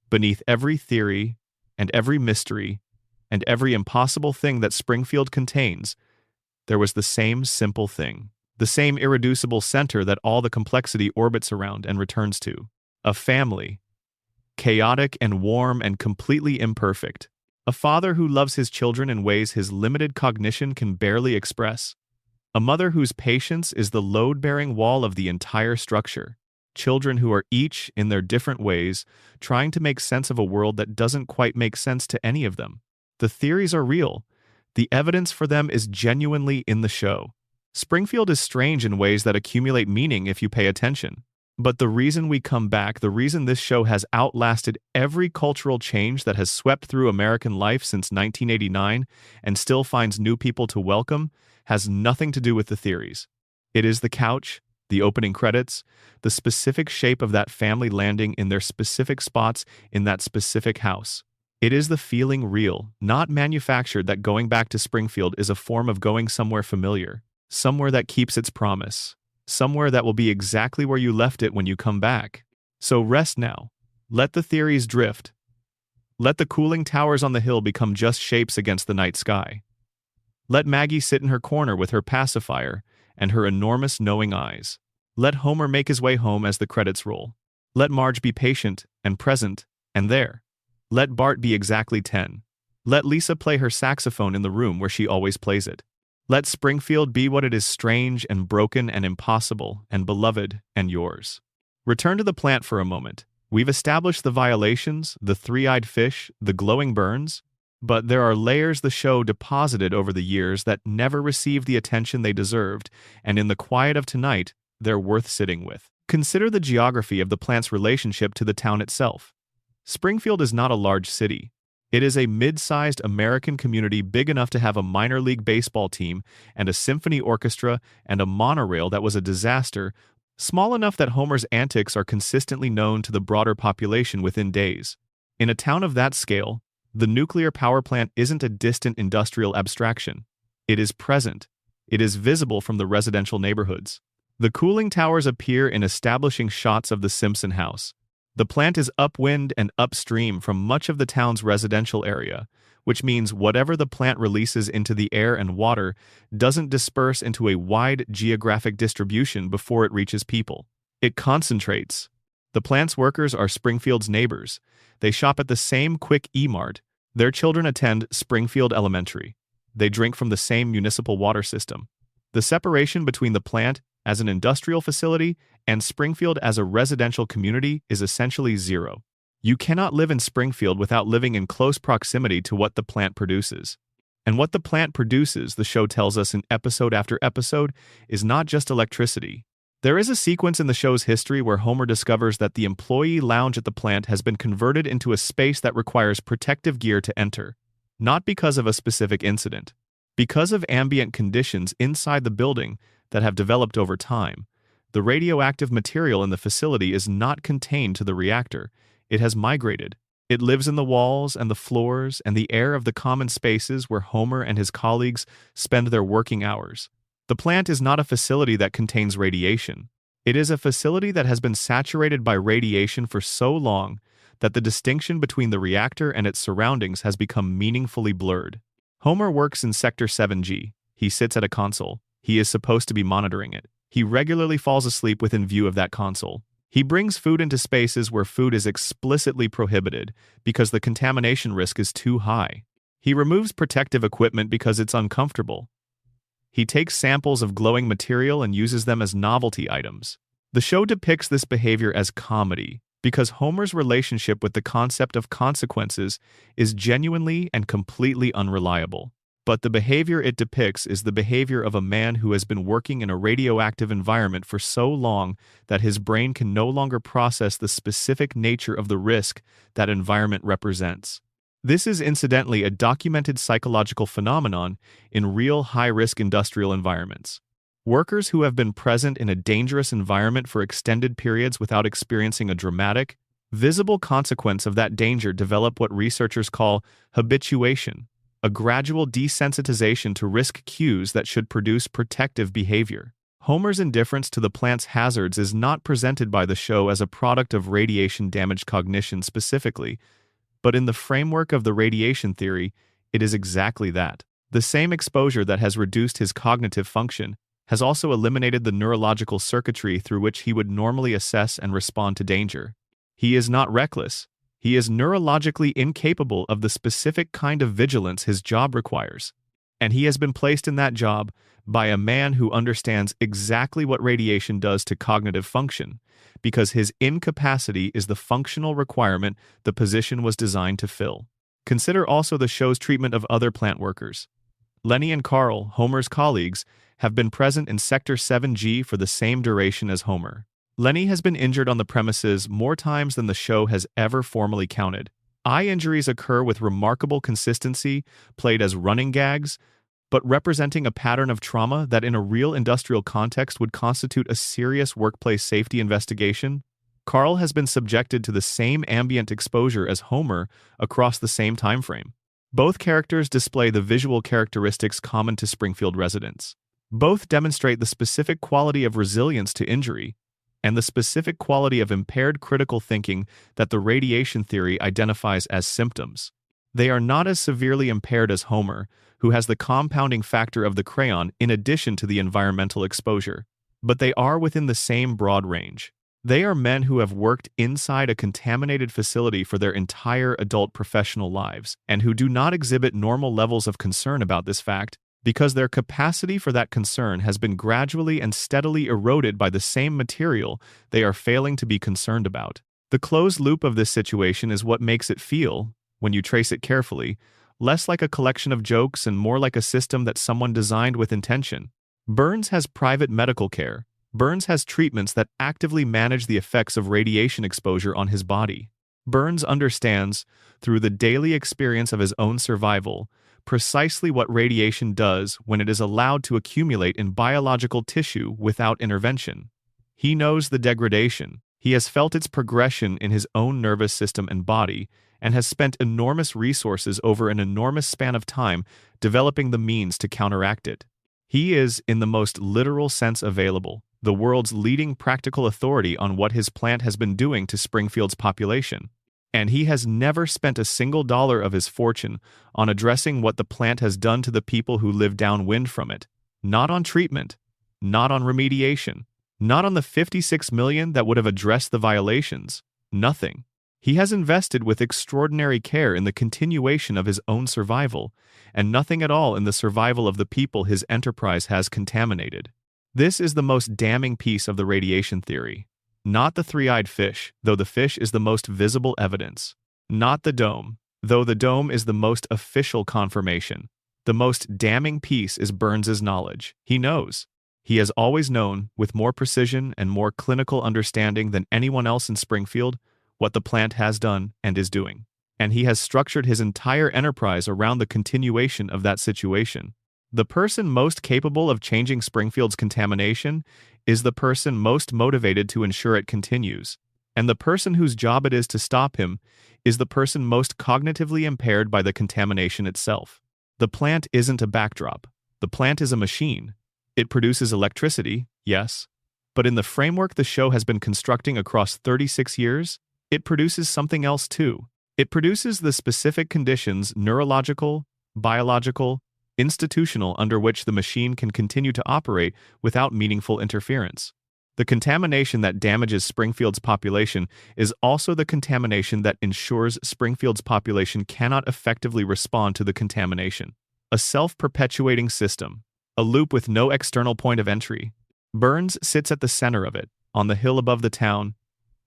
beneath every theory and every mystery and every impossible thing that Springfield contains, there was the same simple thing, the same irreducible center that all the complexity orbits around and returns to. A family, chaotic and warm and completely imperfect. A father who loves his children in ways his limited cognition can barely express. A mother whose patience is the load-bearing wall of the entire structure. Children who are each, in their different ways, trying to make sense of a world that doesn't quite make sense to any of them. The theories are real. The evidence for them is genuinely in the show. Springfield is strange in ways that accumulate meaning if you pay attention. But the reason we come back, the reason this show has outlasted every cultural change that has swept through American life since 1989 and still finds new people to welcome, has nothing to do with the theories. It is the couch, the opening credits, the specific shape of that family landing in their specific spots in that specific house. It is the feeling real, not manufactured, that going back to Springfield is a form of going somewhere familiar, somewhere that keeps its promise. Somewhere that will be exactly where you left it when you come back. So rest now. Let the theories drift. Let the cooling towers on the hill become just shapes against the night sky. Let Maggie sit in her corner with her pacifier and her enormous knowing eyes. Let Homer make his way home as the credits roll. Let Marge be patient and present and there. Let Bart be exactly 10. Let Lisa play her saxophone in the room where she always plays it. Let Springfield be what it is: strange and broken and impossible and beloved and yours. Return to the plant for a moment. We've established the violations, the three-eyed fish, the glowing Burns. But there are layers the show deposited over the years that never received the attention they deserved, and in the quiet of tonight, they're worth sitting with. Consider the geography of the plant's relationship to the town itself. Springfield is not a large city. It is a mid-sized American community big enough to have a minor league baseball team and a symphony orchestra and a monorail that was a disaster, small enough that Homer's antics are consistently known to the broader population within days. In a town of that scale, the nuclear power plant isn't a distant industrial abstraction. It is present. It is visible from the residential neighborhoods. The cooling towers appear in establishing shots of the Simpson house. The plant is upwind and upstream from much of the town's residential area, which means whatever the plant releases into the air and water doesn't disperse into a wide geographic distribution before it reaches people. It concentrates. The plant's workers are Springfield's neighbors. They shop at the same quick E-Mart. Their children attend Springfield Elementary. They drink from the same municipal water system. The separation between the plant as an industrial facility and Springfield as a residential community is essentially zero. You cannot live in Springfield without living in close proximity to what the plant produces. And what the plant produces, the show tells us in episode after episode, is not just electricity. There is a sequence in the show's history where Homer discovers that the employee lounge at the plant has been converted into a space that requires protective gear to enter, not because of a specific incident. Because of ambient conditions inside the building that have developed over time, the radioactive material in the facility is not contained to the reactor. It has migrated. It lives in the walls and the floors and the air of the common spaces where Homer and his colleagues spend their working hours. The plant is not a facility that contains radiation. It is a facility that has been saturated by radiation for so long that the distinction between the reactor and its surroundings has become meaningfully blurred. Homer works in Sector 7G. He sits at a console. He is supposed to be monitoring it. He regularly falls asleep within view of that console. He brings food into spaces where food is explicitly prohibited because the contamination risk is too high. He removes protective equipment because it's uncomfortable. He takes samples of glowing material and uses them as novelty items. The show depicts this behavior as comedy because Homer's relationship with the concept of consequences is genuinely and completely unreliable. But the behavior it depicts is the behavior of a man who has been working in a radioactive environment for so long that his brain can no longer process the specific nature of the risk that environment represents. This is incidentally a documented psychological phenomenon in real high-risk industrial environments. Workers who have been present in a dangerous environment for extended periods without experiencing a dramatic, visible consequence of that danger develop what researchers call habituation, a gradual desensitization to risk cues that should produce protective behavior. Homer's indifference to the plant's hazards is not presented by the show as a product of radiation-damaged cognition specifically, but in the framework of the radiation theory, it is exactly that. The same exposure that has reduced his cognitive function has also eliminated the neurological circuitry through which he would normally assess and respond to danger. He is not reckless. He is neurologically incapable of the specific kind of vigilance his job requires. And he has been placed in that job by a man who understands exactly what radiation does to cognitive function, because his incapacity is the functional requirement the position was designed to fill. Consider also the show's treatment of other plant workers. Lenny and Carl, Homer's colleagues, have been present in Sector 7G for the same duration as Homer. Lenny has been injured on the premises more times than the show has ever formally counted. Eye injuries occur with remarkable consistency, played as running gags, but representing a pattern of trauma that in a real industrial context would constitute a serious workplace safety investigation. Carl has been subjected to the same ambient exposure as Homer across the same time frame. Both characters display the visual characteristics common to Springfield residents. Both demonstrate the specific quality of resilience to injury and the specific quality of impaired critical thinking that the radiation theory identifies as symptoms. They are not as severely impaired as Homer, who has the compounding factor of the crayon in addition to the environmental exposure, but they are within the same broad range. They are men who have worked inside a contaminated facility for their entire adult professional lives and who do not exhibit normal levels of concern about this fact because their capacity for that concern has been gradually and steadily eroded by the same material they are failing to be concerned about. The closed loop of this situation is what makes it feel, when you trace it carefully, less like a collection of jokes and more like a system that someone designed with intention. Burns has private medical care. Burns has treatments that actively manage the effects of radiation exposure on his body. Burns understands, through the daily experience of his own survival, precisely what radiation does when it is allowed to accumulate in biological tissue without intervention. He knows the degradation. He has felt its progression in his own nervous system and body, and has spent enormous resources over an enormous span of time developing the means to counteract it. He is, in the most literal sense available, the world's leading practical authority on what his plant has been doing to Springfield's population. And he has never spent a single dollar of his fortune on addressing what the plant has done to the people who live downwind from it. Not on treatment, not on remediation, not on the 56 million that would have addressed the violations. Nothing. He has invested with extraordinary care in the continuation of his own survival, and nothing at all in the survival of the people his enterprise has contaminated. This is the most damning piece of the radiation theory. Not the three-eyed fish, though the fish is the most visible evidence. Not the dome, though the dome is the most official confirmation. The most damning piece is Burns's knowledge. He knows. He has always known, with more precision and more clinical understanding than anyone else in Springfield, what the plant has done and is doing. And he has structured his entire enterprise around the continuation of that situation. The person most capable of changing Springfield's contamination is the person most motivated to ensure it continues. And the person whose job it is to stop him is the person most cognitively impaired by the contamination itself. The plant isn't a backdrop. The plant is a machine. It produces electricity, yes, but in the framework the show has been constructing across 36 years, it produces something else too. It produces the specific conditions, neurological, biological, institutional, under which the machine can continue to operate without meaningful interference. The contamination that damages Springfield's population is also the contamination that ensures Springfield's population cannot effectively respond to the contamination. A self-perpetuating system, a loop with no external point of entry. Burns sits at the center of it, on the hill above the town,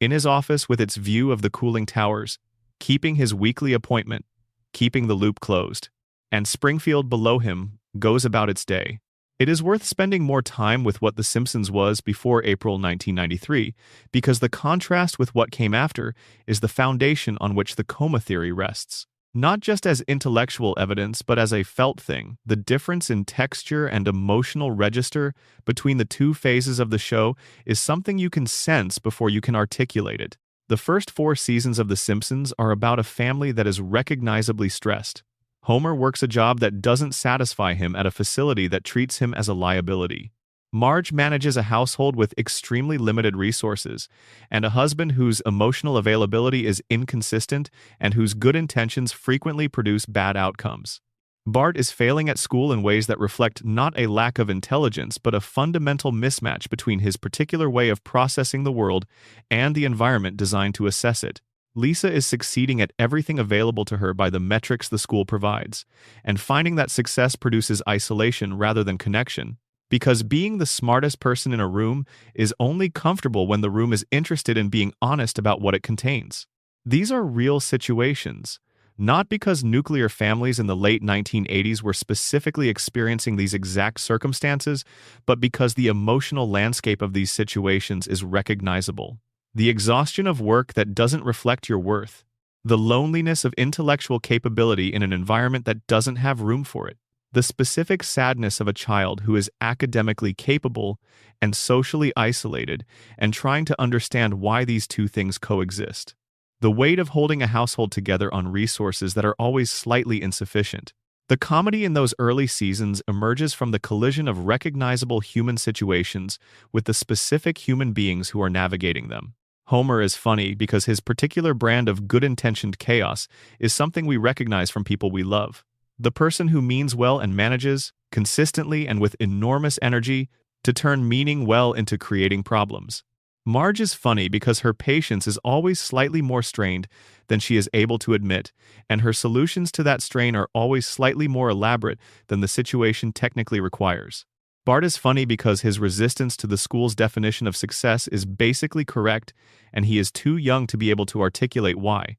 in his office with its view of the cooling towers, keeping his weekly appointment, keeping the loop closed. And Springfield below him goes about its day. It is worth spending more time with what The Simpsons was before April 1993, because the contrast with what came after is the foundation on which the coma theory rests. Not just as intellectual evidence, but as a felt thing, the difference in texture and emotional register between the two phases of the show is something you can sense before you can articulate it. The first 4 seasons of The Simpsons are about a family that is recognizably stressed. Homer works a job that doesn't satisfy him at a facility that treats him as a liability. Marge manages a household with extremely limited resources, and a husband whose emotional availability is inconsistent and whose good intentions frequently produce bad outcomes. Bart is failing at school in ways that reflect not a lack of intelligence but a fundamental mismatch between his particular way of processing the world and the environment designed to assess it. Lisa is succeeding at everything available to her by the metrics the school provides, and finding that success produces isolation rather than connection. Because being the smartest person in a room is only comfortable when the room is interested in being honest about what it contains. These are real situations, not because nuclear families in the late 1980s were specifically experiencing these exact circumstances, but because the emotional landscape of these situations is recognizable. The exhaustion of work that doesn't reflect your worth. The loneliness of intellectual capability in an environment that doesn't have room for it. The specific sadness of a child who is academically capable and socially isolated and trying to understand why these two things coexist. The weight of holding a household together on resources that are always slightly insufficient. The comedy in those early seasons emerges from the collision of recognizable human situations with the specific human beings who are navigating them. Homer is funny because his particular brand of good-intentioned chaos is something we recognize from people we love. The person who means well and manages, consistently and with enormous energy, to turn meaning well into creating problems. Marge is funny because her patience is always slightly more strained than she is able to admit, and her solutions to that strain are always slightly more elaborate than the situation technically requires. Bart is funny because his resistance to the school's definition of success is basically correct, and he is too young to be able to articulate why,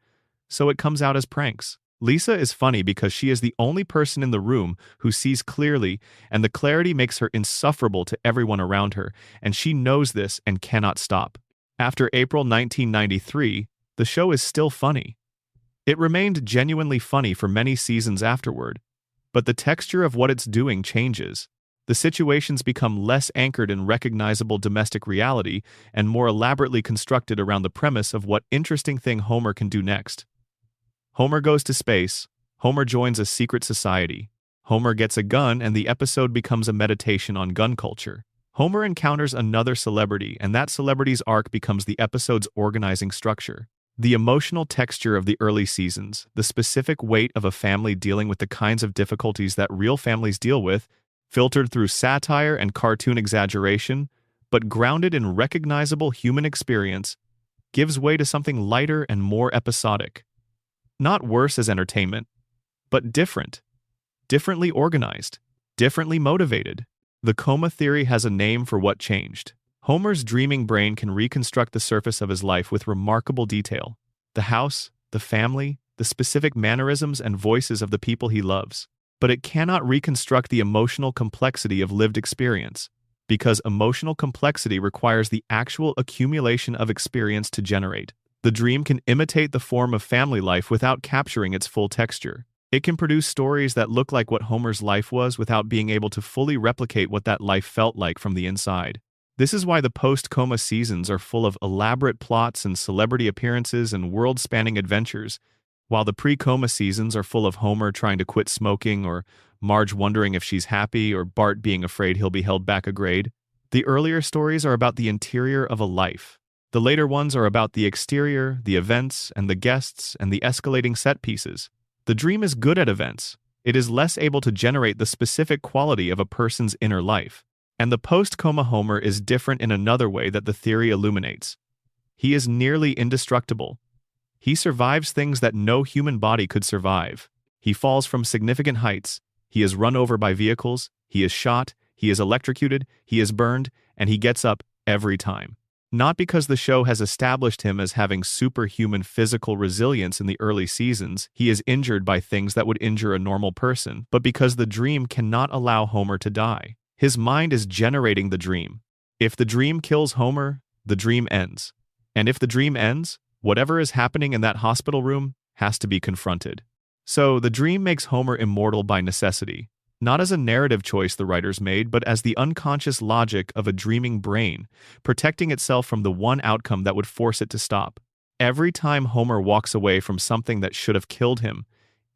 so it comes out as pranks. Lisa is funny because she is the only person in the room who sees clearly, and the clarity makes her insufferable to everyone around her, and she knows this and cannot stop. After April 1993, the show is still funny. It remained genuinely funny for many seasons afterward, but the texture of what it's doing changes. The situations become less anchored in recognizable domestic reality and more elaborately constructed around the premise of what interesting thing Homer can do next. Homer goes to space. Homer joins a secret society. Homer gets a gun, and the episode becomes a meditation on gun culture. Homer encounters another celebrity, and that celebrity's arc becomes the episode's organizing structure. The emotional texture of the early seasons, the specific weight of a family dealing with the kinds of difficulties that real families deal with, filtered through satire and cartoon exaggeration, but grounded in recognizable human experience, gives way to something lighter and more episodic. Not worse as entertainment, but different. Differently organized. Differently motivated. The coma theory has a name for what changed. Homer's dreaming brain can reconstruct the surface of his life with remarkable detail. The house, the family, the specific mannerisms and voices of the people he loves. But it cannot reconstruct the emotional complexity of lived experience, because emotional complexity requires the actual accumulation of experience to generate. The dream can imitate the form of family life without capturing its full texture. It can produce stories that look like what Homer's life was without being able to fully replicate what that life felt like from the inside. This is why the post-coma seasons are full of elaborate plots and celebrity appearances and world-spanning adventures, while the pre-coma seasons are full of Homer trying to quit smoking, or Marge wondering if she's happy, or Bart being afraid he'll be held back a grade. The earlier stories are about the interior of a life. The later ones are about the exterior, the events, and the guests, and the escalating set pieces. The dream is good at events. It is less able to generate the specific quality of a person's inner life. And the post-coma Homer is different in another way that the theory illuminates. He is nearly indestructible. He survives things that no human body could survive. He falls from significant heights. He is run over by vehicles. He is shot. He is electrocuted. He is burned. And he gets up every time. Not because the show has established him as having superhuman physical resilience in the early seasons, he is injured by things that would injure a normal person, but because the dream cannot allow Homer to die. His mind is generating the dream. If the dream kills Homer, the dream ends. And if the dream ends, whatever is happening in that hospital room has to be confronted. So the dream makes Homer immortal by necessity. Not as a narrative choice the writers made, but as the unconscious logic of a dreaming brain, protecting itself from the one outcome that would force it to stop. Every time Homer walks away from something that should have killed him,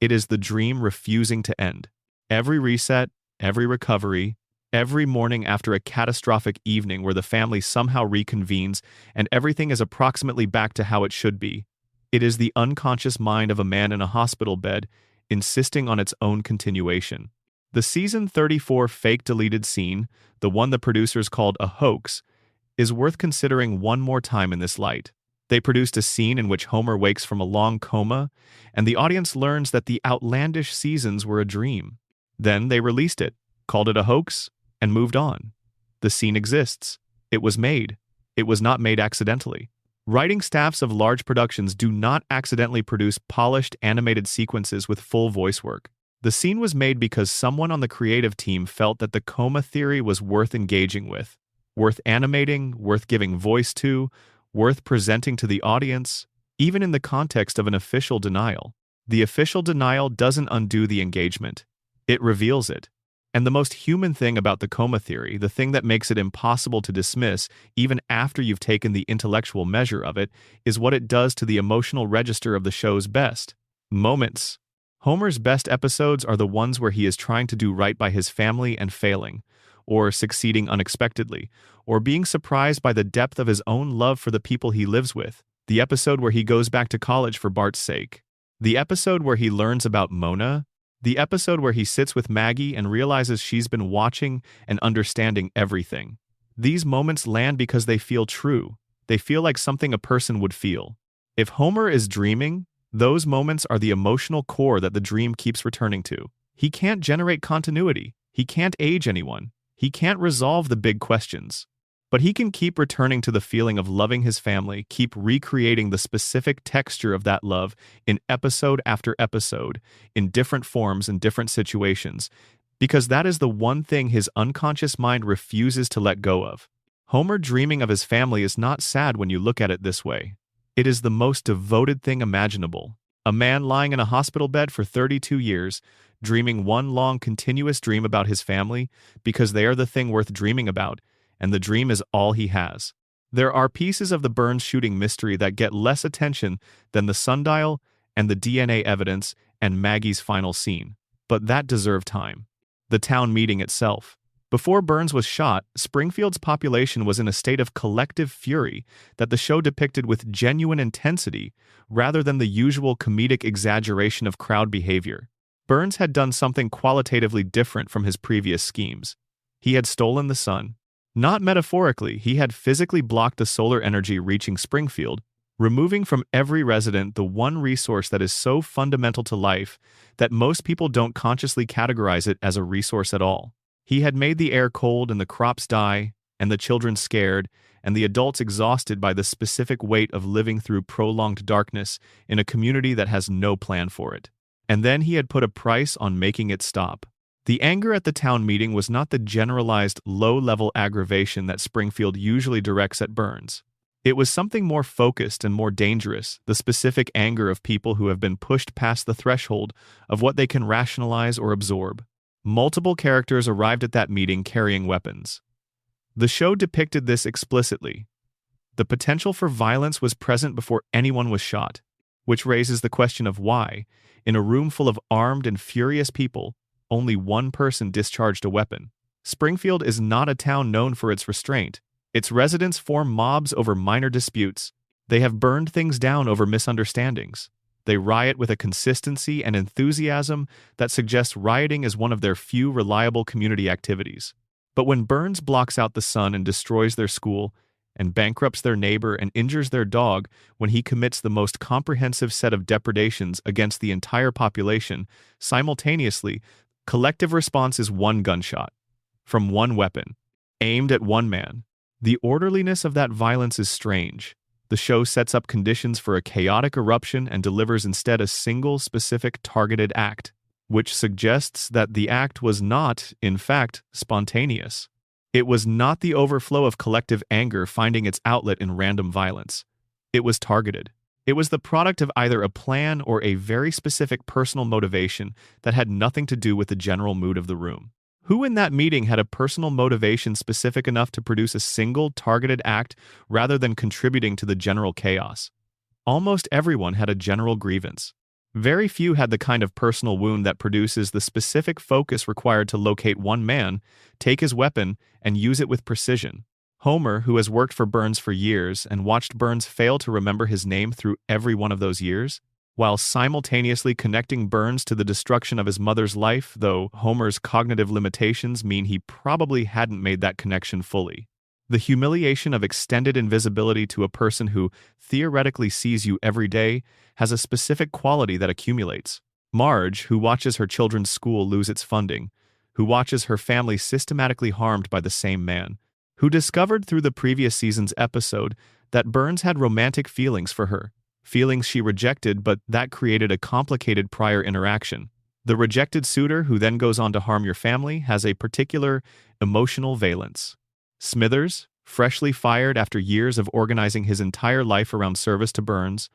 it is the dream refusing to end. Every reset, every recovery, every morning after a catastrophic evening where the family somehow reconvenes and everything is approximately back to how it should be, it is the unconscious mind of a man in a hospital bed insisting on its own continuation. The season 34 fake deleted scene, the one the producers called a hoax, is worth considering one more time in this light. They produced a scene in which Homer wakes from a long coma, and the audience learns that the outlandish seasons were a dream. Then they released it, called it a hoax, and moved on. The scene exists. It was made. It was not made accidentally. Writing staffs of large productions do not accidentally produce polished animated sequences with full voice work. The scene was made because someone on the creative team felt that the coma theory was worth engaging with, worth animating, worth giving voice to, worth presenting to the audience, even in the context of an official denial. The official denial doesn't undo the engagement. It reveals it. And the most human thing about the coma theory, the thing that makes it impossible to dismiss even after you've taken the intellectual measure of it, is what it does to the emotional register of the show's best moments. Homer's best episodes are the ones where he is trying to do right by his family and failing, or succeeding unexpectedly, or being surprised by the depth of his own love for the people he lives with. The episode where he goes back to college for Bart's sake. The episode where he learns about Mona. The episode where he sits with Maggie and realizes she's been watching and understanding everything. These moments land because they feel true. They feel like something a person would feel. If Homer is dreaming, those moments are the emotional core that the dream keeps returning to. He can't generate continuity. He can't age anyone. He can't resolve the big questions. But he can keep returning to the feeling of loving his family, keep recreating the specific texture of that love in episode after episode, in different forms and different situations, because that is the one thing his unconscious mind refuses to let go of. Homer dreaming of his family is not sad when you look at it this way. It is the most devoted thing imaginable. A man lying in a hospital bed for 32 years, dreaming one long continuous dream about his family, because they are the thing worth dreaming about, and the dream is all he has. There are pieces of the Burns shooting mystery that get less attention than the sundial and the DNA evidence and Maggie's final scene, but that deserve time. The town meeting itself. Before Burns was shot, Springfield's population was in a state of collective fury that the show depicted with genuine intensity rather than the usual comedic exaggeration of crowd behavior. Burns had done something qualitatively different from his previous schemes. He had stolen the sun. Not metaphorically, he had physically blocked the solar energy reaching Springfield, removing from every resident the one resource that is so fundamental to life that most people don't consciously categorize it as a resource at all. He had made the air cold and the crops die, and the children scared, and the adults exhausted by the specific weight of living through prolonged darkness in a community that has no plan for it. And then he had put a price on making it stop. The anger at the town meeting was not the generalized, low-level aggravation that Springfield usually directs at Burns. It was something more focused and more dangerous, the specific anger of people who have been pushed past the threshold of what they can rationalize or absorb. Multiple characters arrived at that meeting carrying weapons. The show depicted this explicitly. The potential for violence was present before anyone was shot, which raises the question of why, in a room full of armed and furious people, only one person discharged a weapon. Springfield is not a town known for its restraint. Its residents form mobs over minor disputes. They have burned things down over misunderstandings. They riot with a consistency and enthusiasm that suggests rioting is one of their few reliable community activities. But when Burns blocks out the sun and destroys their school, and bankrupts their neighbor and injures their dog when he commits the most comprehensive set of depredations against the entire population, simultaneously, collective response is one gunshot, from one weapon, aimed at one man. The orderliness of that violence is strange. The show sets up conditions for a chaotic eruption and delivers instead a single, specific, targeted act, which suggests that the act was not, in fact, spontaneous. It was not the overflow of collective anger finding its outlet in random violence. It was targeted. It was the product of either a plan or a very specific personal motivation that had nothing to do with the general mood of the room. Who in that meeting had a personal motivation specific enough to produce a single, targeted act rather than contributing to the general chaos? Almost everyone had a general grievance. Very few had the kind of personal wound that produces the specific focus required to locate one man, take his weapon, and use it with precision. Homer, who has worked for Burns for years and watched Burns fail to remember his name through every one of those years, while simultaneously connecting Burns to the destruction of his mother's life, though Homer's cognitive limitations mean he probably hadn't made that connection fully. The humiliation of extended invisibility to a person who theoretically sees you every day has a specific quality that accumulates. Marge, who watches her children's school lose its funding, who watches her family systematically harmed by the same man, who discovered through the previous season's episode that Burns had romantic feelings for her, feelings she rejected, but that created a complicated prior interaction. The rejected suitor who then goes on to harm your family has a particular emotional valence. Smithers, freshly fired after years of organizing his entire life around service to Burns,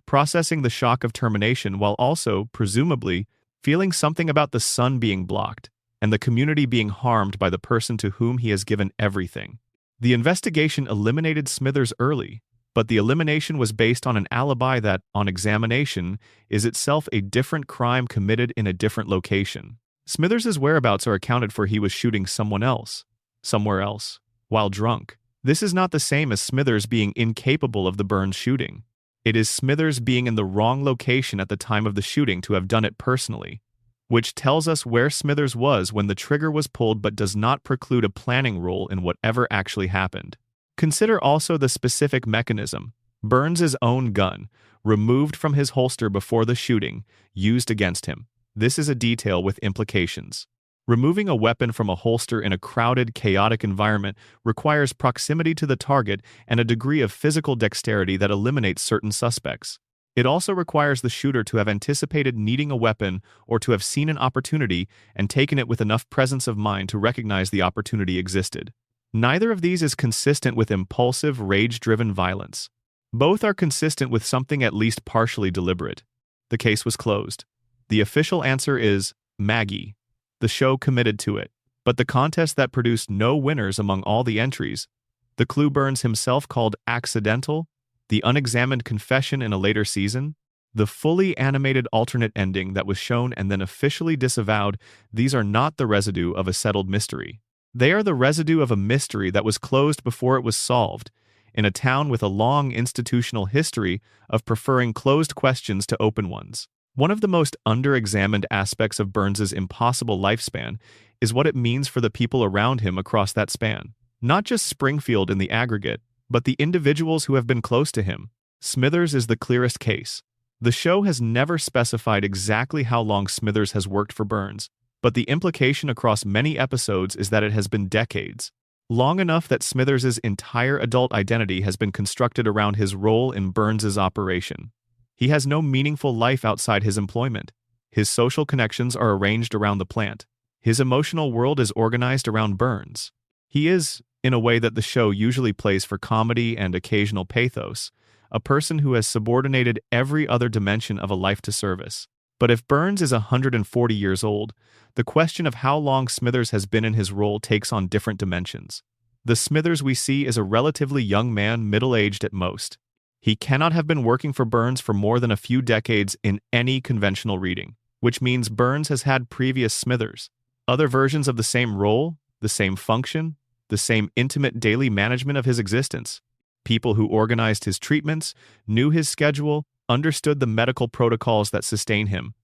processing the shock of termination while also, presumably, feeling something about the sun being blocked and the community being harmed by the person to whom he has given everything. The investigation eliminated Smithers early, but the elimination was based on an alibi that, on examination, is itself a different crime committed in a different location. Smithers' whereabouts are accounted for. He was shooting someone else, somewhere else, while drunk. This is not the same as Smithers being incapable of the Burns shooting. It is Smithers being in the wrong location at the time of the shooting to have done it personally, which tells us where Smithers was when the trigger was pulled but does not preclude a planning role in whatever actually happened. Consider also the specific mechanism. Burns' own gun, removed from his holster before the shooting, used against him. This is a detail with implications. Removing a weapon from a holster in a crowded, chaotic environment requires proximity to the target and a degree of physical dexterity that eliminates certain suspects. It also requires the shooter to have anticipated needing a weapon or to have seen an opportunity and taken it with enough presence of mind to recognize the opportunity existed. Neither of these is consistent with impulsive, rage-driven violence. Both are consistent with something at least partially deliberate. The case was closed. The official answer is Maggie. The show committed to it. But the contest that produced no winners among all the entries, the clue Burns himself called accidental, the unexamined confession in a later season, the fully animated alternate ending that was shown and then officially disavowed, these are not the residue of a settled mystery. They are the residue of a mystery that was closed before it was solved, in a town with a long institutional history of preferring closed questions to open ones. One of the most under-examined aspects of Burns's impossible lifespan is what it means for the people around him across that span. Not just Springfield in the aggregate, but the individuals who have been close to him. Smithers is the clearest case. The show has never specified exactly how long Smithers has worked for Burns, but the implication across many episodes is that it has been decades. Long enough that Smithers's entire adult identity has been constructed around his role in Burns's operation. He has no meaningful life outside his employment. His social connections are arranged around the plant. His emotional world is organized around Burns. He is, in a way that the show usually plays for comedy and occasional pathos, a person who has subordinated every other dimension of a life to service. But if Burns is 140 years old, the question of how long Smithers has been in his role takes on different dimensions. The Smithers we see is a relatively young man, middle-aged at most. He cannot have been working for Burns for more than a few decades in any conventional reading, which means Burns has had previous Smithers, other versions of the same role, the same function, the same intimate daily management of his existence. People who organized his treatments, knew his schedule, understood the medical protocols that sustain him.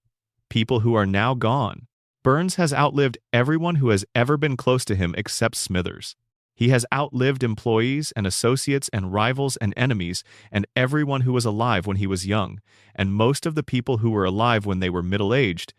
People who are now gone. Burns has outlived everyone who has ever been close to him except Smithers. He has outlived employees and associates and rivals and enemies and everyone who was alive when he was young, and most of the people who were alive when they were middle-aged,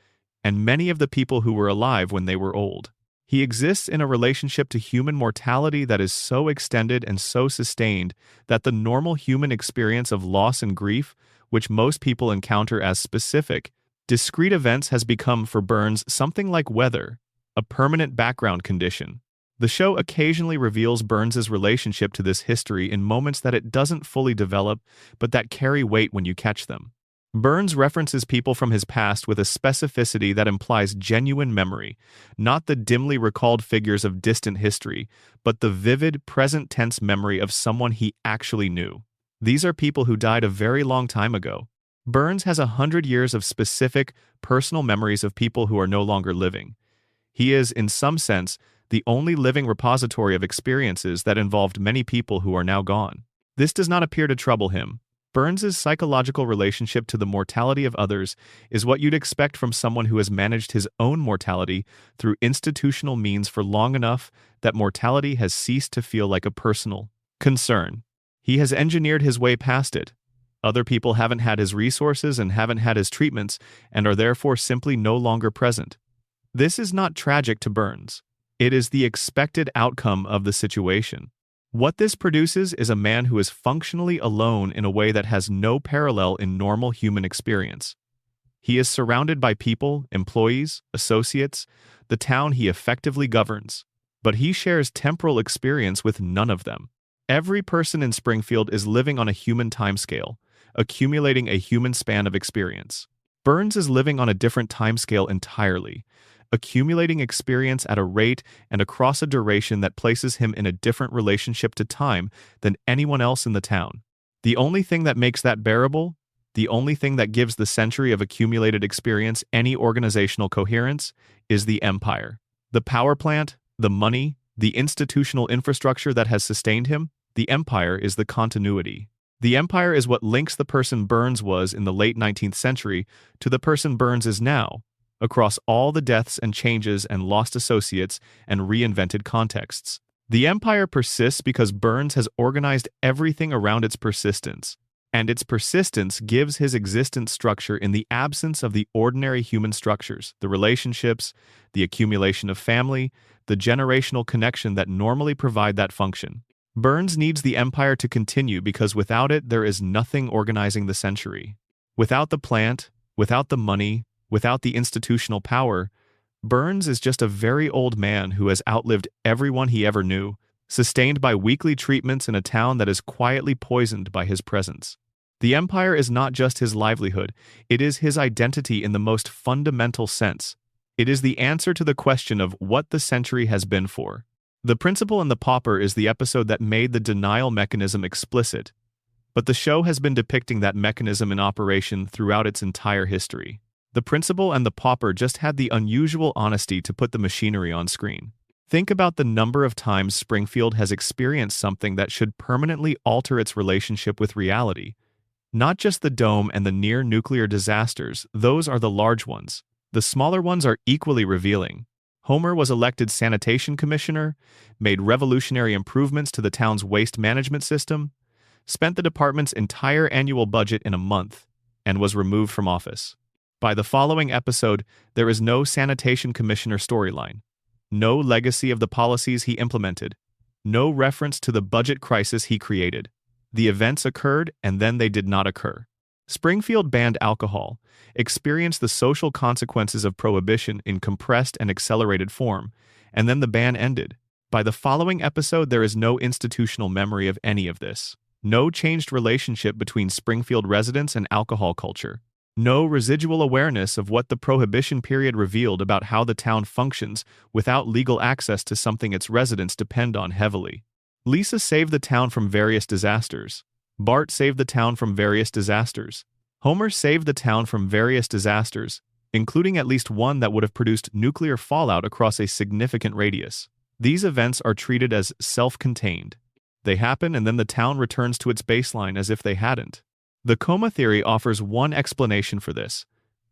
and many of the people who were alive when they were old. He exists in a relationship to human mortality that is so extended and so sustained that the normal human experience of loss and grief, which most people encounter as specific, discrete events has become for Burns something like weather, a permanent background condition. The show occasionally reveals Burns's relationship to this history in moments that it doesn't fully develop, but that carry weight when you catch them. Burns references people from his past with a specificity that implies genuine memory, not the dimly recalled figures of distant history, but the vivid, present-tense memory of someone he actually knew. These are people who died a very long time ago. Burns has 100 years of specific, personal memories of people who are no longer living. He is, in some sense, the only living repository of experiences that involved many people who are now gone. This does not appear to trouble him. Burns's psychological relationship to the mortality of others is what you'd expect from someone who has managed his own mortality through institutional means for long enough that mortality has ceased to feel like a personal concern. He has engineered his way past it. Other people haven't had his resources and haven't had his treatments and are therefore simply no longer present. This is not tragic to Burns. It is the expected outcome of the situation. What this produces is a man who is functionally alone in a way that has no parallel in normal human experience. He is surrounded by people, employees, associates, the town he effectively governs, but he shares temporal experience with none of them. Every person in Springfield is living on a human timescale, accumulating a human span of experience. Burns is living on a different timescale entirely, accumulating experience at a rate and across a duration that places him in a different relationship to time than anyone else in the town. The only thing that makes that bearable, the only thing that gives the century of accumulated experience any organizational coherence, is the empire. The power plant, the money, the institutional infrastructure that has sustained him, the empire is the continuity. The empire is what links the person Burns was in the late 19th century to the person Burns is now, across all the deaths and changes and lost associates and reinvented contexts. The empire persists because Burns has organized everything around its persistence. and its persistence gives his existence structure in the absence of the ordinary human structures, the relationships, the accumulation of family, the generational connection that normally provide that function. Burns needs the empire to continue because without it there is nothing organizing the century. Without the plant, without the money, without the institutional power, Burns is just a very old man who has outlived everyone he ever knew, sustained by weekly treatments in a town that is quietly poisoned by his presence. The empire is not just his livelihood, it is his identity in the most fundamental sense. It is the answer to the question of what the century has been for. The Principal and the Pauper is the episode that made the denial mechanism explicit, but the show has been depicting that mechanism in operation throughout its entire history. The Principal and the Pauper just had the unusual honesty to put the machinery on screen. Think about the number of times Springfield has experienced something that should permanently alter its relationship with reality. Not just the dome and the near-nuclear disasters, those are the large ones. The smaller ones are equally revealing. Homer was elected sanitation commissioner, made revolutionary improvements to the town's waste management system, spent the department's entire annual budget in a month, and was removed from office. By the following episode, there is no sanitation commissioner storyline, no legacy of the policies he implemented, no reference to the budget crisis he created. The events occurred, and then they did not occur. Springfield banned alcohol, experienced the social consequences of prohibition in compressed and accelerated form, and then the ban ended. By the following episode, there is no institutional memory of any of this. No changed relationship between Springfield residents and alcohol culture. No residual awareness of what the Prohibition period revealed about how the town functions without legal access to something its residents depend on heavily. Lisa saved the town from various disasters. Bart saved the town from various disasters. Homer saved the town from various disasters, including at least one that would have produced nuclear fallout across a significant radius. These events are treated as self-contained. They happen and then the town returns to its baseline as if they hadn't. The coma theory offers one explanation for this.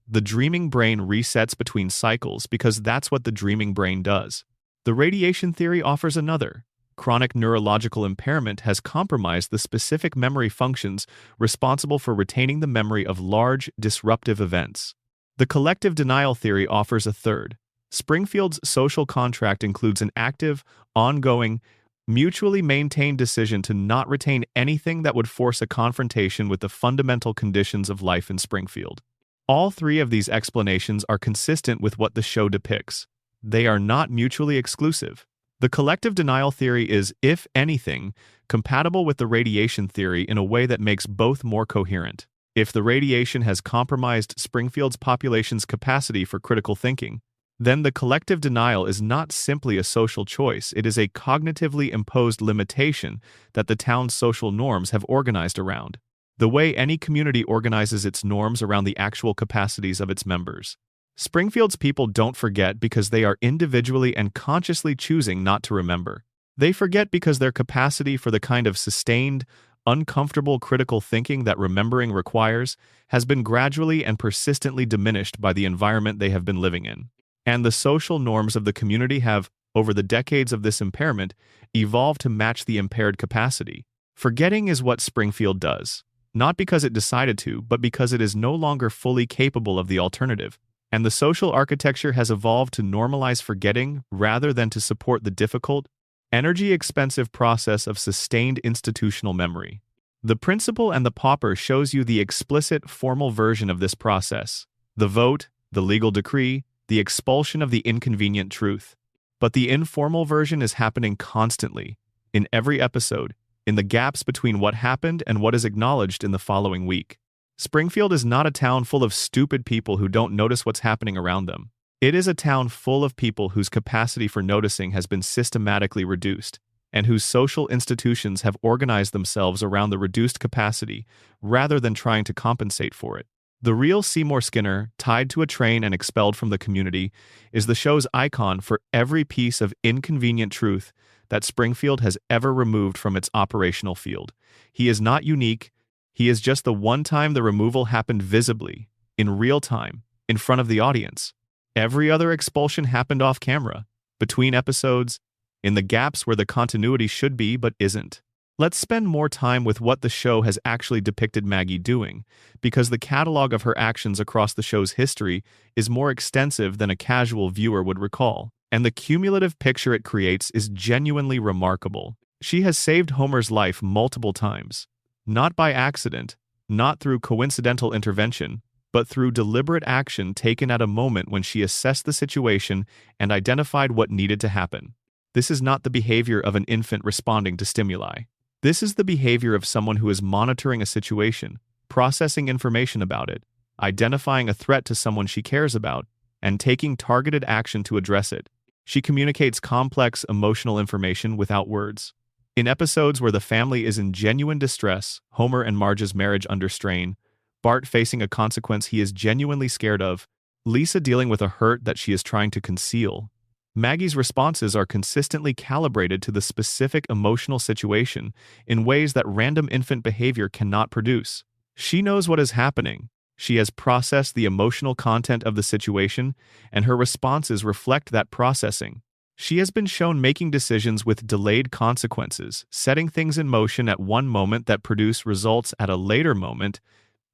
The dreaming brain resets between cycles because that's what the dreaming brain does. The radiation theory offers another. Chronic neurological impairment has compromised the specific memory functions responsible for retaining the memory of large, disruptive events. The collective denial theory offers a third. Springfield's social contract includes an active, ongoing, mutually maintained decision to not retain anything that would force a confrontation with the fundamental conditions of life in Springfield. All three of these explanations are consistent with what the show depicts. They are not mutually exclusive. The collective denial theory is, if anything, compatible with the radiation theory in a way that makes both more coherent. If the radiation has compromised Springfield's population's capacity for critical thinking, then the collective denial is not simply a social choice, it is a cognitively imposed limitation that the town's social norms have organized around. The way any community organizes its norms around the actual capacities of its members. Springfield's people don't forget because they are individually and consciously choosing not to remember. They forget because their capacity for the kind of sustained, uncomfortable critical thinking that remembering requires has been gradually and persistently diminished by the environment they have been living in. And the social norms of the community have, over the decades of this impairment, evolved to match the impaired capacity. Forgetting is what Springfield does, not because it decided to, but because it is no longer fully capable of the alternative. And the social architecture has evolved to normalize forgetting rather than to support the difficult, energy-expensive process of sustained institutional memory. The Principal and the Pauper shows you the explicit, formal version of this process. The vote, the legal decree, the expulsion of the inconvenient truth. But the informal version is happening constantly, in every episode, in the gaps between what happened and what is acknowledged in the following week. Springfield is not a town full of stupid people who don't notice what's happening around them. It is a town full of people whose capacity for noticing has been systematically reduced, and whose social institutions have organized themselves around the reduced capacity rather than trying to compensate for it. The real Seymour Skinner, tied to a train and expelled from the community, is the show's icon for every piece of inconvenient truth that Springfield has ever removed from its operational field. He is not unique. He is just the one time the removal happened visibly, in real time, in front of the audience. Every other expulsion happened off camera, between episodes, in the gaps where the continuity should be but isn't. Let's spend more time with what the show has actually depicted Maggie doing, because the catalog of her actions across the show's history is more extensive than a casual viewer would recall, and the cumulative picture it creates is genuinely remarkable. She has saved Homer's life multiple times, not by accident, not through coincidental intervention, but through deliberate action taken at a moment when she assessed the situation and identified what needed to happen. This is not the behavior of an infant responding to stimuli. This is the behavior of someone who is monitoring a situation, processing information about it, identifying a threat to someone she cares about, and taking targeted action to address it. She communicates complex emotional information without words. In episodes where the family is in genuine distress, Homer and Marge's marriage under strain, Bart facing a consequence he is genuinely scared of, Lisa dealing with a hurt that she is trying to conceal, Maggie's responses are consistently calibrated to the specific emotional situation in ways that random infant behavior cannot produce. She knows what is happening. She has processed the emotional content of the situation, and her responses reflect that processing. She has been shown making decisions with delayed consequences, setting things in motion at one moment that produce results at a later moment,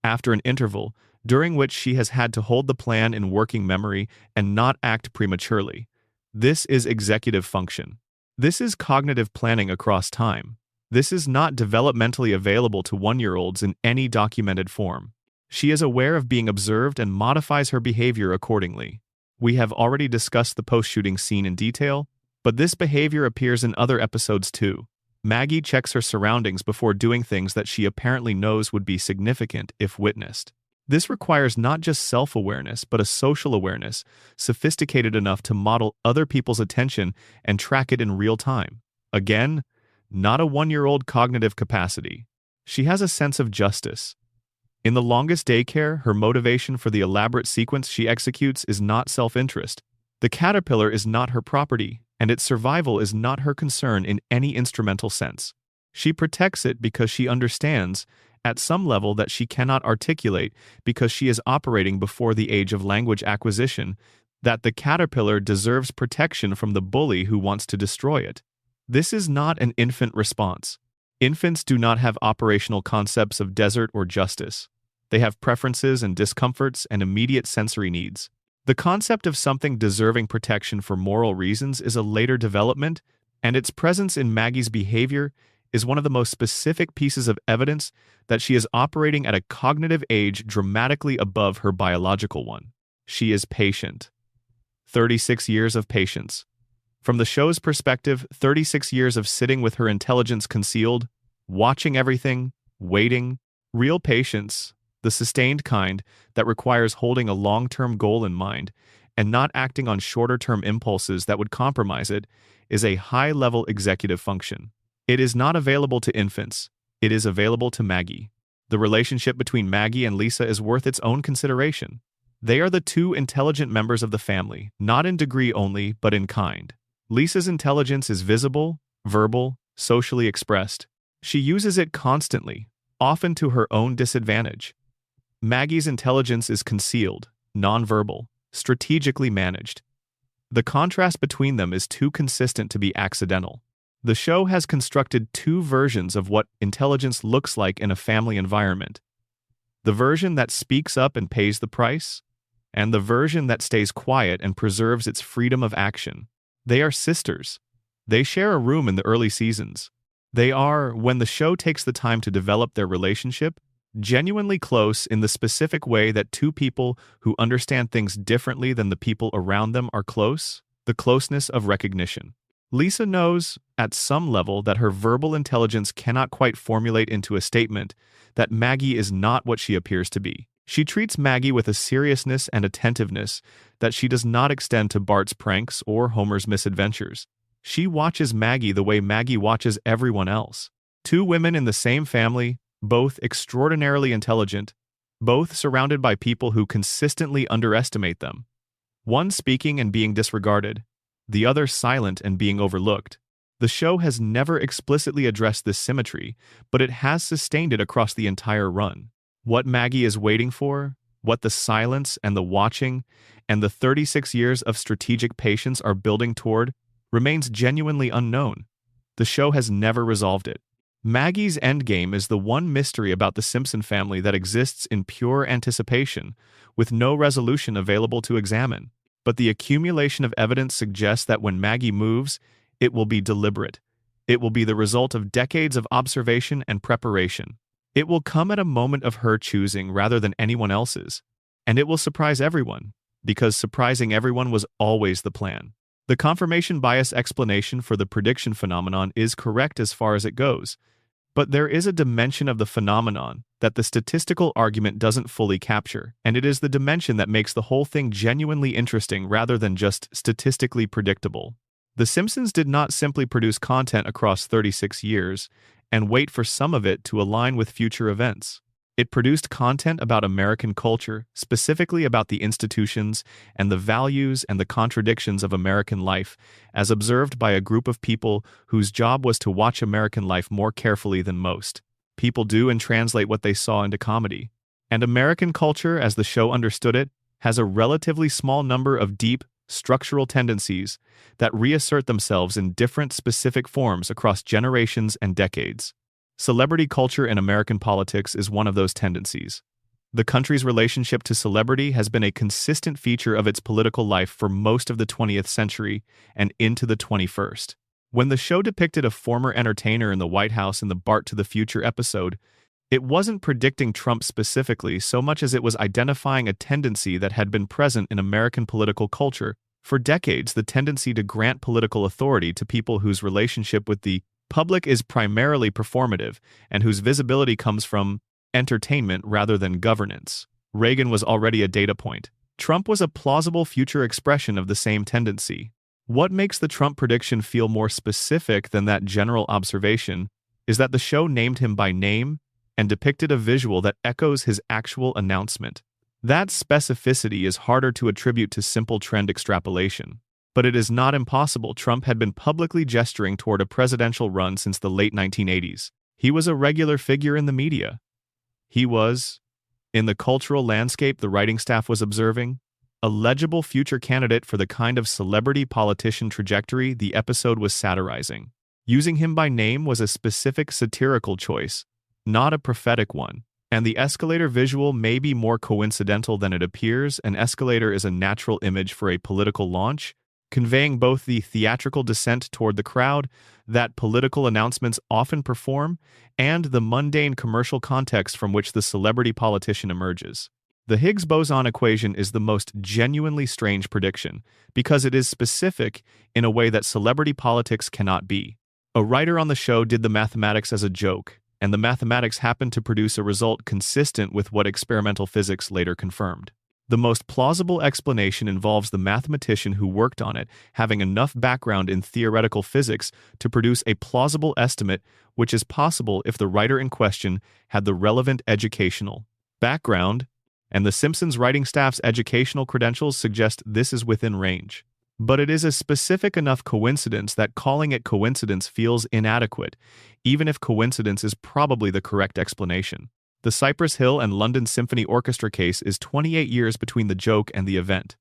after an interval, during which she has had to hold the plan in working memory and not act prematurely. This is executive function. This is cognitive planning across time. This is not developmentally available to one-year-olds in any documented form. She is aware of being observed and modifies her behavior accordingly. We have already discussed the post-shooting scene in detail, but this behavior appears in other episodes too. Maggie checks her surroundings before doing things that she apparently knows would be significant if witnessed. This requires not just self-awareness, but a social awareness, sophisticated enough to model other people's attention and track it in real time. Again, not a one-year-old cognitive capacity. She has a sense of justice. In The Longest Daycare, her motivation for the elaborate sequence she executes is not self-interest. The caterpillar is not her property, and its survival is not her concern in any instrumental sense. She protects it because she understands, at some level that she cannot articulate because she is operating before the age of language acquisition, that the caterpillar deserves protection from the bully who wants to destroy it. This is not an infant response. Infants do not have operational concepts of desert or justice. They have preferences and discomforts and immediate sensory needs. The concept of something deserving protection for moral reasons is a later development, and its presence in Maggie's behavior is one of the most specific pieces of evidence that she is operating at a cognitive age dramatically above her biological one. She is patient. 36 years of patience. From the show's perspective, 36 years of sitting with her intelligence concealed, watching everything, waiting, real patience, the sustained kind that requires holding a long-term goal in mind and not acting on shorter-term impulses that would compromise it, is a high-level executive function. It is not available to infants. It is available to Maggie. The relationship between Maggie and Lisa is worth its own consideration. They are the two intelligent members of the family, not in degree only, but in kind. Lisa's intelligence is visible, verbal, socially expressed. She uses it constantly, often to her own disadvantage. Maggie's intelligence is concealed, nonverbal, strategically managed. The contrast between them is too consistent to be accidental. The show has constructed two versions of what intelligence looks like in a family environment. The version that speaks up and pays the price, and the version that stays quiet and preserves its freedom of action. They are sisters. They share a room in the early seasons. They are, when the show takes the time to develop their relationship, genuinely close in the specific way that two people who understand things differently than the people around them are close, the closeness of recognition. Lisa knows, at some level, that her verbal intelligence cannot quite formulate into a statement that Maggie is not what she appears to be. She treats Maggie with a seriousness and attentiveness that she does not extend to Bart's pranks or Homer's misadventures. She watches Maggie the way Maggie watches everyone else. Two women in the same family, both extraordinarily intelligent, both surrounded by people who consistently underestimate them. One speaking and being disregarded, the other silent and being overlooked. The show has never explicitly addressed this symmetry, but it has sustained it across the entire run. What Maggie is waiting for, what the silence and the watching, and the 36 years of strategic patience are building toward, remains genuinely unknown. The show has never resolved it. Maggie's endgame is the one mystery about the Simpson family that exists in pure anticipation, with no resolution available to examine. But the accumulation of evidence suggests that when Maggie moves, it will be deliberate. It will be the result of decades of observation and preparation. It will come at a moment of her choosing rather than anyone else's. And it will surprise everyone, because surprising everyone was always the plan. The confirmation bias explanation for the prediction phenomenon is correct as far as it goes, but there is a dimension of the phenomenon that the statistical argument doesn't fully capture, and it is the dimension that makes the whole thing genuinely interesting rather than just statistically predictable. The Simpsons did not simply produce content across 36 years and wait for some of it to align with future events. It produced content about American culture, specifically about the institutions and the values and the contradictions of American life, as observed by a group of people whose job was to watch American life more carefully than most. People do and translate what they saw into comedy. And American culture, as the show understood it, has a relatively small number of deep, structural tendencies that reassert themselves in different specific forms across generations and decades. Celebrity culture in American politics is one of those tendencies. The country's relationship to celebrity has been a consistent feature of its political life for most of the 20th century and into the 21st. When the show depicted a former entertainer in the White House in the Bart to the Future episode, it wasn't predicting Trump specifically so much as it was identifying a tendency that had been present in American political culture for decades, the tendency to grant political authority to people whose relationship with the public is primarily performative and whose visibility comes from entertainment rather than governance. Reagan was already a data point. Trump was a plausible future expression of the same tendency. What makes the Trump prediction feel more specific than that general observation is that the show named him by name and depicted a visual that echoes his actual announcement. That specificity is harder to attribute to simple trend extrapolation. But it is not impossible. Trump had been publicly gesturing toward a presidential run since the late 1980s. He was a regular figure in the media. He was, in the cultural landscape the writing staff was observing, a legible future candidate for the kind of celebrity politician trajectory the episode was satirizing. Using him by name was a specific satirical choice, not a prophetic one. And the escalator visual may be more coincidental than it appears. An escalator is a natural image for a political launch, conveying both the theatrical descent toward the crowd that political announcements often perform and the mundane commercial context from which the celebrity politician emerges. The Higgs boson equation is the most genuinely strange prediction because it is specific in a way that celebrity politics cannot be. A writer on the show did the mathematics as a joke, and the mathematics happened to produce a result consistent with what experimental physics later confirmed. The most plausible explanation involves the mathematician who worked on it having enough background in theoretical physics to produce a plausible estimate, which is possible if the writer in question had the relevant educational background, and the Simpsons writing staff's educational credentials suggest this is within range. But it is a specific enough coincidence that calling it coincidence feels inadequate, even if coincidence is probably the correct explanation. The Cypress Hill and London Symphony Orchestra case is 28 years between the joke and the event.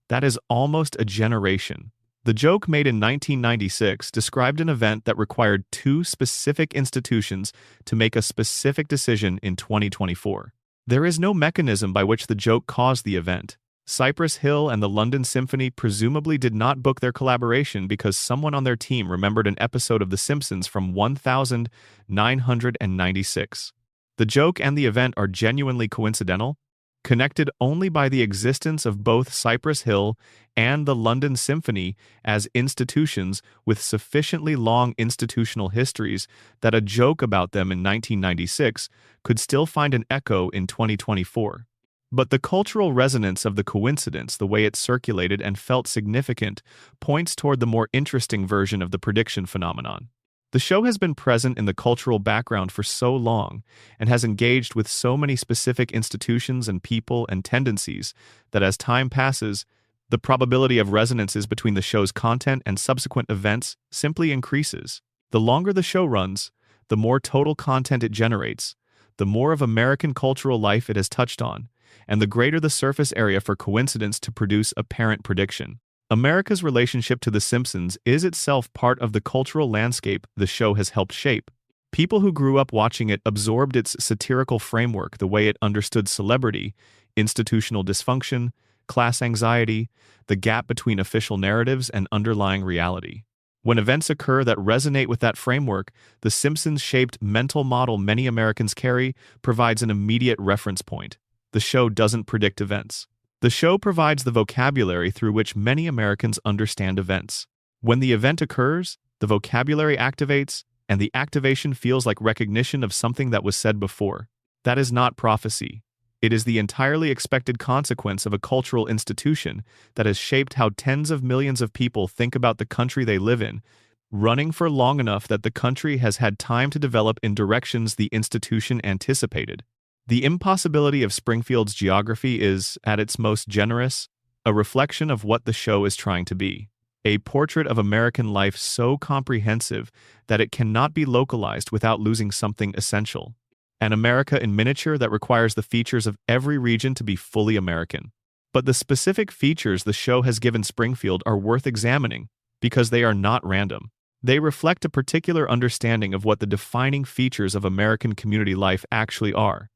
That is almost a generation. The joke made in 1996 described an event that required two specific institutions to make a specific decision in 2024. There is no mechanism by which the joke caused the event. Cypress Hill and the London Symphony presumably did not book their collaboration because someone on their team remembered an episode of The Simpsons from 1996. The joke and the event are genuinely coincidental, connected only by the existence of both Cypress Hill and the London Symphony as institutions with sufficiently long institutional histories that a joke about them in 1996 could still find an echo in 2024. But the cultural resonance of the coincidence, the way it circulated and felt significant, points toward the more interesting version of the prediction phenomenon. The show has been present in the cultural background for so long and has engaged with so many specific institutions and people and tendencies that as time passes, the probability of resonances between the show's content and subsequent events simply increases. The longer the show runs, the more total content it generates, the more of American cultural life it has touched on, and the greater the surface area for coincidence to produce apparent prediction. America's relationship to The Simpsons is itself part of the cultural landscape the show has helped shape. People who grew up watching it absorbed its satirical framework, the way it understood celebrity, institutional dysfunction, class anxiety, the gap between official narratives and underlying reality. When events occur that resonate with that framework, the Simpsons-shaped mental model many Americans carry provides an immediate reference point. The show doesn't predict events. The show provides the vocabulary through which many Americans understand events. When the event occurs, the vocabulary activates, and the activation feels like recognition of something that was said before. That is not prophecy. It is the entirely expected consequence of a cultural institution that has shaped how tens of millions of people think about the country they live in, running for long enough that the country has had time to develop in directions the institution anticipated. The impossibility of Springfield's geography is, at its most generous, a reflection of what the show is trying to be. A portrait of American life so comprehensive that it cannot be localized without losing something essential. An America in miniature that requires the features of every region to be fully American. But the specific features the show has given Springfield are worth examining because they are not random. They reflect a particular understanding of what the defining features of American community life actually are.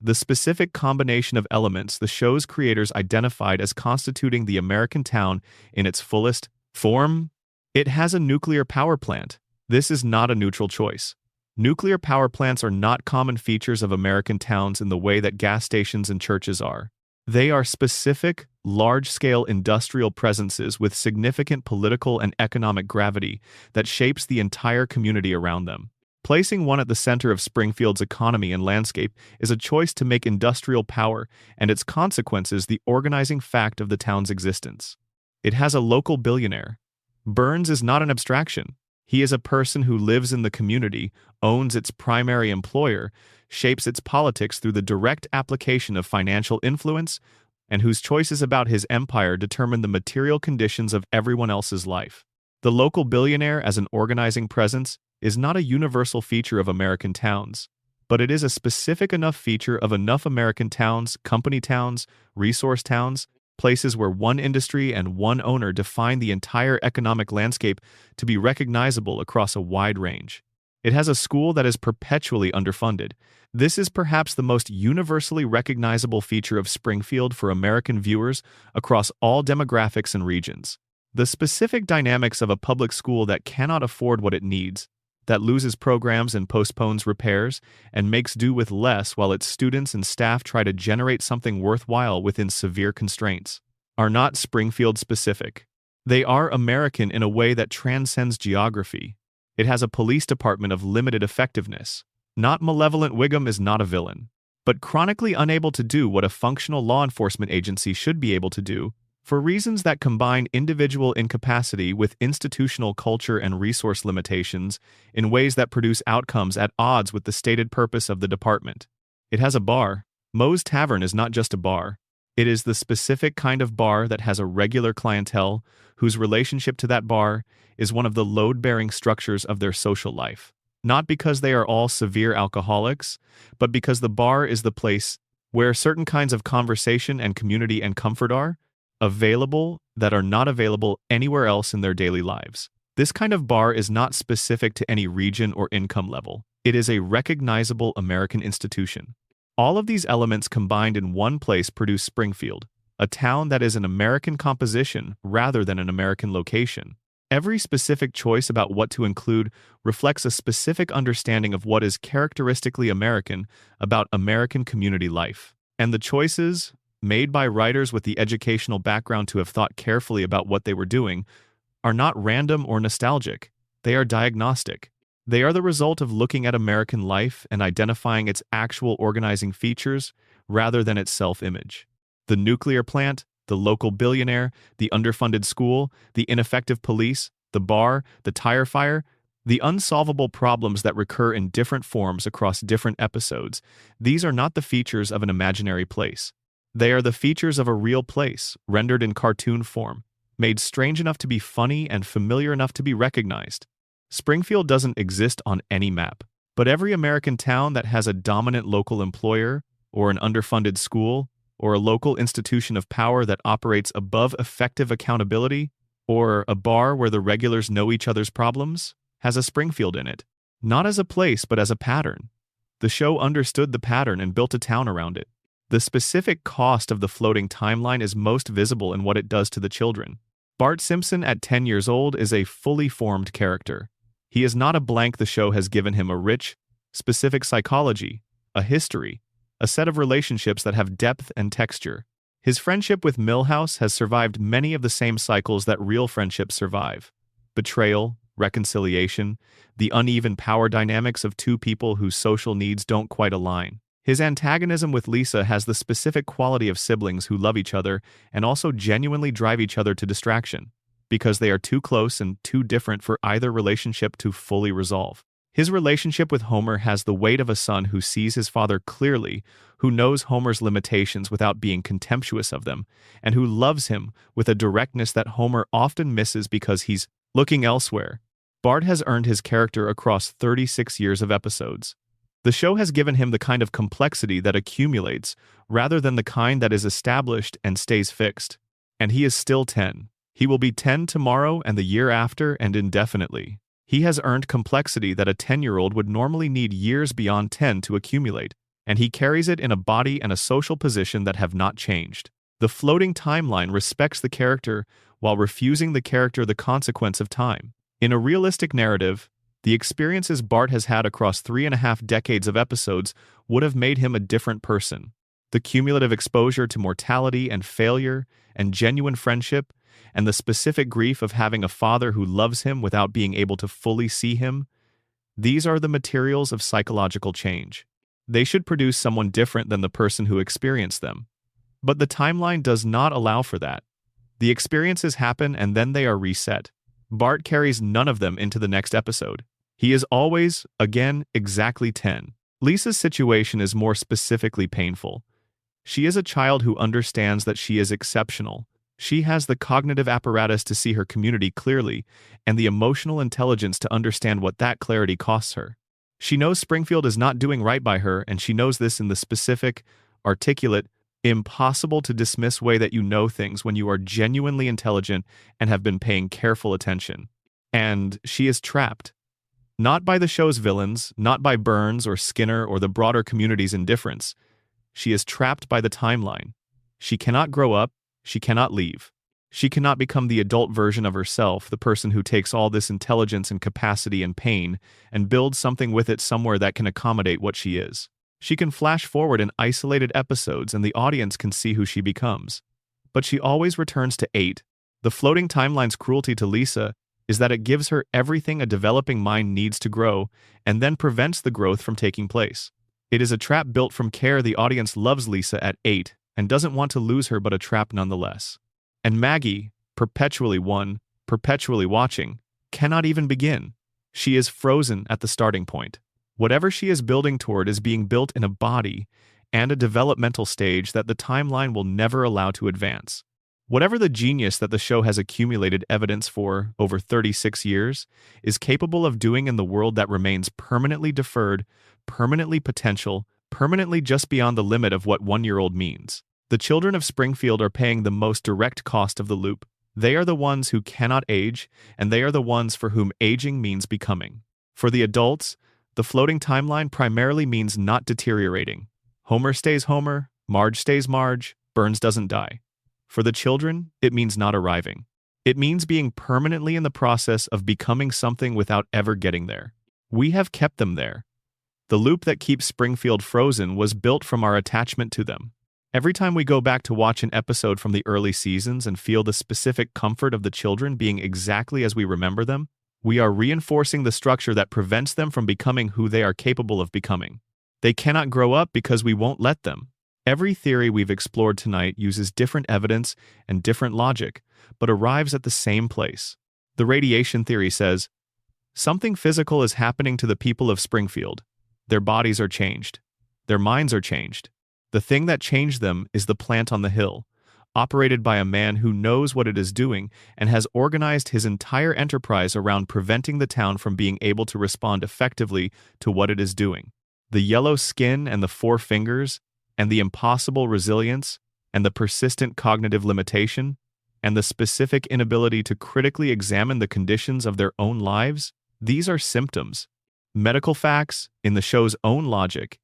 The specific combination of elements the show's creators identified as constituting the American town in its fullest form. It has a nuclear power plant. This is not a neutral choice. Nuclear power plants are not common features of American towns in the way that gas stations and churches are. They are specific, large-scale industrial presences with significant political and economic gravity that shapes the entire community around them. Placing one at the center of Springfield's economy and landscape is a choice to make industrial power and its consequences the organizing fact of the town's existence. It has a local billionaire. Burns is not an abstraction. He is a person who lives in the community, owns its primary employer, shapes its politics through the direct application of financial influence, and whose choices about his empire determine the material conditions of everyone else's life. The local billionaire as an organizing presence is not a universal feature of American towns, but it is a specific enough feature of enough American towns, company towns, resource towns, places where one industry and one owner define the entire economic landscape to be recognizable across a wide range. It has a school that is perpetually underfunded. This is perhaps the most universally recognizable feature of Springfield for American viewers across all demographics and regions. The specific dynamics of a public school that cannot afford what it needs, that loses programs and postpones repairs, and makes do with less while its students and staff try to generate something worthwhile within severe constraints, are not Springfield-specific. They are American in a way that transcends geography. It has a police department of limited effectiveness. Not malevolent Wiggum is not a villain, but chronically unable to do what a functional law enforcement agency should be able to do, for reasons that combine individual incapacity with institutional culture and resource limitations in ways that produce outcomes at odds with the stated purpose of the department. It has a bar. Moe's Tavern is not just a bar. It is the specific kind of bar that has a regular clientele whose relationship to that bar is one of the load-bearing structures of their social life. Not because they are all severe alcoholics, but because the bar is the place where certain kinds of conversation and community and comfort are available that are not available anywhere else in their daily lives. This kind of bar is not specific to any region or income level. It is a recognizable American institution. All of these elements combined in one place produce Springfield, a town that is an American composition rather than an American location. Every specific choice about what to include reflects a specific understanding of what is characteristically American about American community life. And the choices, made by writers with the educational background to have thought carefully about what they were doing, are not random or nostalgic. They are diagnostic. They are the result of looking at American life and identifying its actual organizing features rather than its self-image. The nuclear plant, the local billionaire, the underfunded school, the ineffective police, the bar, the tire fire, the unsolvable problems that recur in different forms across different episodes, these are not the features of an imaginary place. They are the features of a real place, rendered in cartoon form, made strange enough to be funny and familiar enough to be recognized. Springfield doesn't exist on any map, but every American town that has a dominant local employer, or an underfunded school, or a local institution of power that operates above effective accountability, or a bar where the regulars know each other's problems, has a Springfield in it. not as a place but as a pattern. The show understood the pattern and built a town around it. The specific cost of the floating timeline is most visible in what it does to the children. Bart Simpson at 10 years old is a fully formed character. He is not a blank. The show has given him a rich, specific psychology, a history, a set of relationships that have depth and texture. His friendship with Milhouse has survived many of the same cycles that real friendships survive. Betrayal, reconciliation, the uneven power dynamics of two people whose social needs don't quite align. His antagonism with Lisa has the specific quality of siblings who love each other and also genuinely drive each other to distraction, because they are too close and too different for either relationship to fully resolve. His relationship with Homer has the weight of a son who sees his father clearly, who knows Homer's limitations without being contemptuous of them, and who loves him with a directness that Homer often misses because he's looking elsewhere. Bart has earned his character across 36 years of episodes. The show has given him the kind of complexity that accumulates, rather than the kind that is established and stays fixed. And he is still 10. He will be 10 tomorrow and the year after and indefinitely. He has earned complexity that a 10-year-old would normally need years beyond 10 to accumulate, and he carries it in a body and a social position that have not changed. The floating timeline respects the character while refusing the character the consequence of time. In a realistic narrative, the experiences Bart has had across 3.5 decades of episodes would have made him a different person. The cumulative exposure to mortality and failure and genuine friendship, and the specific grief of having a father who loves him without being able to fully see him, these are the materials of psychological change. They should produce someone different than the person who experienced them. But the timeline does not allow for that. The experiences happen and then they are reset. Bart carries none of them into the next episode. He is always, again, exactly 10. Lisa's situation is more specifically painful. She is a child who understands that she is exceptional. She has the cognitive apparatus to see her community clearly, and the emotional intelligence to understand what that clarity costs her. She knows Springfield is not doing right by her, and she knows this in the specific, articulate, impossible to dismiss way that you know things when you are genuinely intelligent and have been paying careful attention. And she is trapped. Not by the show's villains, not by Burns or Skinner or the broader community's indifference. She is trapped by the timeline. She cannot grow up. She cannot leave. She cannot become the adult version of herself, the person who takes all this intelligence and capacity and pain and builds something with it somewhere that can accommodate what she is. She can flash forward in isolated episodes and the audience can see who she becomes. But she always returns to 8. The floating timeline's cruelty to Lisa is that it gives her everything a developing mind needs to grow and then prevents the growth from taking place. It is a trap built from care. The audience loves Lisa at 8 and doesn't want to lose her, but a trap nonetheless. And Maggie, perpetually watching, cannot even begin. She is frozen at the starting point. Whatever she is building toward is being built in a body and a developmental stage that the timeline will never allow to advance. Whatever the genius that the show has accumulated evidence for over 36 years is capable of doing in the world that remains permanently deferred, permanently potential, permanently just beyond the limit of what 1-year-old means. The children of Springfield are paying the most direct cost of the loop. They are the ones who cannot age, and they are the ones for whom aging means becoming. For the adults, the floating timeline primarily means not deteriorating. Homer stays Homer, Marge stays Marge, Burns doesn't die. For the children, it means not arriving. It means being permanently in the process of becoming something without ever getting there. We have kept them there. The loop that keeps Springfield frozen was built from our attachment to them. Every time we go back to watch an episode from the early seasons and feel the specific comfort of the children being exactly as we remember them, we are reinforcing the structure that prevents them from becoming who they are capable of becoming. They cannot grow up because we won't let them. Every theory we've explored tonight uses different evidence and different logic, but arrives at the same place. The radiation theory says, something physical is happening to the people of Springfield. Their bodies are changed. Their minds are changed. The thing that changed them is the plant on the hill, operated by a man who knows what it is doing and has organized his entire enterprise around preventing the town from being able to respond effectively to what it is doing. The yellow skin and the 4 fingers, and the impossible resilience, and the persistent cognitive limitation, and the specific inability to critically examine the conditions of their own lives, these are symptoms. medical facts in the show's own logic,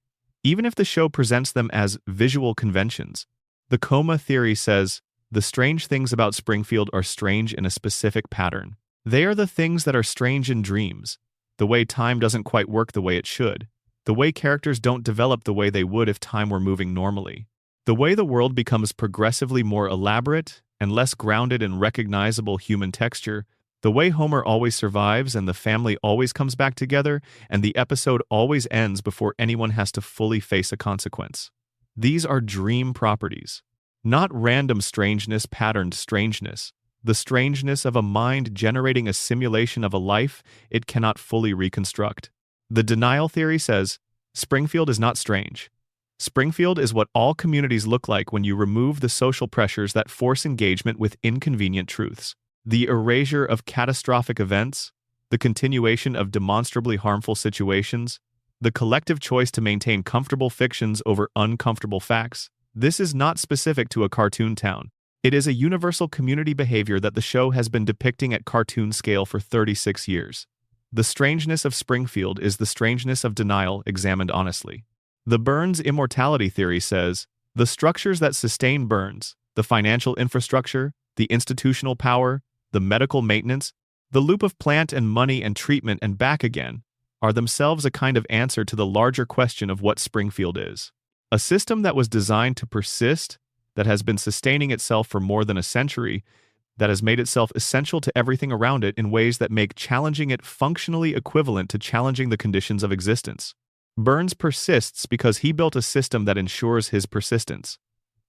even if the show presents them as visual conventions. The coma theory says, the strange things about Springfield are strange in a specific pattern. They are the things that are strange in dreams, the way time doesn't quite work the way it should, the way characters don't develop the way they would if time were moving normally, the way the world becomes progressively more elaborate and less grounded in recognizable human texture, the way Homer always survives and the family always comes back together and the episode always ends before anyone has to fully face a consequence. These are dream properties, not random strangeness, patterned strangeness, the strangeness of a mind generating a simulation of a life it cannot fully reconstruct. The denial theory says, Springfield is not strange. Springfield is what all communities look like when you remove the social pressures that force engagement with inconvenient truths. The erasure of catastrophic events, the continuation of demonstrably harmful situations, the collective choice to maintain comfortable fictions over uncomfortable facts. This is not specific to a cartoon town. It is a universal community behavior that the show has been depicting at cartoon scale for 36 years. The strangeness of Springfield is the strangeness of denial examined honestly. The Burns immortality theory says, the structures that sustain Burns, the financial infrastructure, the institutional power, the medical maintenance, the loop of plant and money and treatment and back again, are themselves a kind of answer to the larger question of what Springfield is. A system that was designed to persist, that has been sustaining itself for more than a century, that has made itself essential to everything around it in ways that make challenging it functionally equivalent to challenging the conditions of existence. Burns persists because he built a system that ensures his persistence.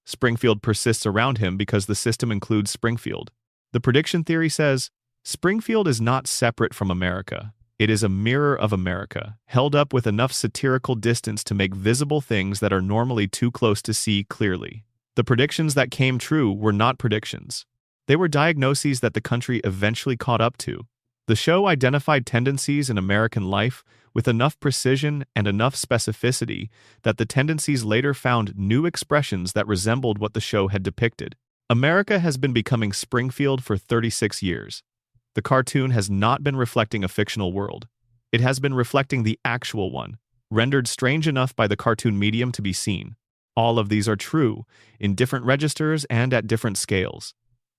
Springfield persists around him because the system includes Springfield. The prediction theory says, Springfield is not separate from America. It is a mirror of America, held up with enough satirical distance to make visible things that are normally too close to see clearly. The predictions that came true were not predictions. They were diagnoses that the country eventually caught up to. The show identified tendencies in American life with enough precision and enough specificity that the tendencies later found new expressions that resembled what the show had depicted. America has been becoming Springfield for 36 years. The cartoon has not been reflecting a fictional world. It has been reflecting the actual one, rendered strange enough by the cartoon medium to be seen. All of these are true, in different registers and at different scales.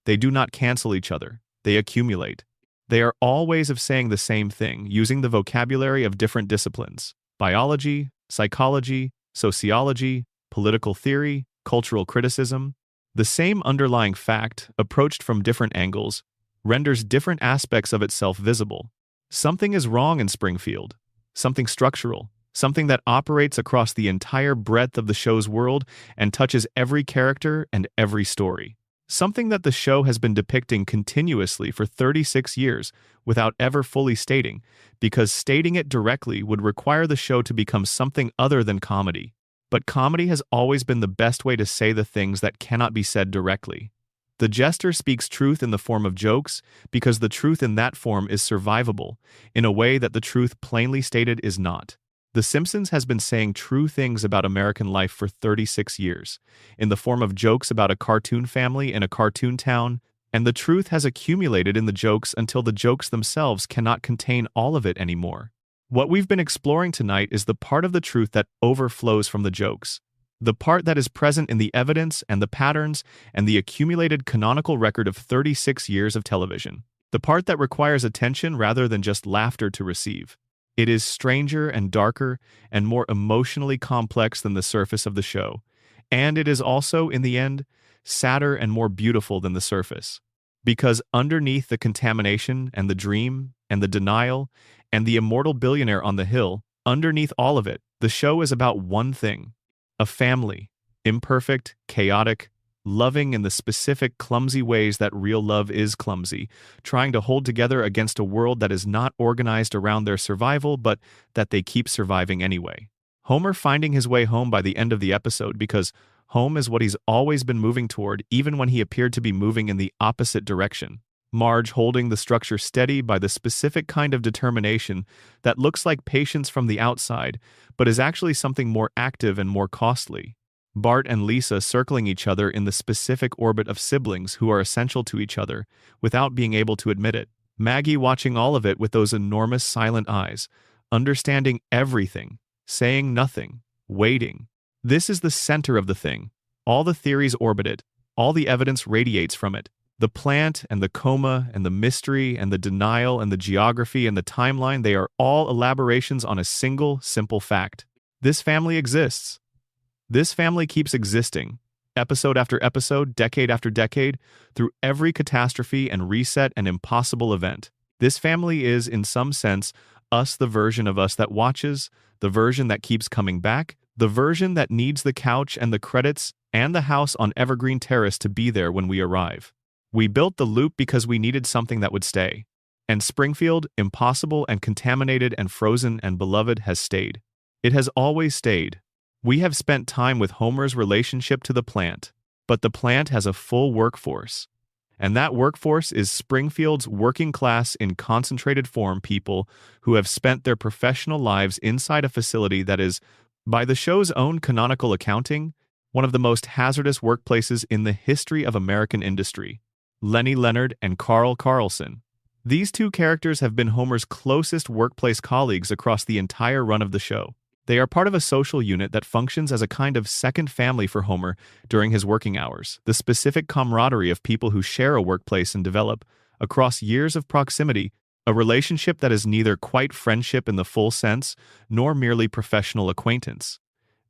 They do not cancel each other. They accumulate. They are all ways of saying the same thing, using the vocabulary of different disciplines: biology, psychology, sociology, political theory, cultural criticism. The same underlying fact, approached from different angles, renders different aspects of itself visible. Something is wrong in Springfield. Something structural. Something that operates across the entire breadth of the show's world and touches every character and every story. Something that the show has been depicting continuously for 36 years without ever fully stating, because stating it directly would require the show to become something other than comedy. But comedy has always been the best way to say the things that cannot be said directly. The jester speaks truth in the form of jokes because the truth in that form is survivable, in a way that the truth plainly stated is not. The Simpsons has been saying true things about American life for 36 years, in the form of jokes about a cartoon family in a cartoon town, and the truth has accumulated in the jokes until the jokes themselves cannot contain all of it anymore. What we've been exploring tonight is the part of the truth that overflows from the jokes, the part that is present in the evidence and the patterns and the accumulated canonical record of 36 years of television, the part that requires attention rather than just laughter to receive. It is stranger and darker and more emotionally complex than the surface of the show, and it is also, in the end, sadder and more beautiful than the surface. Because underneath the contamination and the dream and the denial and the immortal billionaire on the hill, underneath all of it, the show is about one thing: a family, imperfect, chaotic, loving in the specific clumsy ways that real love is clumsy, trying to hold together against a world that is not organized around their survival but that they keep surviving anyway. Homer finding his way home by the end of the episode because home is what he's always been moving toward even when he appeared to be moving in the opposite direction. Marge holding the structure steady by the specific kind of determination that looks like patience from the outside but is actually something more active and more costly. Bart and Lisa circling each other in the specific orbit of siblings who are essential to each other, without being able to admit it. Maggie watching all of it with those enormous silent eyes, understanding everything, saying nothing, waiting. This is the center of the thing. All the theories orbit it, all the evidence radiates from it. The plant and the coma and the mystery and the denial and the geography and the timeline, they are all elaborations on a single, simple fact. This family exists. This family keeps existing, episode after episode, decade after decade, through every catastrophe and reset and impossible event. This family is, in some sense, us, the version of us that watches, the version that keeps coming back, the version that needs the couch and the credits and the house on Evergreen Terrace to be there when we arrive. We built the loop because we needed something that would stay. And Springfield, impossible and contaminated and frozen and beloved, has stayed. It has always stayed. We have spent time with Homer's relationship to the plant, but the plant has a full workforce. And that workforce is Springfield's working class in concentrated form people who have spent their professional lives inside a facility that is, by the show's own canonical accounting, one of the most hazardous workplaces in the history of American industry. Lenny Leonard and Carl Carlson. These two characters have been Homer's closest workplace colleagues across the entire run of the show. They are part of a social unit that functions as a kind of second family for Homer during his working hours, the specific camaraderie of people who share a workplace and develop, across years of proximity, a relationship that is neither quite friendship in the full sense, nor merely professional acquaintance.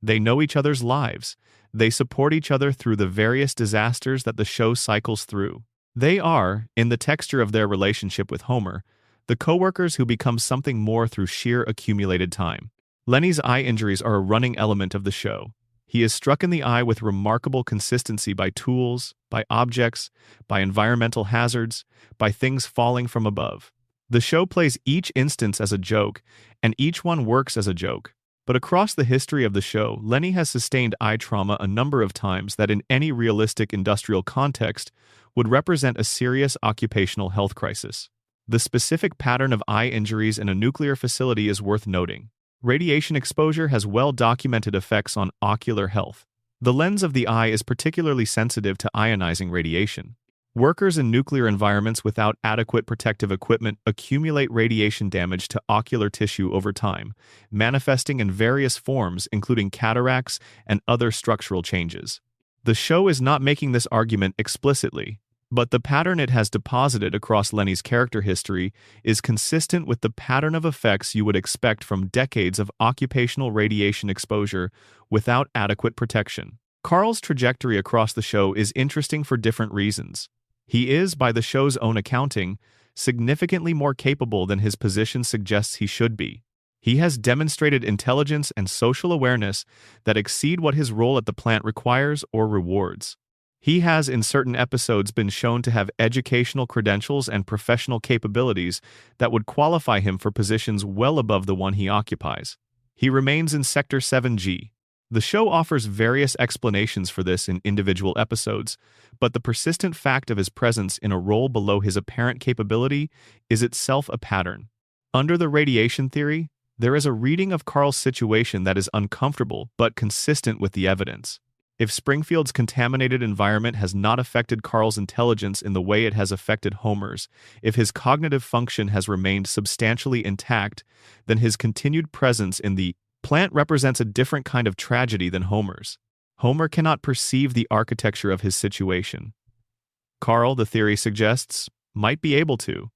They know each other's lives. They support each other through the various disasters that the show cycles through. They are, in the texture of their relationship with Homer, the coworkers who become something more through sheer accumulated time. Lenny's eye injuries are a running element of the show. He is struck in the eye with remarkable consistency by tools, by objects, by environmental hazards, by things falling from above. The show plays each instance as a joke, and each one works as a joke. But across the history of the show, Lenny has sustained eye trauma a number of times that in any realistic industrial context would represent a serious occupational health crisis. The specific pattern of eye injuries in a nuclear facility is worth noting. Radiation exposure has well-documented effects on ocular health. The lens of the eye is particularly sensitive to ionizing radiation. Workers in nuclear environments without adequate protective equipment accumulate radiation damage to ocular tissue over time, manifesting in various forms including cataracts and other structural changes. The show is not making this argument explicitly, but the pattern it has deposited across Lenny's character history is consistent with the pattern of effects you would expect from decades of occupational radiation exposure without adequate protection. Carl's trajectory across the show is interesting for different reasons. He is, by the show's own accounting, significantly more capable than his position suggests he should be. He has demonstrated intelligence and social awareness that exceed what his role at the plant requires or rewards. He has, in certain episodes, been shown to have educational credentials and professional capabilities that would qualify him for positions well above the one he occupies. He remains in Sector 7G. The show offers various explanations for this in individual episodes, but the persistent fact of his presence in a role below his apparent capability is itself a pattern. Under the radiation theory, there is a reading of Carl's situation that is uncomfortable but consistent with the evidence. If Springfield's contaminated environment has not affected Carl's intelligence in the way it has affected Homer's, if his cognitive function has remained substantially intact, then his continued presence in the plant represents a different kind of tragedy than Homer's. Homer cannot perceive the architecture of his situation. Carl, the theory suggests, might be able to.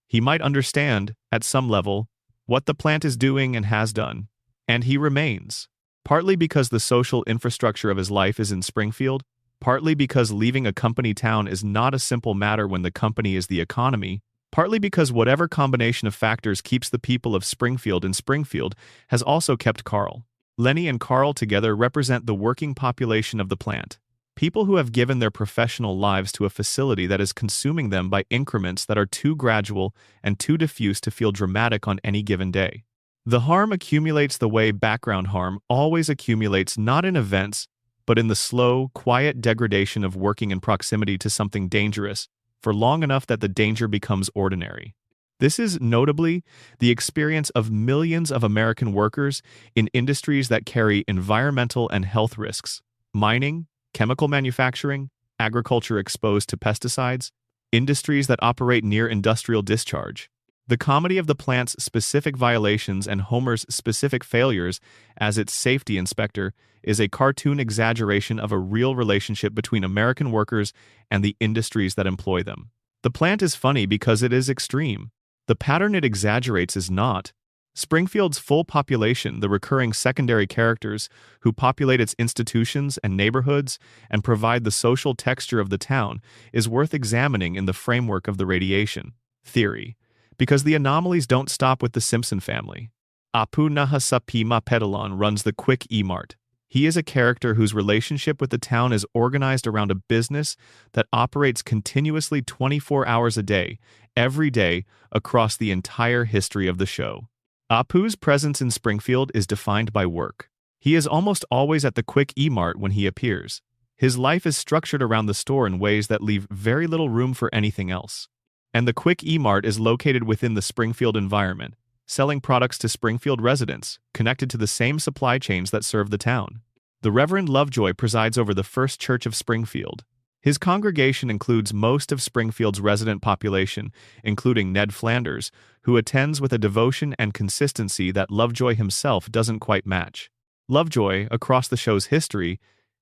He might understand, at some level, what the plant is doing and has done, and he remains. Partly because the social infrastructure of his life is in Springfield, partly because leaving a company town is not a simple matter when the company is the economy, partly because whatever combination of factors keeps the people of Springfield in Springfield has also kept Carl. Lenny and Carl together represent the working population of the plant, people who have given their professional lives to a facility that is consuming them by increments that are too gradual and too diffuse to feel dramatic on any given day. The harm accumulates the way background harm always accumulates, not in events, but in the slow, quiet degradation of working in proximity to something dangerous for long enough that the danger becomes ordinary. This is notably the experience of millions of American workers in industries that carry environmental and health risks: mining, chemical manufacturing, agriculture exposed to pesticides, industries that operate near industrial discharge. The comedy of the plant's specific violations and Homer's specific failures as its safety inspector is a cartoon exaggeration of a real relationship between American workers and the industries that employ them. The plant is funny because it is extreme. The pattern it exaggerates is not. Springfield's full population, the recurring secondary characters who populate its institutions and neighborhoods and provide the social texture of the town, is worth examining in the framework of the radiation theory, because the anomalies don't stop with the Simpson family. Apu Nahasapima Pedalon runs the Quick E-Mart. He is a character whose relationship with the town is organized around a business that operates continuously 24 hours a day, every day, across the entire history of the show. Apu's presence in Springfield is defined by work. He is almost always at the Quick E-Mart when he appears. His life is structured around the store in ways that leave very little room for anything else. And the Quick E-Mart is located within the Springfield environment, selling products to Springfield residents, connected to the same supply chains that serve the town. The Reverend Lovejoy presides over the First Church of Springfield. His congregation includes most of Springfield's resident population, including Ned Flanders, who attends with a devotion and consistency that Lovejoy himself doesn't quite match. Lovejoy, across the show's history,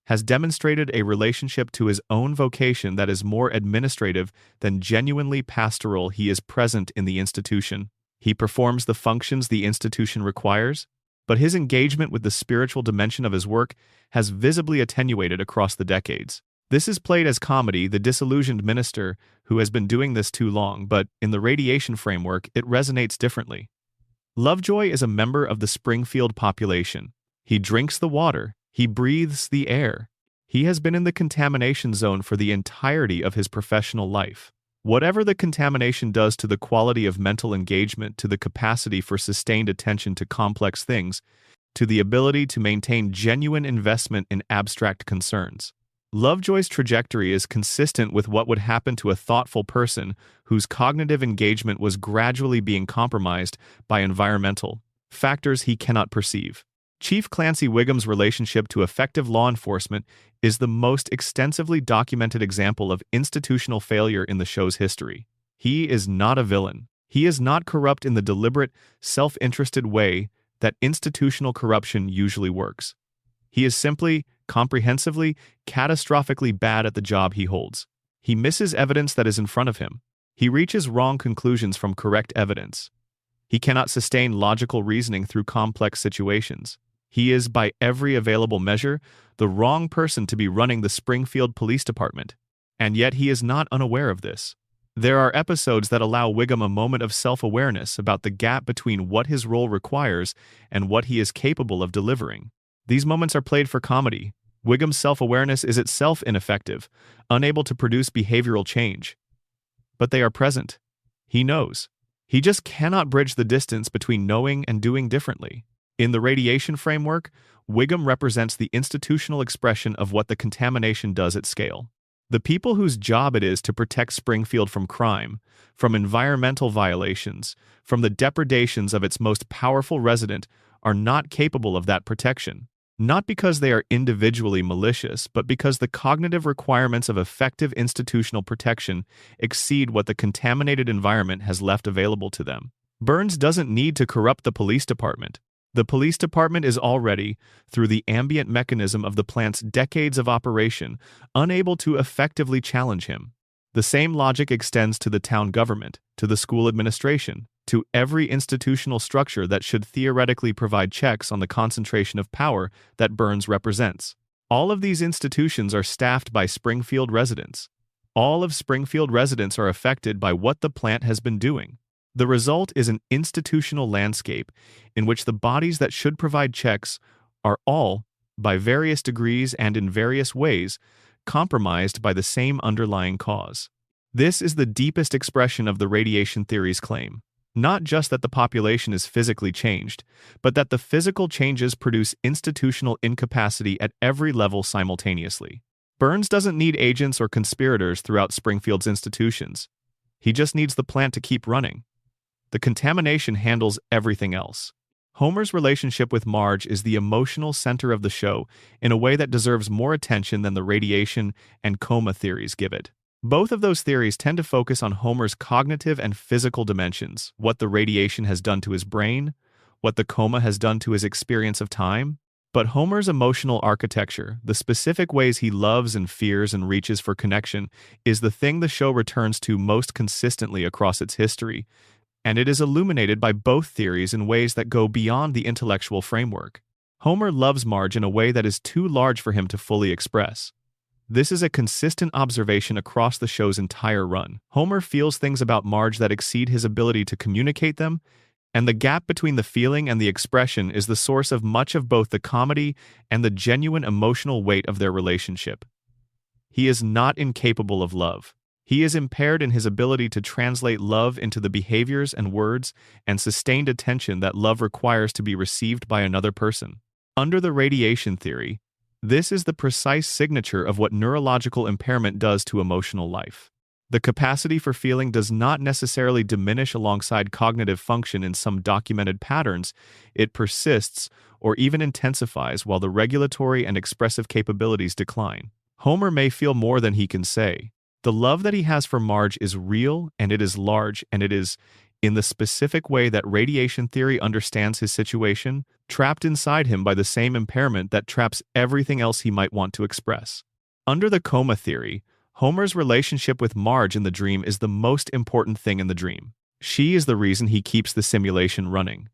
has demonstrated a relationship to his own vocation that is more administrative than genuinely pastoral. He is present in the institution. He performs the functions the institution requires, but his engagement with the spiritual dimension of his work has visibly attenuated across the decades. This is played as comedy, the disillusioned minister who has been doing this too long, but in the radiation framework, it resonates differently. Lovejoy is a member of the Springfield population. He drinks the water. He breathes the air. He has been in the contamination zone for the entirety of his professional life. Whatever the contamination does to the quality of mental engagement, to the capacity for sustained attention to complex things, to the ability to maintain genuine investment in abstract concerns, Lovejoy's trajectory is consistent with what would happen to a thoughtful person whose cognitive engagement was gradually being compromised by environmental factors he cannot perceive. Chief Clancy Wiggum's relationship to effective law enforcement is the most extensively documented example of institutional failure in the show's history. He is not a villain. He is not corrupt in the deliberate, self-interested way that institutional corruption usually works. He is simply, comprehensively, catastrophically bad at the job he holds. He misses evidence that is in front of him. He reaches wrong conclusions from correct evidence. He cannot sustain logical reasoning through complex situations. He is, by every available measure, the wrong person to be running the Springfield Police Department. And yet he is not unaware of this. There are episodes that allow Wiggum a moment of self-awareness about the gap between what his role requires and what he is capable of delivering. These moments are played for comedy. Wiggum's self-awareness is itself ineffective, unable to produce behavioral change. But they are present. He knows. He just cannot bridge the distance between knowing and doing differently. In the radiation framework, Wiggum represents the institutional expression of what the contamination does at scale. The people whose job it is to protect Springfield from crime, from environmental violations, from the depredations of its most powerful resident, are not capable of that protection. Not because they are individually malicious, but because the cognitive requirements of effective institutional protection exceed what the contaminated environment has left available to them. Burns doesn't need to corrupt the police department. The police department is already, through the ambient mechanism of the plant's decades of operation, unable to effectively challenge him. The same logic extends to the town government, to the school administration, to every institutional structure that should theoretically provide checks on the concentration of power that Burns represents. All of these institutions are staffed by Springfield residents. All of Springfield residents are affected by what the plant has been doing. The result is an institutional landscape in which the bodies that should provide checks are all, by various degrees and in various ways, compromised by the same underlying cause. This is the deepest expression of the radiation theory's claim. Not just that the population is physically changed, but that the physical changes produce institutional incapacity at every level simultaneously. Burns doesn't need agents or conspirators throughout Springfield's institutions. He just needs the plant to keep running. The contamination handles everything else. Homer's relationship with Marge is the emotional center of the show in a way that deserves more attention than the radiation and coma theories give it. Both of those theories tend to focus on Homer's cognitive and physical dimensions, what the radiation has done to his brain, what the coma has done to his experience of time. But Homer's emotional architecture, the specific ways he loves and fears and reaches for connection, is the thing the show returns to most consistently across its history, and it is illuminated by both theories in ways that go beyond the intellectual framework. Homer loves Marge in a way that is too large for him to fully express. This is a consistent observation across the show's entire run. Homer feels things about Marge that exceed his ability to communicate them, and the gap between the feeling and the expression is the source of much of both the comedy and the genuine emotional weight of their relationship. He is not incapable of love. He is impaired in his ability to translate love into the behaviors and words and sustained attention that love requires to be received by another person. Under the radiation theory, this is the precise signature of what neurological impairment does to emotional life. The capacity for feeling does not necessarily diminish alongside cognitive function in some documented patterns. It persists or even intensifies while the regulatory and expressive capabilities decline. Homer may feel more than he can say. The love that he has for Marge is real, and it is large, and it is, in the specific way that radiation theory understands his situation, trapped inside him by the same impairment that traps everything else he might want to express. Under the coma theory, Homer's relationship with Marge in the dream is the most important thing in the dream. She is the reason he keeps the simulation running.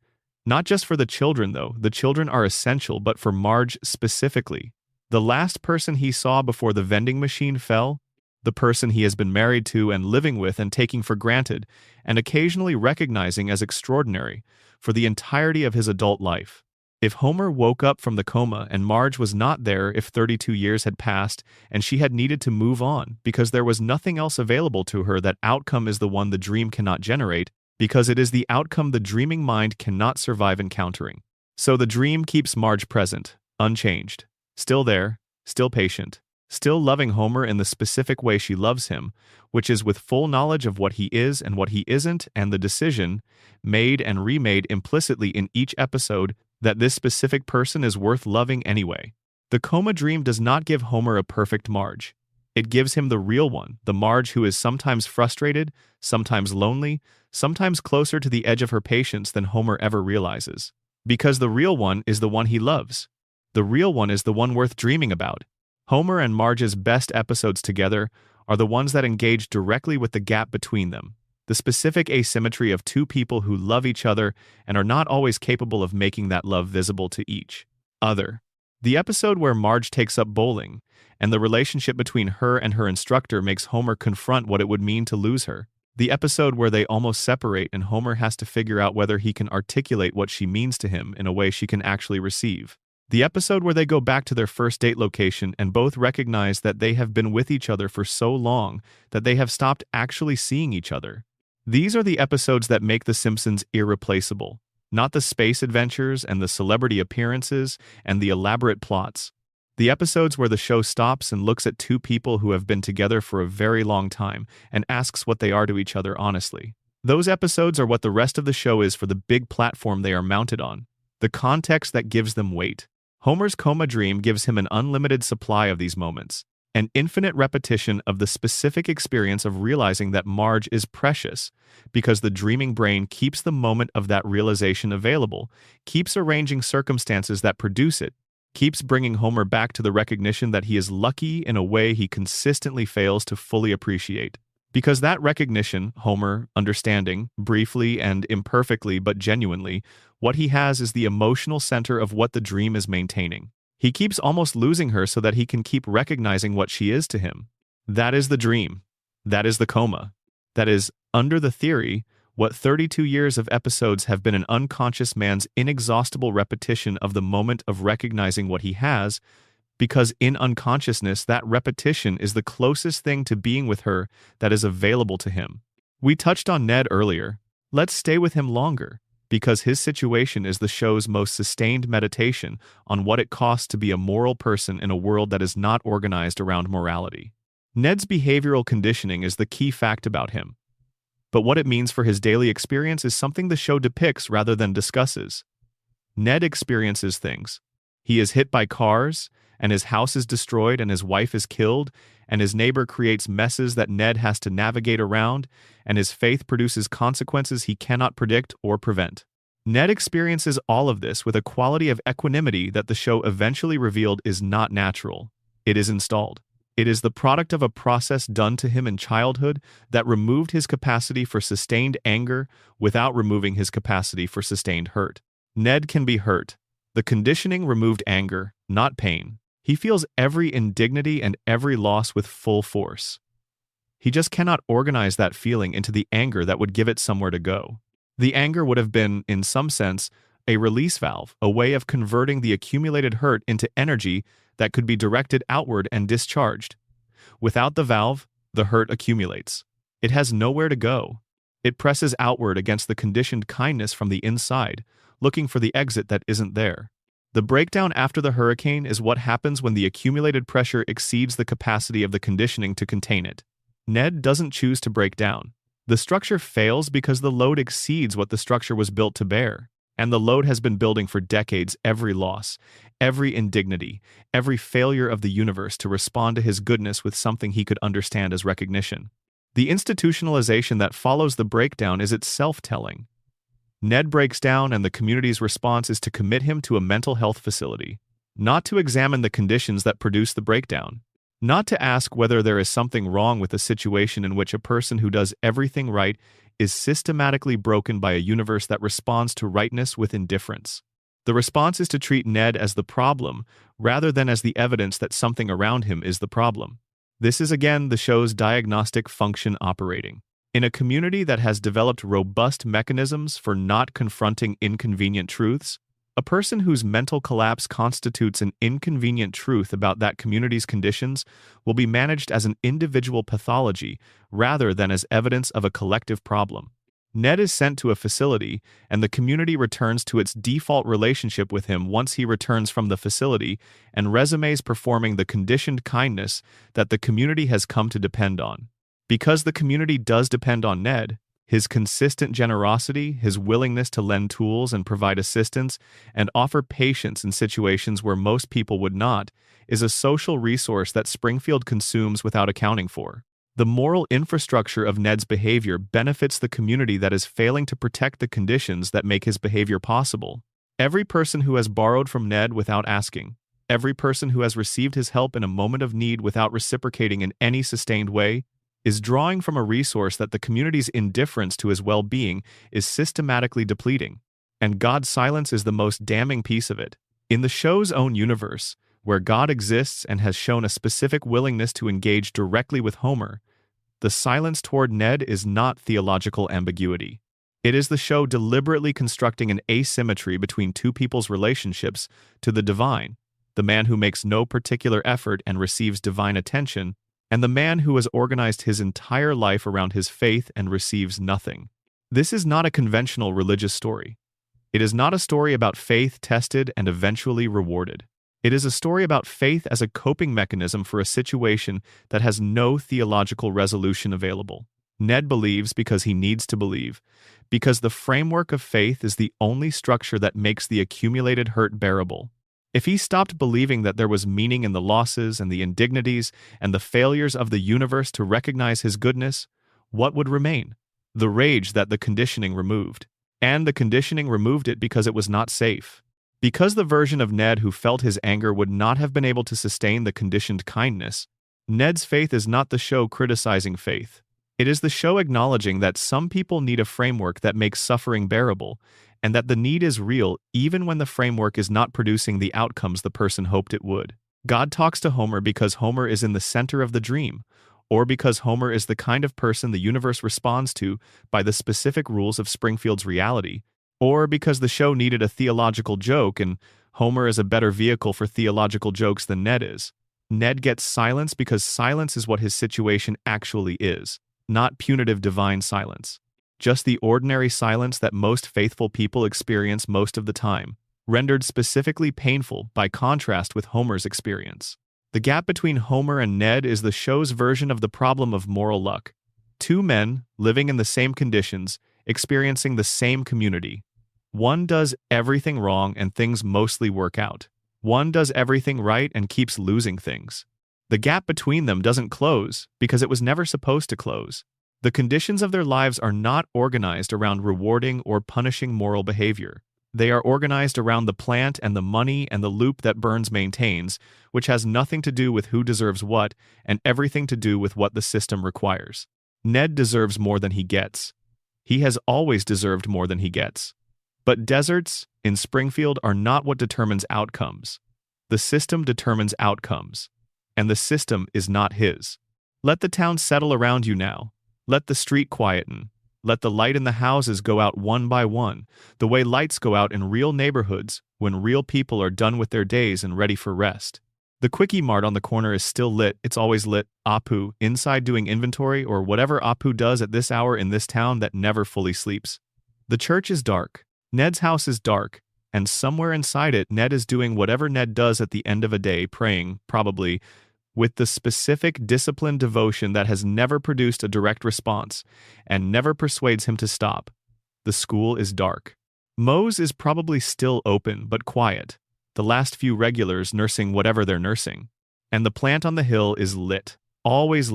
Not just for the children, though. The children are essential, but for Marge specifically. The last person he saw before the vending machine fell, the person he has been married to and living with and taking for granted, and occasionally recognizing as extraordinary, for the entirety of his adult life. If Homer woke up from the coma and Marge was not there, if 32 years had passed and she had needed to move on because there was nothing else available to her, that outcome is the one the dream cannot generate, because it is the outcome the dreaming mind cannot survive encountering. So the dream keeps Marge present, unchanged, still there, still patient, still loving Homer in the specific way she loves him, which is with full knowledge of what he is and what he isn't, and the decision, made and remade implicitly in each episode, that this specific person is worth loving anyway. The coma dream does not give Homer a perfect Marge. It gives him the real one, the Marge who is sometimes frustrated, sometimes lonely, sometimes closer to the edge of her patience than Homer ever realizes. Because the real one is the one he loves. The real one is the one worth dreaming about. Homer and Marge's best episodes together are the ones that engage directly with the gap between them, the specific asymmetry of two people who love each other and are not always capable of making that love visible to each other. The episode where Marge takes up bowling, and the relationship between her and her instructor makes Homer confront what it would mean to lose her. The episode where they almost separate and Homer has to figure out whether he can articulate what she means to him in a way she can actually receive. The episode where they go back to their first date location and both recognize that they have been with each other for so long that they have stopped actually seeing each other. These are the episodes that make The Simpsons irreplaceable, not the space adventures and the celebrity appearances and the elaborate plots. The episodes where the show stops and looks at two people who have been together for a very long time and asks what they are to each other honestly. Those episodes are what the rest of the show is for the big platform they are mounted on, the context that gives them weight. Homer's coma dream gives him an unlimited supply of these moments, an infinite repetition of the specific experience of realizing that Marge is precious, because the dreaming brain keeps the moment of that realization available, keeps arranging circumstances that produce it, keeps bringing Homer back to the recognition that he is lucky in a way he consistently fails to fully appreciate. Because that recognition, Homer, understanding, briefly and imperfectly but genuinely, what he has is the emotional center of what the dream is maintaining. He keeps almost losing her so that he can keep recognizing what she is to him. That is the dream. That is the coma. That is, under the theory, what 32 years of episodes have been an unconscious man's inexhaustible repetition of the moment of recognizing what he has, because in unconsciousness that repetition is the closest thing to being with her that is available to him. We touched on Ned earlier. Let's stay with him longer, because his situation is the show's most sustained meditation on what it costs to be a moral person in a world that is not organized around morality. Ned's behavioral conditioning is the key fact about him. But what it means for his daily experience is something the show depicts rather than discusses. Ned experiences things. He is hit by cars, and his house is destroyed, and his wife is killed, and his neighbor creates messes that Ned has to navigate around, and his faith produces consequences he cannot predict or prevent. Ned experiences all of this with a quality of equanimity that the show eventually revealed is not natural. It is installed. It is the product of a process done to him in childhood that removed his capacity for sustained anger without removing his capacity for sustained hurt. Ned can be hurt. The conditioning removed anger, not pain. He feels every indignity and every loss with full force. He just cannot organize that feeling into the anger that would give it somewhere to go. The anger would have been, in some sense, a release valve, a way of converting the accumulated hurt into energy that could be directed outward and discharged. Without the valve, the hurt accumulates. It has nowhere to go. It presses outward against the conditioned kindness from the inside, looking for the exit that isn't there. The breakdown after the hurricane is what happens when the accumulated pressure exceeds the capacity of the conditioning to contain it. Ned doesn't choose to break down. The structure fails because the load exceeds what the structure was built to bear. And the load has been building for decades, every loss, every indignity, every failure of the universe to respond to his goodness with something he could understand as recognition. The institutionalization that follows the breakdown is itself telling. Ned breaks down and the community's response is to commit him to a mental health facility, not to examine the conditions that produce the breakdown, not to ask whether there is something wrong with a situation in which a person who does everything right is systematically broken by a universe that responds to rightness with indifference. The response is to treat Ned as the problem, rather than as the evidence that something around him is the problem. This is again the show's diagnostic function operating. In a community that has developed robust mechanisms for not confronting inconvenient truths, a person whose mental collapse constitutes an inconvenient truth about that community's conditions will be managed as an individual pathology rather than as evidence of a collective problem. Ned is sent to a facility, and the community returns to its default relationship with him once he returns from the facility and resumes performing the conditioned kindness that the community has come to depend on. Because the community does depend on Ned, his consistent generosity, his willingness to lend tools and provide assistance, and offer patience in situations where most people would not, is a social resource that Springfield consumes without accounting for. The moral infrastructure of Ned's behavior benefits the community that is failing to protect the conditions that make his behavior possible. Every person who has borrowed from Ned without asking, every person who has received his help in a moment of need without reciprocating in any sustained way, is drawing from a resource that the community's indifference to his well-being is systematically depleting. And God's silence is the most damning piece of it. In the show's own universe, where God exists and has shown a specific willingness to engage directly with Homer, the silence toward Ned is not theological ambiguity. It is the show deliberately constructing an asymmetry between two people's relationships to the divine, the man who makes no particular effort and receives divine attention, and the man who has organized his entire life around his faith and receives nothing. This is not a conventional religious story. It is not a story about faith tested and eventually rewarded. It is a story about faith as a coping mechanism for a situation that has no theological resolution available. Ned believes because he needs to believe, because the framework of faith is the only structure that makes the accumulated hurt bearable. If he stopped believing that there was meaning in the losses and the indignities and the failures of the universe to recognize his goodness, what would remain? The rage that the conditioning removed. And the conditioning removed it because it was not safe. Because the version of Ned who felt his anger would not have been able to sustain the conditioned kindness, Ned's faith is not the show criticizing faith. It is the show acknowledging that some people need a framework that makes suffering bearable, and that the need is real even when the framework is not producing the outcomes the person hoped it would. God talks to Homer because Homer is in the center of the dream, or because Homer is the kind of person the universe responds to by the specific rules of Springfield's reality, or because the show needed a theological joke and Homer is a better vehicle for theological jokes than Ned is. Ned gets silence because silence is what his situation actually is, not punitive divine silence. Just the ordinary silence that most faithful people experience most of the time, rendered specifically painful by contrast with Homer's experience. The gap between Homer and Ned is the show's version of the problem of moral luck. Two men, living in the same conditions, experiencing the same community. One does everything wrong and things mostly work out. One does everything right and keeps losing things. The gap between them doesn't close because it was never supposed to close. The conditions of their lives are not organized around rewarding or punishing moral behavior. They are organized around the plant and the money and the loop that Burns maintains, which has nothing to do with who deserves what and everything to do with what the system requires. Ned deserves more than he gets. He has always deserved more than he gets. But deserts in Springfield are not what determines outcomes. The system determines outcomes, and the system is not his. Let the town settle around you now. Let the street quieten. Let the light in the houses go out one by one, the way lights go out in real neighborhoods when real people are done with their days and ready for rest. The Quickie Mart on the corner is still lit. It's always lit. Apu, inside doing inventory or whatever Apu does at this hour in this town that never fully sleeps. The church is dark. Ned's house is dark. And somewhere inside it, Ned is doing whatever Ned does at the end of a day, praying, probably, with the specific disciplined devotion that has never produced a direct response and never persuades him to stop. The school is dark. Moe's is probably still open but quiet, the last few regulars nursing whatever they're nursing. And the plant on the hill is lit, always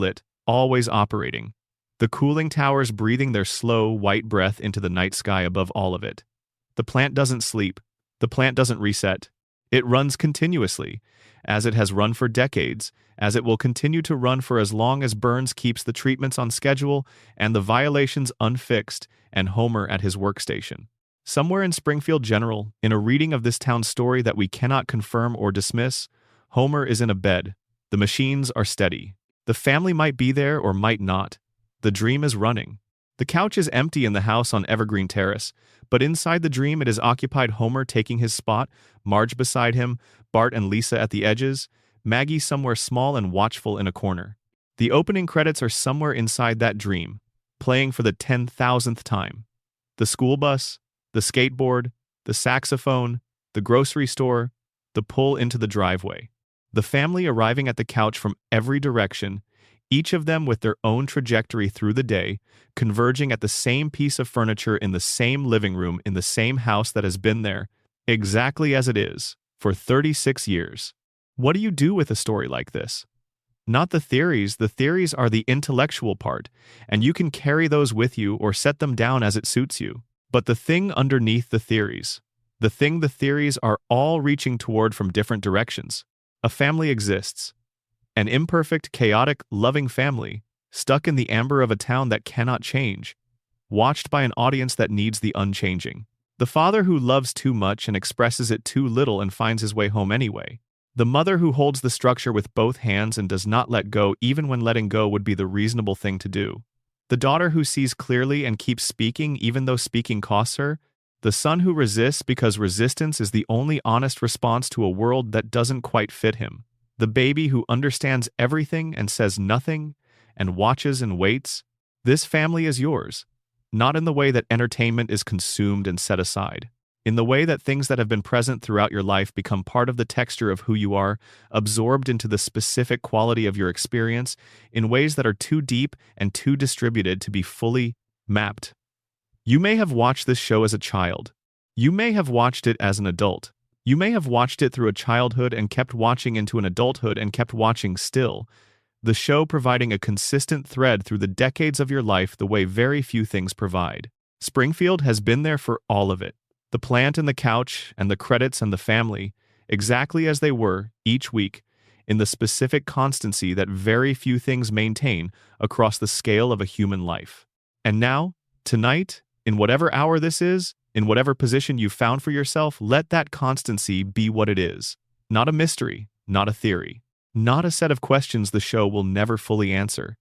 operating. The cooling towers breathing their slow, white breath into the night sky above all of it. The plant doesn't sleep. The plant doesn't reset. It runs continuously, as it has run for decades, as it will continue to run for as long as Burns keeps the treatments on schedule and the violations unfixed and Homer at his workstation. Somewhere in Springfield General, in a reading of this town's story that we cannot confirm or dismiss, Homer is in a bed. The machines are steady. The family might be there or might not. The dream is running. The couch is empty in the house on Evergreen Terrace, but inside the dream it is occupied Homer taking his spot, Marge beside him, Bart and Lisa at the edges, Maggie somewhere small and watchful in a corner. The opening credits are somewhere inside that dream, playing for the 10,000th time. The school bus, the skateboard, the saxophone, the grocery store, the pull into the driveway. The family arriving at the couch from every direction, each of them with their own trajectory through the day, converging at the same piece of furniture in the same living room in the same house that has been there, exactly as it is, for 36 years. What do you do with a story like this? Not the theories are the intellectual part, and you can carry those with you or set them down as it suits you. But the thing underneath the theories are all reaching toward from different directions. A family exists. An imperfect, chaotic, loving family, stuck in the amber of a town that cannot change, watched by an audience that needs the unchanging. The father who loves too much and expresses it too little and finds his way home anyway. The mother who holds the structure with both hands and does not let go even when letting go would be the reasonable thing to do. The daughter who sees clearly and keeps speaking even though speaking costs her. The son who resists because resistance is the only honest response to a world that doesn't quite fit him. The baby who understands everything and says nothing and watches and waits. This family is yours, not in the way that entertainment is consumed and set aside. In the way that things that have been present throughout your life become part of the texture of who you are, absorbed into the specific quality of your experience, in ways that are too deep and too distributed to be fully mapped. You may have watched this show as a child. You may have watched it as an adult. You may have watched it through a childhood and kept watching into an adulthood and kept watching still. The show providing a consistent thread through the decades of your life the way very few things provide. Springfield has been there for all of it. The plant and the couch and the credits and the family, exactly as they were, each week, in the specific constancy that very few things maintain across the scale of a human life. And now, tonight, in whatever hour this is, in whatever position you've found for yourself, let that constancy be what it is. Not a mystery, not a theory, not a set of questions the show will never fully answer.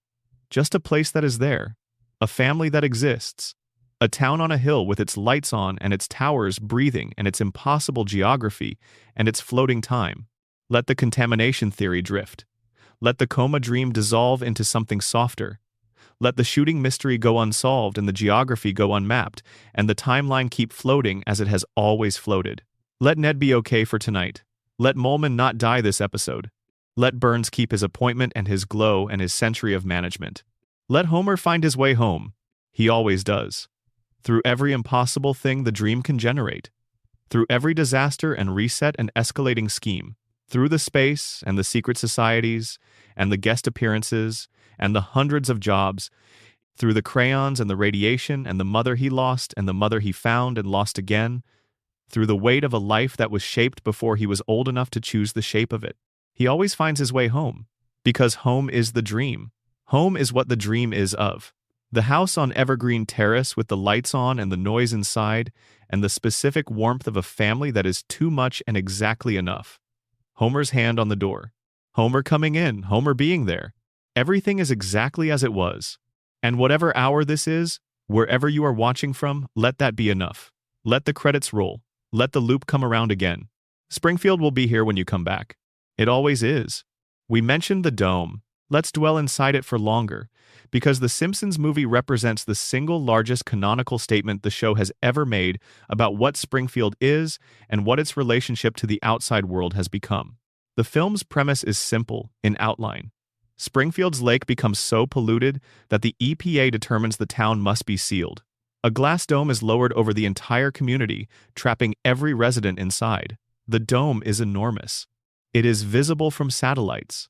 Just a place that is there, a family that exists, a town on a hill with its lights on and its towers breathing and its impossible geography and its floating time. Let the contamination theory drift. Let the coma dream dissolve into something softer. Let the shooting mystery go unsolved and the geography go unmapped, and the timeline keep floating as it has always floated. Let Ned be okay for tonight. Let Molman not die this episode. Let Burns keep his appointment and his glow and his century of management. Let Homer find his way home. He always does. Through every impossible thing the dream can generate. Through every disaster and reset and escalating scheme. Through the space and the secret societies and the guest appearances and the hundreds of jobs, through the crayons and the radiation and the mother he lost and the mother he found and lost again, through the weight of a life that was shaped before he was old enough to choose the shape of it, he always finds his way home. Because home is the dream. Home is what the dream is of. The house on Evergreen Terrace with the lights on and the noise inside, and the specific warmth of a family that is too much and exactly enough. Homer's hand on the door. Homer coming in, Homer being there. Everything is exactly as it was. And whatever hour this is, wherever you are watching from, let that be enough. Let the credits roll. Let the loop come around again. Springfield will be here when you come back. It always is. We mentioned the dome. Let's dwell inside it for longer, because the Simpsons movie represents the single largest canonical statement the show has ever made about what Springfield is and what its relationship to the outside world has become. The film's premise is simple in outline. Springfield's lake becomes so polluted that the EPA determines the town must be sealed. A glass dome is lowered over the entire community, trapping every resident inside. The dome is enormous. It is visible from satellites.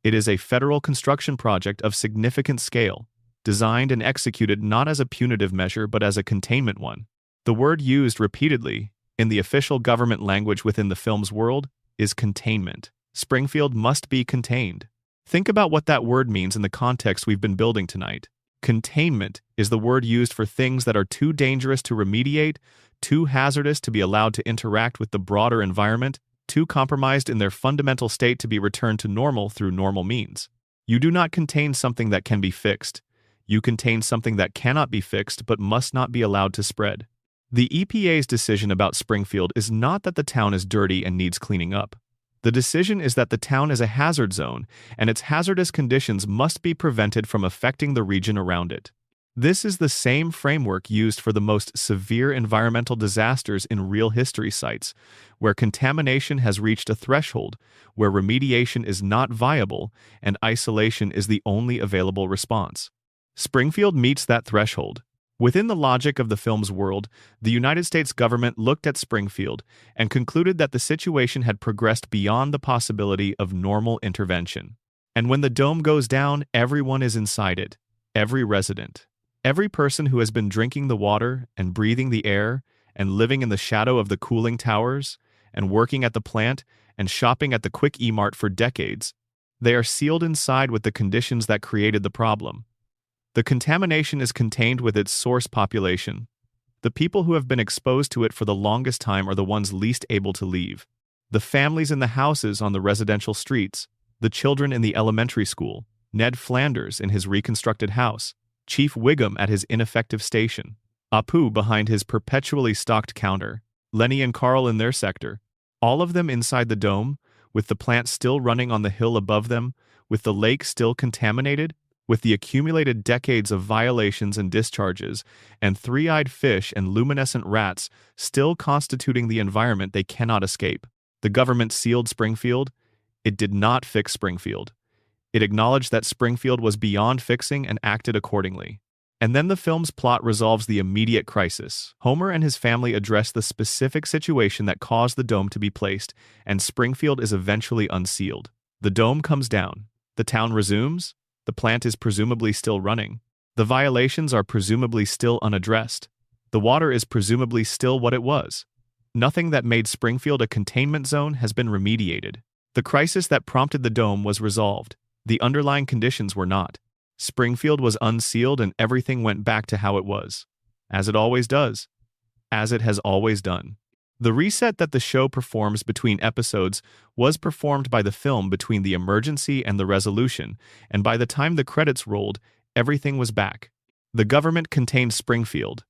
It is a federal construction project of significant scale, designed and executed not as a punitive measure but as a containment one. The word used repeatedly, in the official government language within the film's world, is containment. Springfield must be contained. Think about what that word means in the context we've been building tonight. Containment is the word used for things that are too dangerous to remediate, too hazardous to be allowed to interact with the broader environment, too compromised in their fundamental state to be returned to normal through normal means. You do not contain something that can be fixed. You contain something that cannot be fixed but must not be allowed to spread. The EPA's decision about Springfield is not that the town is dirty and needs cleaning up. The decision is that the town is a hazard zone, and its hazardous conditions must be prevented from affecting the region around it. This is the same framework used for the most severe environmental disasters in real history sites, where contamination has reached a threshold, where remediation is not viable, and isolation is the only available response. Springfield meets that threshold. Within the logic of the film's world, the United States government looked at Springfield and concluded that the situation had progressed beyond the possibility of normal intervention. And when the dome goes down, everyone is inside it, every resident. Every person who has been drinking the water and breathing the air and living in the shadow of the cooling towers and working at the plant and shopping at the Quick E-Mart for decades, they are sealed inside with the conditions that created the problem. The contamination is contained with its source population. The people who have been exposed to it for the longest time are the ones least able to leave. The families in the houses on the residential streets, the children in the elementary school, Ned Flanders in his reconstructed house, Chief Wiggum at his ineffective station, Apu behind his perpetually stocked counter, Lenny and Carl in their sector, all of them inside the dome, with the plant still running on the hill above them, with the lake still contaminated, with the accumulated decades of violations and discharges, and three-eyed fish and luminescent rats still constituting the environment they cannot escape. The government sealed Springfield. It did not fix Springfield. It acknowledged that Springfield was beyond fixing and acted accordingly. And then the film's plot resolves the immediate crisis. Homer and his family address the specific situation that caused the dome to be placed, and Springfield is eventually unsealed. The dome comes down. The town resumes. The plant is presumably still running. The violations are presumably still unaddressed. The water is presumably still what it was. Nothing that made Springfield a containment zone has been remediated. The crisis that prompted the dome was resolved. The underlying conditions were not. Springfield was unsealed and everything went back to how it was. As it always does. As it has always done. The reset that the show performs between episodes was performed by the film between the emergency and the resolution, and by the time the credits rolled, everything was back. The government contained Springfield,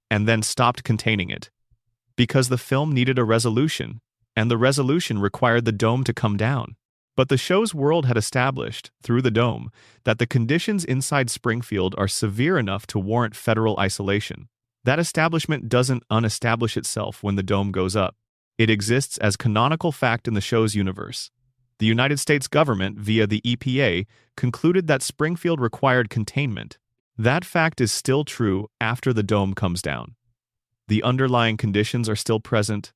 and then stopped containing it. Because the film needed a resolution, and the resolution required the dome to come down. But the show's world had established, through the dome, that the conditions inside Springfield are severe enough to warrant federal isolation. That establishment doesn't unestablish itself when the dome goes up. It exists as canonical fact in the show's universe. The United States government, via the EPA, concluded that Springfield required containment. That fact is still true after the dome comes down. The underlying conditions are still present.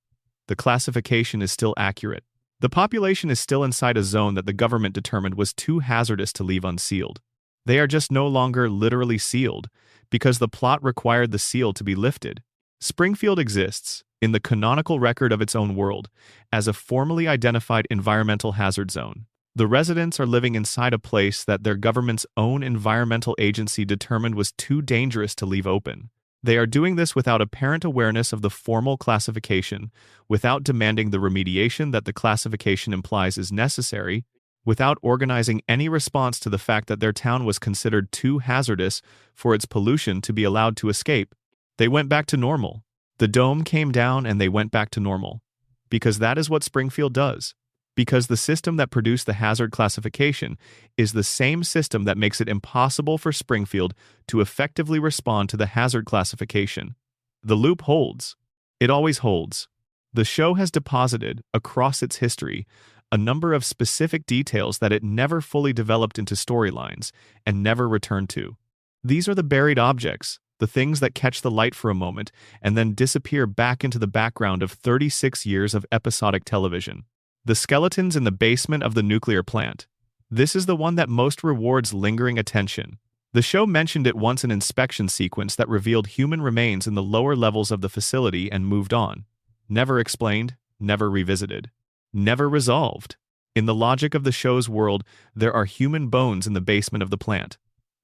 The classification is still accurate. The population is still inside a zone that the government determined was too hazardous to leave unsealed. They are just no longer literally sealed, because the plot required the seal to be lifted. Springfield exists, in the canonical record of its own world, as a formally identified environmental hazard zone. The residents are living inside a place that their government's own environmental agency determined was too dangerous to leave open. They are doing this without apparent awareness of the formal classification, without demanding the remediation that the classification implies is necessary, without organizing any response to the fact that their town was considered too hazardous for its pollution to be allowed to escape. They went back to normal. The dome came down and they went back to normal. Because that is what Springfield does. Because the system that produced the hazard classification is the same system that makes it impossible for Springfield to effectively respond to the hazard classification. The loop holds. It always holds. The show has deposited, across its history, a number of specific details that it never fully developed into storylines and never returned to. These are the buried objects, the things that catch the light for a moment and then disappear back into the background of 36 years of episodic television. The skeletons in the basement of the nuclear plant. This is the one that most rewards lingering attention. The show mentioned it once an inspection sequence that revealed human remains in the lower levels of the facility and moved on. Never explained, never revisited. Never resolved. In the logic of the show's world, there are human bones in the basement of the plant.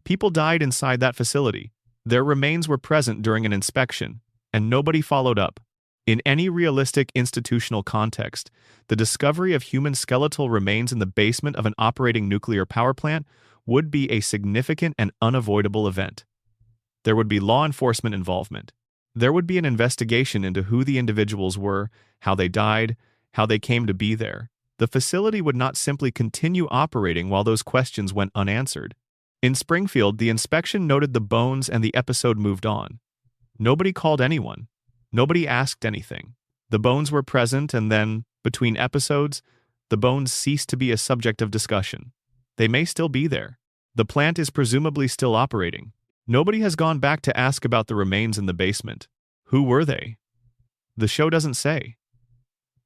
People died inside that facility. Their remains were present during an inspection, and nobody followed up. In any realistic institutional context, the discovery of human skeletal remains in the basement of an operating nuclear power plant would be a significant and unavoidable event. There would be law enforcement involvement. There would be an investigation into who the individuals were, how they died, how they came to be there. The facility would not simply continue operating while those questions went unanswered. In Springfield, the inspection noted the bones and the episode moved on. Nobody called anyone. Nobody asked anything. The bones were present and then, between episodes, the bones ceased to be a subject of discussion. They may still be there. The plant is presumably still operating. Nobody has gone back to ask about the remains in the basement. Who were they? The show doesn't say.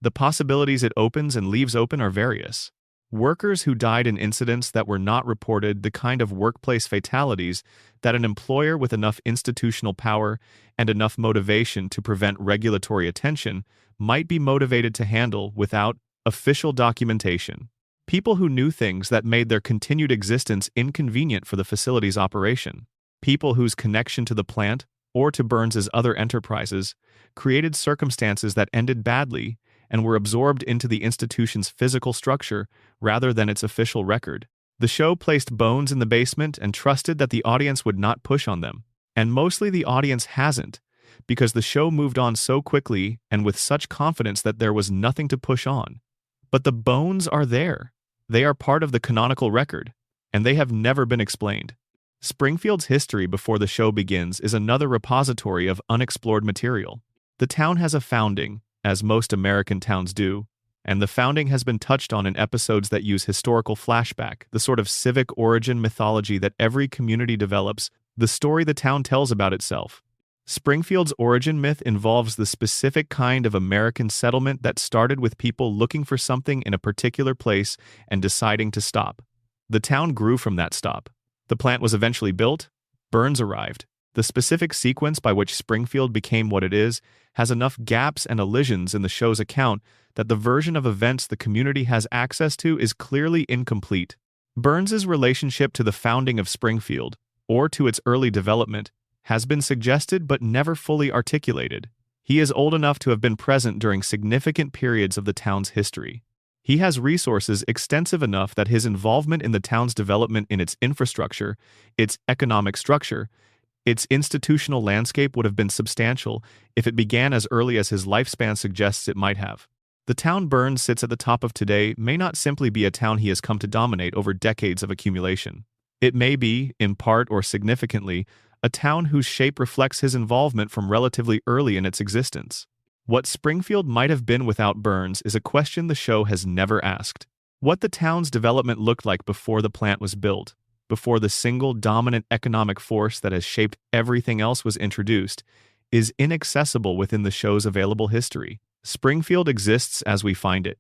The possibilities it opens and leaves open are various. Workers who died in incidents that were not reported, the kind of workplace fatalities that an employer with enough institutional power and enough motivation to prevent regulatory attention might be motivated to handle without official documentation. People who knew things that made their continued existence inconvenient for the facility's operation. People whose connection to the plant, or to Burns's other enterprises, created circumstances that ended badly and were absorbed into the institution's physical structure rather than its official record. The show placed bones in the basement and trusted that the audience would not push on them. And mostly the audience hasn't, because the show moved on so quickly and with such confidence that there was nothing to push on. But the bones are there. They are part of the canonical record, and they have never been explained. Springfield's history before the show begins is another repository of unexplored material. The town has a founding, as most American towns do, and the founding has been touched on in episodes that use historical flashback, the sort of civic origin mythology that every community develops, the story the town tells about itself. Springfield's origin myth involves the specific kind of American settlement that started with people looking for something in a particular place and deciding to stop. The town grew from that stop. The plant was eventually built. Burns arrived. The specific sequence by which Springfield became what it is has enough gaps and elisions in the show's account that the version of events the community has access to is clearly incomplete. Burns's relationship to the founding of Springfield, or to its early development, has been suggested but never fully articulated. He is old enough to have been present during significant periods of the town's history. He has resources extensive enough that his involvement in the town's development in its infrastructure, its economic structure, its institutional landscape would have been substantial if it began as early as his lifespan suggests it might have. The town Burns sits at the top of today may not simply be a town he has come to dominate over decades of accumulation. It may be, in part or significantly, a town whose shape reflects his involvement from relatively early in its existence. What Springfield might have been without Burns is a question the show has never asked. What the town's development looked like before the plant was built, before the single dominant economic force that has shaped everything else was introduced, is inaccessible within the show's available history. Springfield exists as we find it.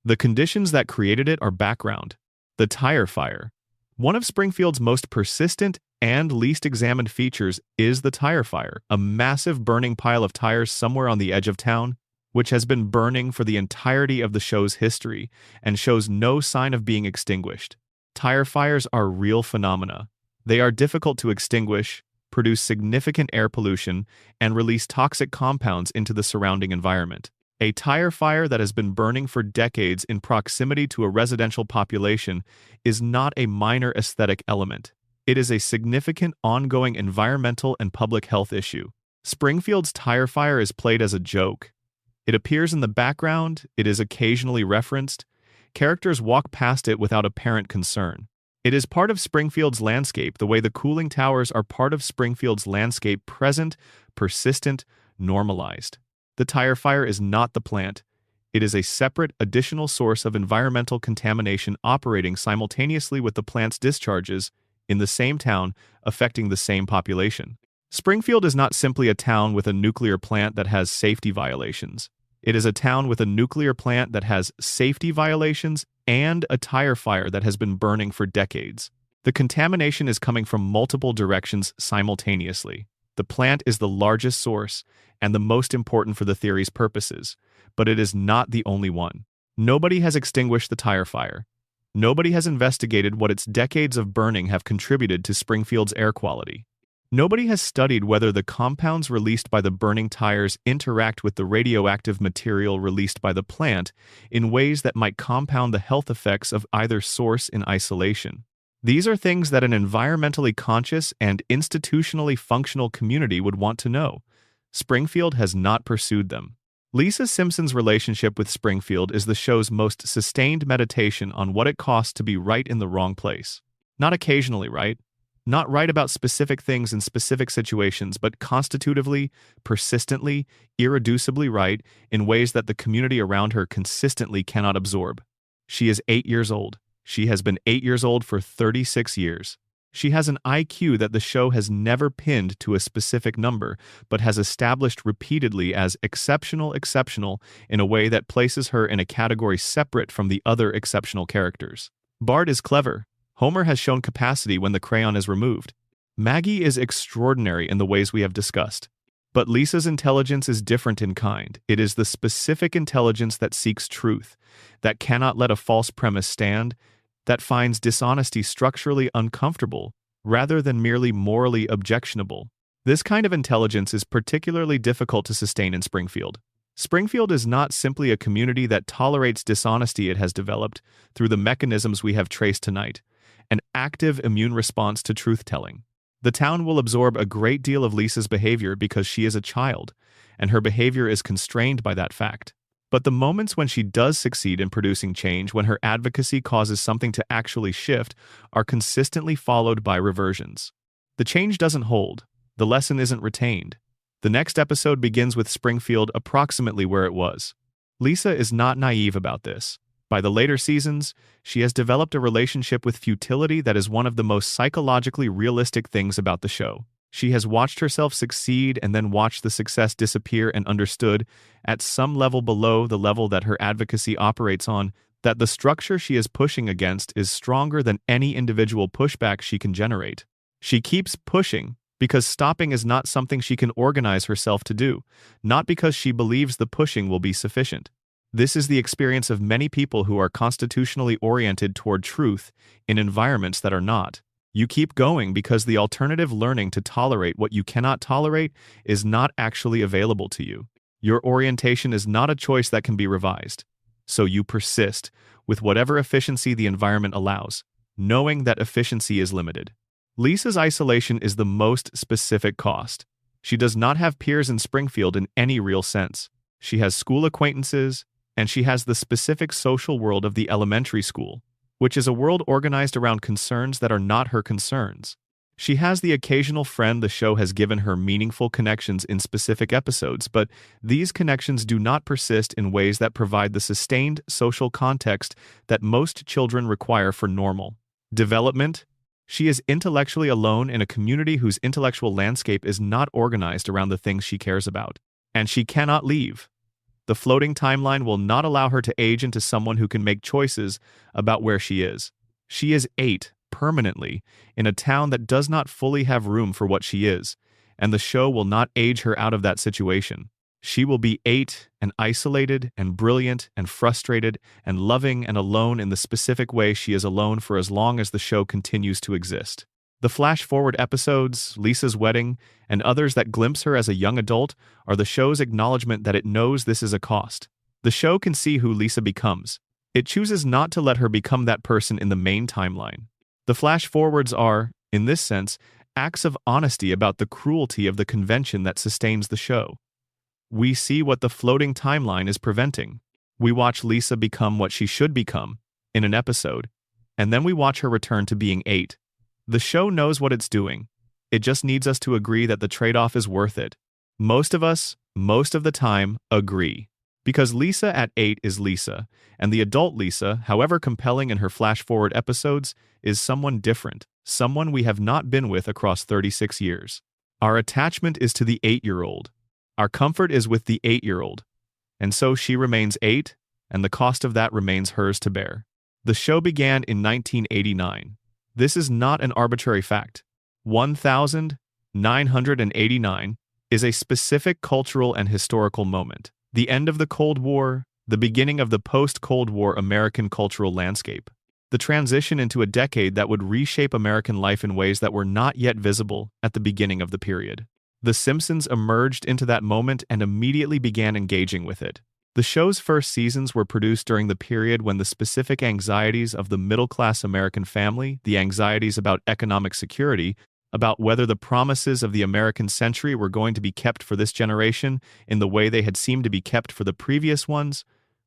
The conditions that created it are background. The tire fire. One of Springfield's most persistent and least examined features is the tire fire, a massive burning pile of tires somewhere on the edge of town, which has been burning for the entirety of the show's history and shows no sign of being extinguished. Tire fires are real phenomena. They are difficult to extinguish, produce significant air pollution, and release toxic compounds into the surrounding environment. A tire fire that has been burning for decades in proximity to a residential population is not a minor aesthetic element. It is a significant ongoing environmental and public health issue. Springfield's tire fire is played as a joke. It appears in the background, it is occasionally referenced. Characters walk past it without apparent concern. It is part of Springfield's landscape the way the cooling towers are part of Springfield's landscape, present, persistent, normalized. The tire fire is not the plant. It is a separate, additional source of environmental contamination operating simultaneously with the plant's discharges in the same town, affecting the same population. Springfield is not simply a town with a nuclear plant that has safety violations. It is a town with a nuclear plant that has safety violations and a tire fire that has been burning for decades. The contamination is coming from multiple directions simultaneously. The plant is the largest source and the most important for the theory's purposes, but it is not the only one. Nobody has extinguished the tire fire. Nobody has investigated what its decades of burning have contributed to Springfield's air quality. Nobody has studied whether the compounds released by the burning tires interact with the radioactive material released by the plant in ways that might compound the health effects of either source in isolation. These are things that an environmentally conscious and institutionally functional community would want to know. Springfield has not pursued them. Lisa Simpson's relationship with Springfield is the show's most sustained meditation on what it costs to be right in the wrong place. Not occasionally right. Not right about specific things in specific situations, but constitutively, persistently, irreducibly right in ways that the community around her consistently cannot absorb. She is 8 years old. She has been 8 years old for 36 years. She has an IQ that the show has never pinned to a specific number, but has established repeatedly as exceptional in a way that places her in a category separate from the other exceptional characters. Bart is clever. Homer has shown capacity when the crayon is removed. Maggie is extraordinary in the ways we have discussed. But Lisa's intelligence is different in kind. It is the specific intelligence that seeks truth, that cannot let a false premise stand, that finds dishonesty structurally uncomfortable, rather than merely morally objectionable. This kind of intelligence is particularly difficult to sustain in Springfield. Springfield is not simply a community that tolerates dishonesty. It has developed, through the mechanisms we have traced tonight, an active immune response to truth-telling. The town will absorb a great deal of Lisa's behavior because she is a child, and her behavior is constrained by that fact. But the moments when she does succeed in producing change, when her advocacy causes something to actually shift, are consistently followed by reversions. The change doesn't hold. The lesson isn't retained. The next episode begins with Springfield approximately where it was. Lisa is not naive about this. By the later seasons, she has developed a relationship with futility that is one of the most psychologically realistic things about the show. She has watched herself succeed and then watched the success disappear and understood, at some level below the level that her advocacy operates on, that the structure she is pushing against is stronger than any individual pushback she can generate. She keeps pushing because stopping is not something she can organize herself to do, not because she believes the pushing will be sufficient. This is the experience of many people who are constitutionally oriented toward truth in environments that are not. You keep going because the alternative learning to tolerate what you cannot tolerate is not actually available to you. Your orientation is not a choice that can be revised. So you persist with whatever efficiency the environment allows, knowing that efficiency is limited. Lisa's isolation is the most specific cost. She does not have peers in Springfield in any real sense. She has school acquaintances, and she has the specific social world of the elementary school, which is a world organized around concerns that are not her concerns. She has the occasional friend the show has given her meaningful connections in specific episodes, but these connections do not persist in ways that provide the sustained social context that most children require for normal development. She is intellectually alone in a community whose intellectual landscape is not organized around the things she cares about, and she cannot leave. The floating timeline will not allow her to age into someone who can make choices about where she is. She is 8, permanently, in a town that does not fully have room for what she is, and the show will not age her out of that situation. She will be 8 and isolated and brilliant and frustrated and loving and alone in the specific way she is alone for as long as the show continues to exist. The flash-forward episodes, Lisa's wedding, and others that glimpse her as a young adult are the show's acknowledgement that it knows this is a cost. The show can see who Lisa becomes. It chooses not to let her become that person in the main timeline. The flash-forwards are, in this sense, acts of honesty about the cruelty of the convention that sustains the show. We see what the floating timeline is preventing. We watch Lisa become what she should become in an episode, and then we watch her return to being 8. The show knows what it's doing. It just needs us to agree that the trade-off is worth it. Most of us, most of the time, agree. Because Lisa at 8 is Lisa, and the adult Lisa, however compelling in her flash-forward episodes, is someone different, someone we have not been with across 36 years. Our attachment is to the 8-year-old. Our comfort is with the 8-year-old. And so she remains 8, and the cost of that remains hers to bear. The show began in 1989. This is not an arbitrary fact. 1989 is a specific cultural and historical moment. The end of the Cold War, the beginning of the post-Cold War American cultural landscape. The transition into a decade that would reshape American life in ways that were not yet visible at the beginning of the period. The Simpsons emerged into that moment and immediately began engaging with it. The show's first seasons were produced during the period when the specific anxieties of the middle-class American family, the anxieties about economic security, about whether the promises of the American century were going to be kept for this generation in the way they had seemed to be kept for the previous ones,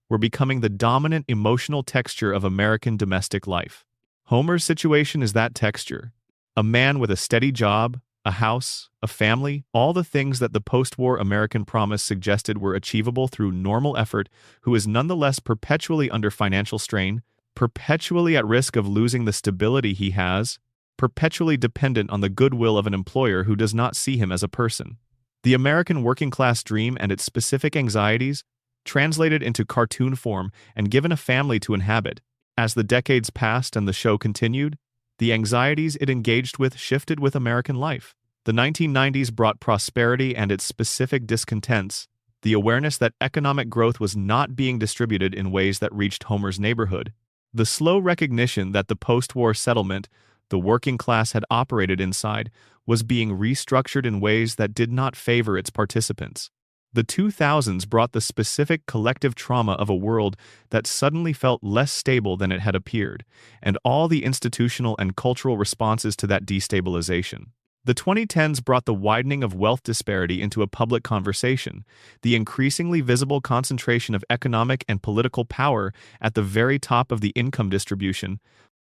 were becoming the dominant emotional texture of American domestic life. Homer's situation is that texture. A man with a steady job, a house, a family, all the things that the post-war American promise suggested were achievable through normal effort, who is nonetheless perpetually under financial strain, perpetually at risk of losing the stability he has, perpetually dependent on the goodwill of an employer who does not see him as a person. The American working-class dream and its specific anxieties, translated into cartoon form and given a family to inhabit. As the decades passed and the show continued, the anxieties it engaged with shifted with American life. The 1990s brought prosperity and its specific discontents, the awareness that economic growth was not being distributed in ways that reached Homer's neighborhood, the slow recognition that the post-war settlement the working class had operated inside was being restructured in ways that did not favor its participants. The 2000s brought the specific collective trauma of a world that suddenly felt less stable than it had appeared, and all the institutional and cultural responses to that destabilization. The 2010s brought the widening of wealth disparity into a public conversation, the increasingly visible concentration of economic and political power at the very top of the income distribution,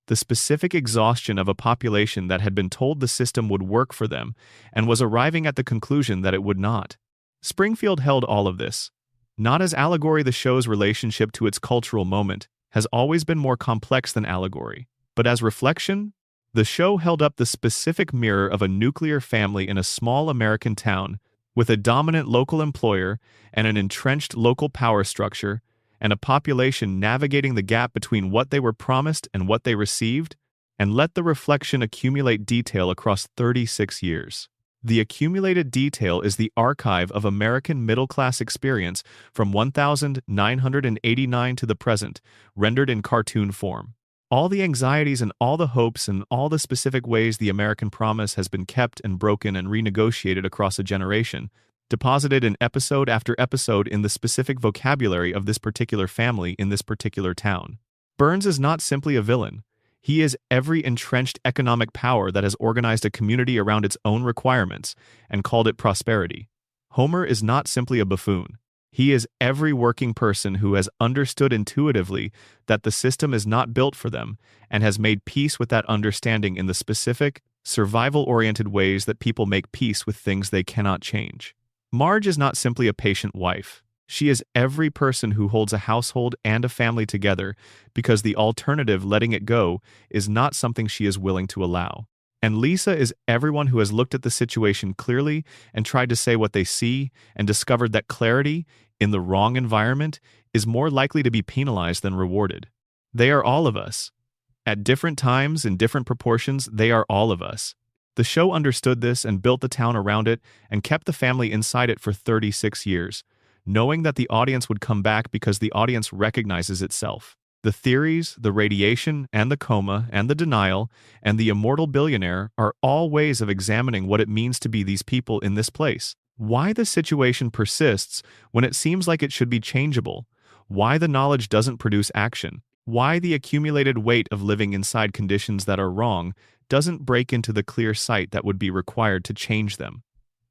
the specific exhaustion of a population that had been told the system would work for them and was arriving at the conclusion that it would not. Springfield held all of this. Not as allegory, the show's relationship to its cultural moment has always been more complex than allegory, but as reflection, the show held up the specific mirror of a nuclear family in a small American town with a dominant local employer and an entrenched local power structure and a population navigating the gap between what they were promised and what they received, and let the reflection accumulate detail across 36 years. The accumulated detail is the archive of American middle-class experience from 1989 to the present, rendered in cartoon form. All the anxieties and all the hopes and all the specific ways the American promise has been kept and broken and renegotiated across a generation, deposited in episode after episode in the specific vocabulary of this particular family in this particular town. Burns is not simply a villain. He is every entrenched economic power that has organized a community around its own requirements and called it prosperity. Homer is not simply a buffoon. He is every working person who has understood intuitively that the system is not built for them and has made peace with that understanding in the specific, survival-oriented ways that people make peace with things they cannot change. Marge is not simply a patient wife. She is every person who holds a household and a family together because the alternative, letting it go, is not something she is willing to allow. And Lisa is everyone who has looked at the situation clearly and tried to say what they see and discovered that clarity in the wrong environment is more likely to be penalized than rewarded. They are all of us. At different times, in different proportions, they are all of us. The show understood this and built the town around it and kept the family inside it for 36 years, knowing that the audience would come back because the audience recognizes itself. The theories, the radiation, and the coma, and the denial, and the immortal billionaire are all ways of examining what it means to be these people in this place. Why the situation persists when it seems like it should be changeable. Why the knowledge doesn't produce action. Why the accumulated weight of living inside conditions that are wrong doesn't break into the clear sight that would be required to change them.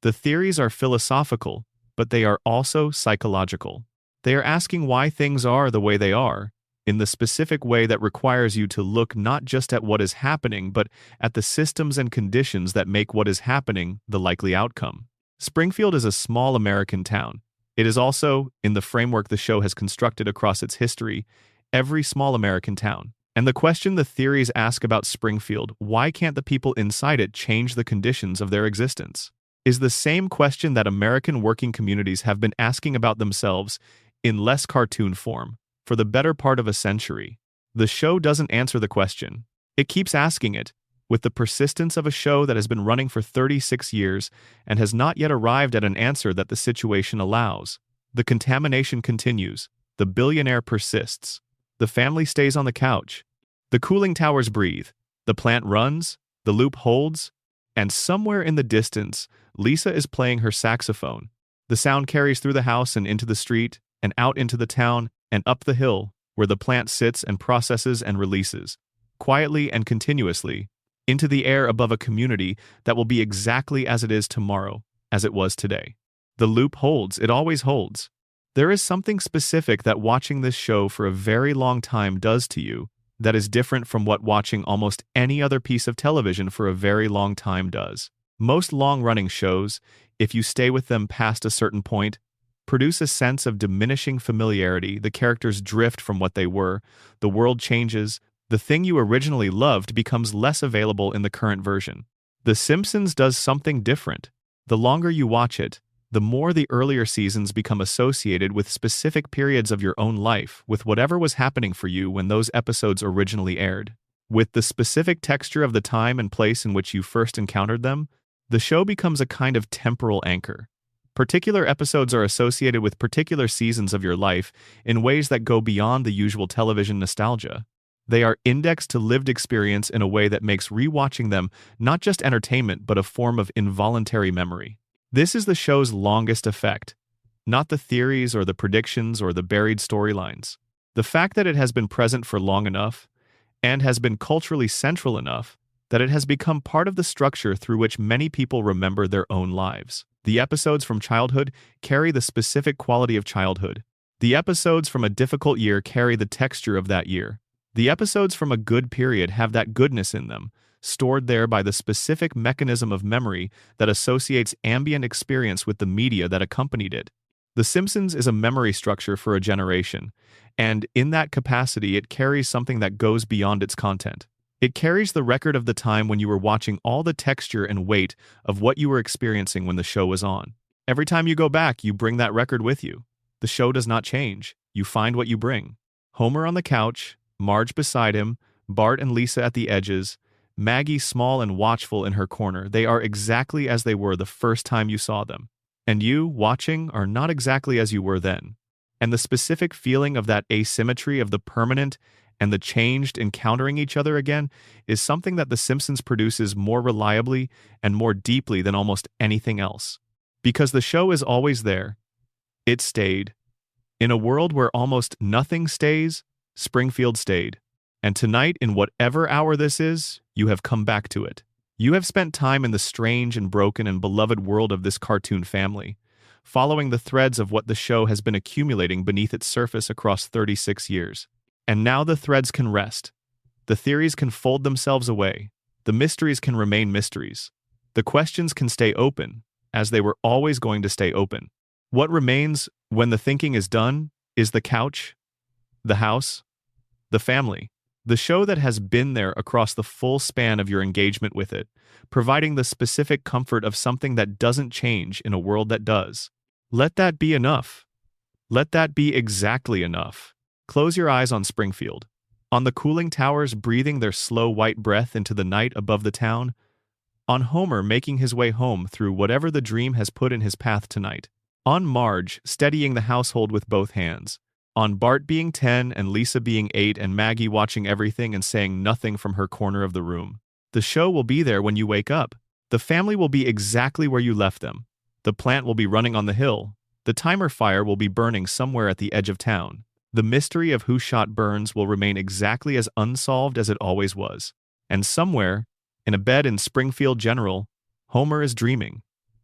The theories are philosophical, but they are also psychological. They are asking why things are the way they are, in the specific way that requires you to look not just at what is happening, but at the systems and conditions that make what is happening the likely outcome. Springfield is a small American town. It is also, in the framework the show has constructed across its history, every small American town. And the question the theories ask about Springfield, why can't the people inside it change the conditions of their existence, is the same question that American working communities have been asking about themselves in less cartoon form for the better part of a century. The show doesn't answer the question. It keeps asking it, with the persistence of a show that has been running for 36 years and has not yet arrived at an answer that the situation allows. The contamination continues. The billionaire persists. The family stays on the couch. The cooling towers breathe. The plant runs. The loop holds. And somewhere in the distance, Lisa is playing her saxophone. The sound carries through the house and into the street, and out into the town, and up the hill, where the plant sits and processes and releases, quietly and continuously, into the air above a community that will be exactly as it is tomorrow, as it was today. The loop holds, it always holds. There is something specific that watching this show for a very long time does to you that is different from what watching almost any other piece of television for a very long time does. Most long-running shows, if you stay with them past a certain point, produce a sense of diminishing familiarity. The characters drift from what they were, the world changes, the thing you originally loved becomes less available in the current version. The Simpsons does something different. The longer you watch it, the more the earlier seasons become associated with specific periods of your own life, with whatever was happening for you when those episodes originally aired. With the specific texture of the time and place in which you first encountered them, the show becomes a kind of temporal anchor. Particular episodes are associated with particular seasons of your life in ways that go beyond the usual television nostalgia. They are indexed to lived experience in a way that makes rewatching them not just entertainment but a form of involuntary memory. This is the show's longest effect, not the theories or the predictions or the buried storylines. The fact that it has been present for long enough and has been culturally central enough that it has become part of the structure through which many people remember their own lives. The episodes from childhood carry the specific quality of childhood. The episodes from a difficult year carry the texture of that year. The episodes from a good period have that goodness in them, stored there by the specific mechanism of memory that associates ambient experience with the media that accompanied it. The Simpsons is a memory structure for a generation, and in that capacity it carries something that goes beyond its content. It carries the record of the time when you were watching all the texture and weight of what you were experiencing when the show was on. Every time you go back, you bring that record with you. The show does not change. You find what you bring. Homer on the couch, Marge beside him, Bart and Lisa at the edges, Maggie small and watchful in her corner. They are exactly as they were the first time you saw them. And you, watching, are not exactly as you were then. And the specific feeling of that asymmetry of the permanent and the changed encountering each other again is something that The Simpsons produces more reliably and more deeply than almost anything else. Because the show is always there. It stayed. In a world where almost nothing stays, Springfield stayed. And tonight, in whatever hour this is, you have come back to it. You have spent time in the strange and broken and beloved world of this cartoon family, following the threads of what the show has been accumulating beneath its surface across 36 years. And now the threads can rest. The theories can fold themselves away. The mysteries can remain mysteries. The questions can stay open, as they were always going to stay open. What remains, when the thinking is done, is the couch, the house, the family. The show that has been there across the full span of your engagement with it, providing the specific comfort of something that doesn't change in a world that does. Let that be enough. Let that be exactly enough. Close your eyes on Springfield. On the cooling towers breathing their slow white breath into the night above the town. On Homer making his way home through whatever the dream has put in his path tonight. On Marge steadying the household with both hands. On Bart being 10 and Lisa being 8 and Maggie watching everything and saying nothing from her corner of the room. The show will be there when you wake up. The family will be exactly where you left them. The plant will be running on the hill. The timer fire will be burning somewhere at the edge of town. The mystery of who shot Burns will remain exactly as unsolved as it always was. And somewhere, in a bed in Springfield General, Homer is dreaming.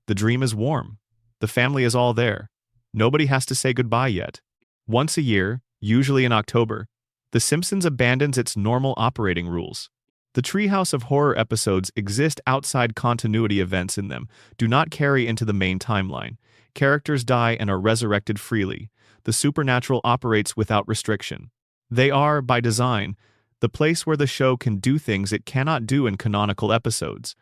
The dream is warm. The family is all there. Nobody has to say goodbye yet. Once a year, usually in October, The Simpsons abandons its normal operating rules. The Treehouse of Horror episodes exist outside continuity. Events in them do not carry into the main timeline. Characters die and are resurrected freely. The supernatural operates without restriction. They are, by design, the place where the show can do things it cannot do in canonical episodes,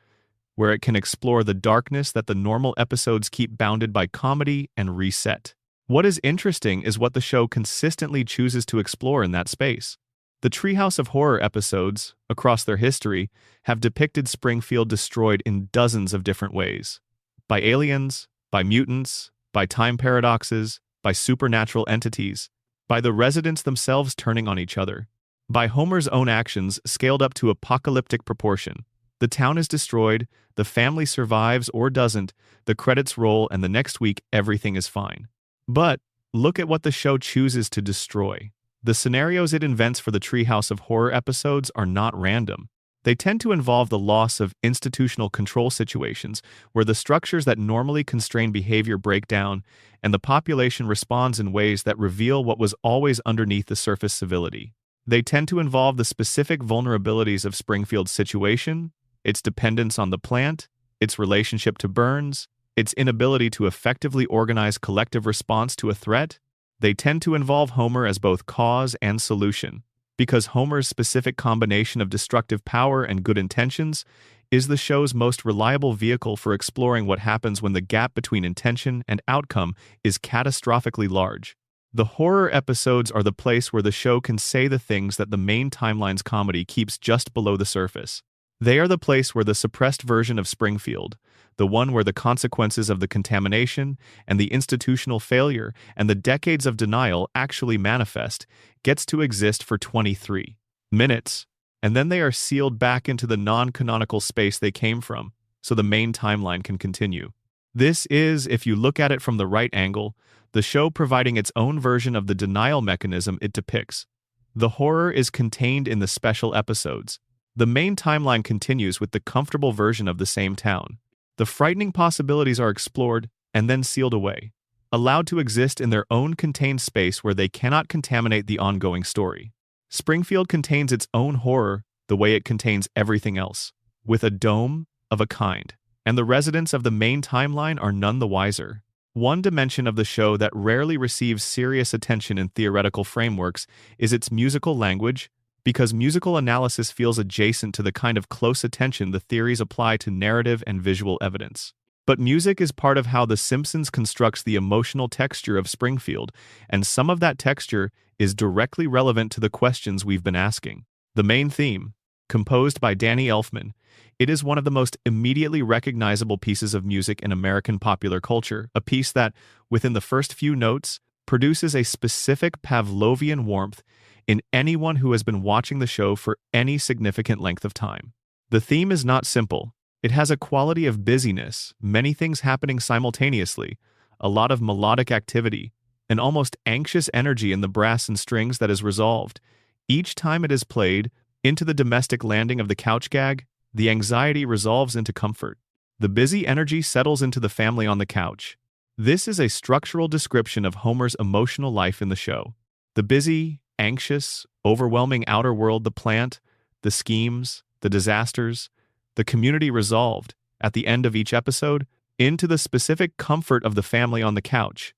where it can explore the darkness that the normal episodes keep bounded by comedy and reset. What is interesting is what the show consistently chooses to explore in that space. The Treehouse of Horror episodes, across their history, have depicted Springfield destroyed in dozens of different ways. By aliens, by mutants, by time paradoxes, by supernatural entities, by the residents themselves turning on each other, by Homer's own actions scaled up to apocalyptic proportion. The town is destroyed, the family survives or doesn't, the credits roll, and the next week everything is fine. But look at what the show chooses to destroy. The scenarios it invents for the Treehouse of Horror episodes are not random. They tend to involve the loss of institutional control situations, where the structures that normally constrain behavior break down, and the population responds in ways that reveal what was always underneath the surface civility. They tend to involve the specific vulnerabilities of Springfield's situation, its dependence on the plant, its relationship to Burns, its inability to effectively organize collective response to a threat. They tend to involve Homer as both cause and solution, because Homer's specific combination of destructive power and good intentions is the show's most reliable vehicle for exploring what happens when the gap between intention and outcome is catastrophically large. The horror episodes are the place where the show can say the things that the main timeline's comedy keeps just below the surface. They are the place where the suppressed version of Springfield, the one where the consequences of the contamination and the institutional failure and the decades of denial actually manifest, gets to exist for 23 minutes, and then they are sealed back into the non-canonical space they came from, so the main timeline can continue. This is, if you look at it from the right angle, the show providing its own version of the denial mechanism it depicts. The horror is contained in the special episodes. The main timeline continues with the comfortable version of the same town. The frightening possibilities are explored and then sealed away, allowed to exist in their own contained space where they cannot contaminate the ongoing story. Springfield contains its own horror the way it contains everything else, with a dome of a kind, and the residents of the main timeline are none the wiser. One dimension of the show that rarely receives serious attention in theoretical frameworks is its musical language, because musical analysis feels adjacent to the kind of close attention the theories apply to narrative and visual evidence. But music is part of how The Simpsons constructs the emotional texture of Springfield, and some of that texture is directly relevant to the questions we've been asking. The main theme, composed by Danny Elfman, it is one of the most immediately recognizable pieces of music in American popular culture, a piece that, within the first few notes, produces a specific Pavlovian warmth in anyone who has been watching the show for any significant length of time. The theme is not simple. It has a quality of busyness, many things happening simultaneously, a lot of melodic activity, an almost anxious energy in the brass and strings that is resolved. Each time it is played, into the domestic landing of the couch gag, the anxiety resolves into comfort. The busy energy settles into the family on the couch. This is a structural description of Homer's emotional life in the show. The busy, anxious, overwhelming outer world, the plant, the schemes, the disasters, the community resolved, at the end of each episode, into the specific comfort of the family on the couch.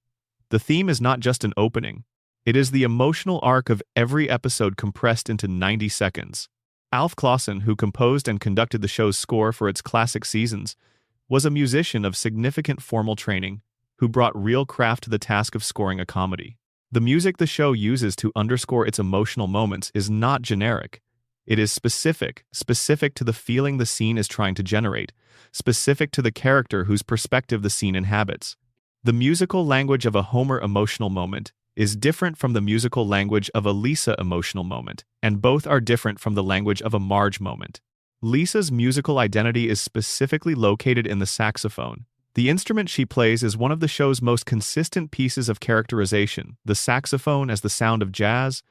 The theme is not just an opening. It is the emotional arc of every episode compressed into 90 seconds. Alf Clausen, who composed and conducted the show's score for its classic seasons, was a musician of significant formal training who brought real craft to the task of scoring a comedy. The music the show uses to underscore its emotional moments is not generic. It is specific to the feeling the scene is trying to generate, specific to the character whose perspective the scene inhabits. The musical language of a Homer emotional moment is different from the musical language of a Lisa emotional moment, and both are different from the language of a Marge moment. Lisa's musical identity is specifically located in the saxophone. The instrument she plays is one of the show's most consistent pieces of characterization, the saxophone as the sound of jazz,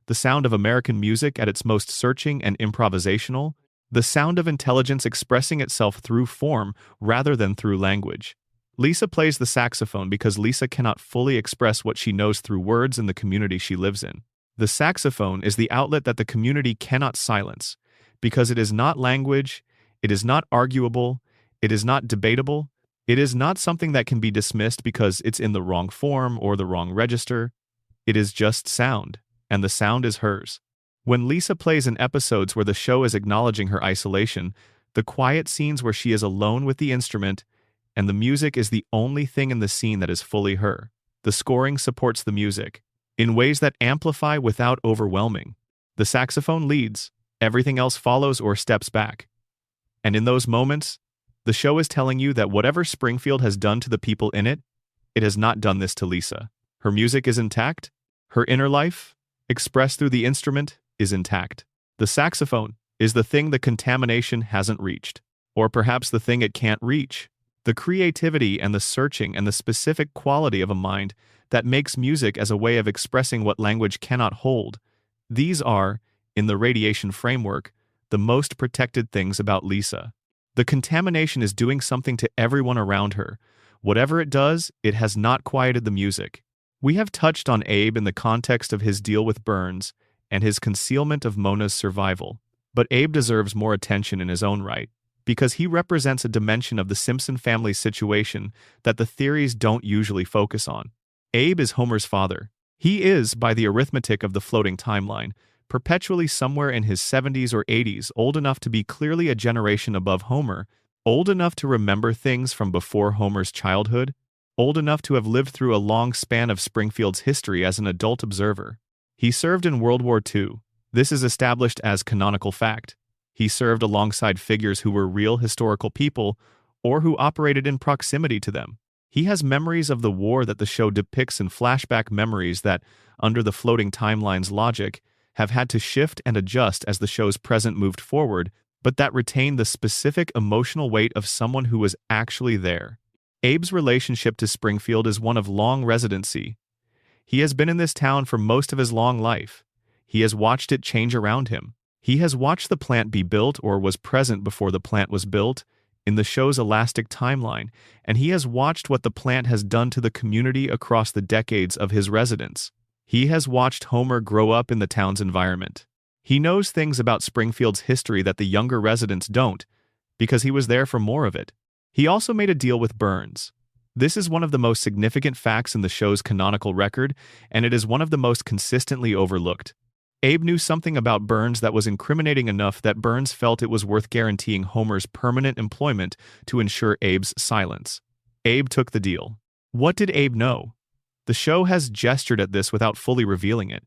the sound of American music at its most searching and improvisational, the sound of intelligence expressing itself through form rather than through language. Lisa plays the saxophone because Lisa cannot fully express what she knows through words in the community she lives in. The saxophone is the outlet that the community cannot silence, because it is not language, it is not arguable, it is not debatable, it is not something that can be dismissed because it's in the wrong form or the wrong register. It is just sound, and the sound is hers. When Lisa plays in episodes where the show is acknowledging her isolation, the quiet scenes where she is alone with the instrument, and the music is the only thing in the scene that is fully her. The scoring supports the music in ways that amplify without overwhelming. The saxophone leads, everything else follows or steps back. And in those moments, the show is telling you that whatever Springfield has done to the people in it, it has not done this to Lisa. Her music is intact. Her inner life, expressed through the instrument, is intact. The saxophone is the thing the contamination hasn't reached, or perhaps the thing it can't reach. The creativity and the searching and the specific quality of a mind that makes music as a way of expressing what language cannot hold. These are, in the radiation framework, the most protected things about Lisa. The contamination is doing something to everyone around her. Whatever it does, it has not quieted the music. We have touched on Abe in the context of his deal with Burns and his concealment of Mona's survival. But Abe deserves more attention in his own right, because he represents a dimension of the Simpson family's situation that the theories don't usually focus on. Abe is Homer's father. He is, by the arithmetic of the floating timeline, perpetually somewhere in his 70s or 80s, old enough to be clearly a generation above Homer, old enough to remember things from before Homer's childhood, old enough to have lived through a long span of Springfield's history as an adult observer. He served in World War II. This is established as canonical fact. He served alongside figures who were real historical people or who operated in proximity to them. He has memories of the war that the show depicts in flashback memories that, under the floating timeline's logic, have had to shift and adjust as the show's present moved forward, but that retain the specific emotional weight of someone who was actually there. Abe's relationship to Springfield is one of long residency. He has been in this town for most of his long life. He has watched it change around him. He has watched the plant be built or was present before the plant was built in the show's elastic timeline, and he has watched what the plant has done to the community across the decades of his residence. He has watched Homer grow up in the town's environment. He knows things about Springfield's history that the younger residents don't, because he was there for more of it. He also made a deal with Burns. This is one of the most significant facts in the show's canonical record, and it is one of the most consistently overlooked. Abe knew something about Burns that was incriminating enough that Burns felt it was worth guaranteeing Homer's permanent employment to ensure Abe's silence. Abe took the deal. What did Abe know? The show has gestured at this without fully revealing it.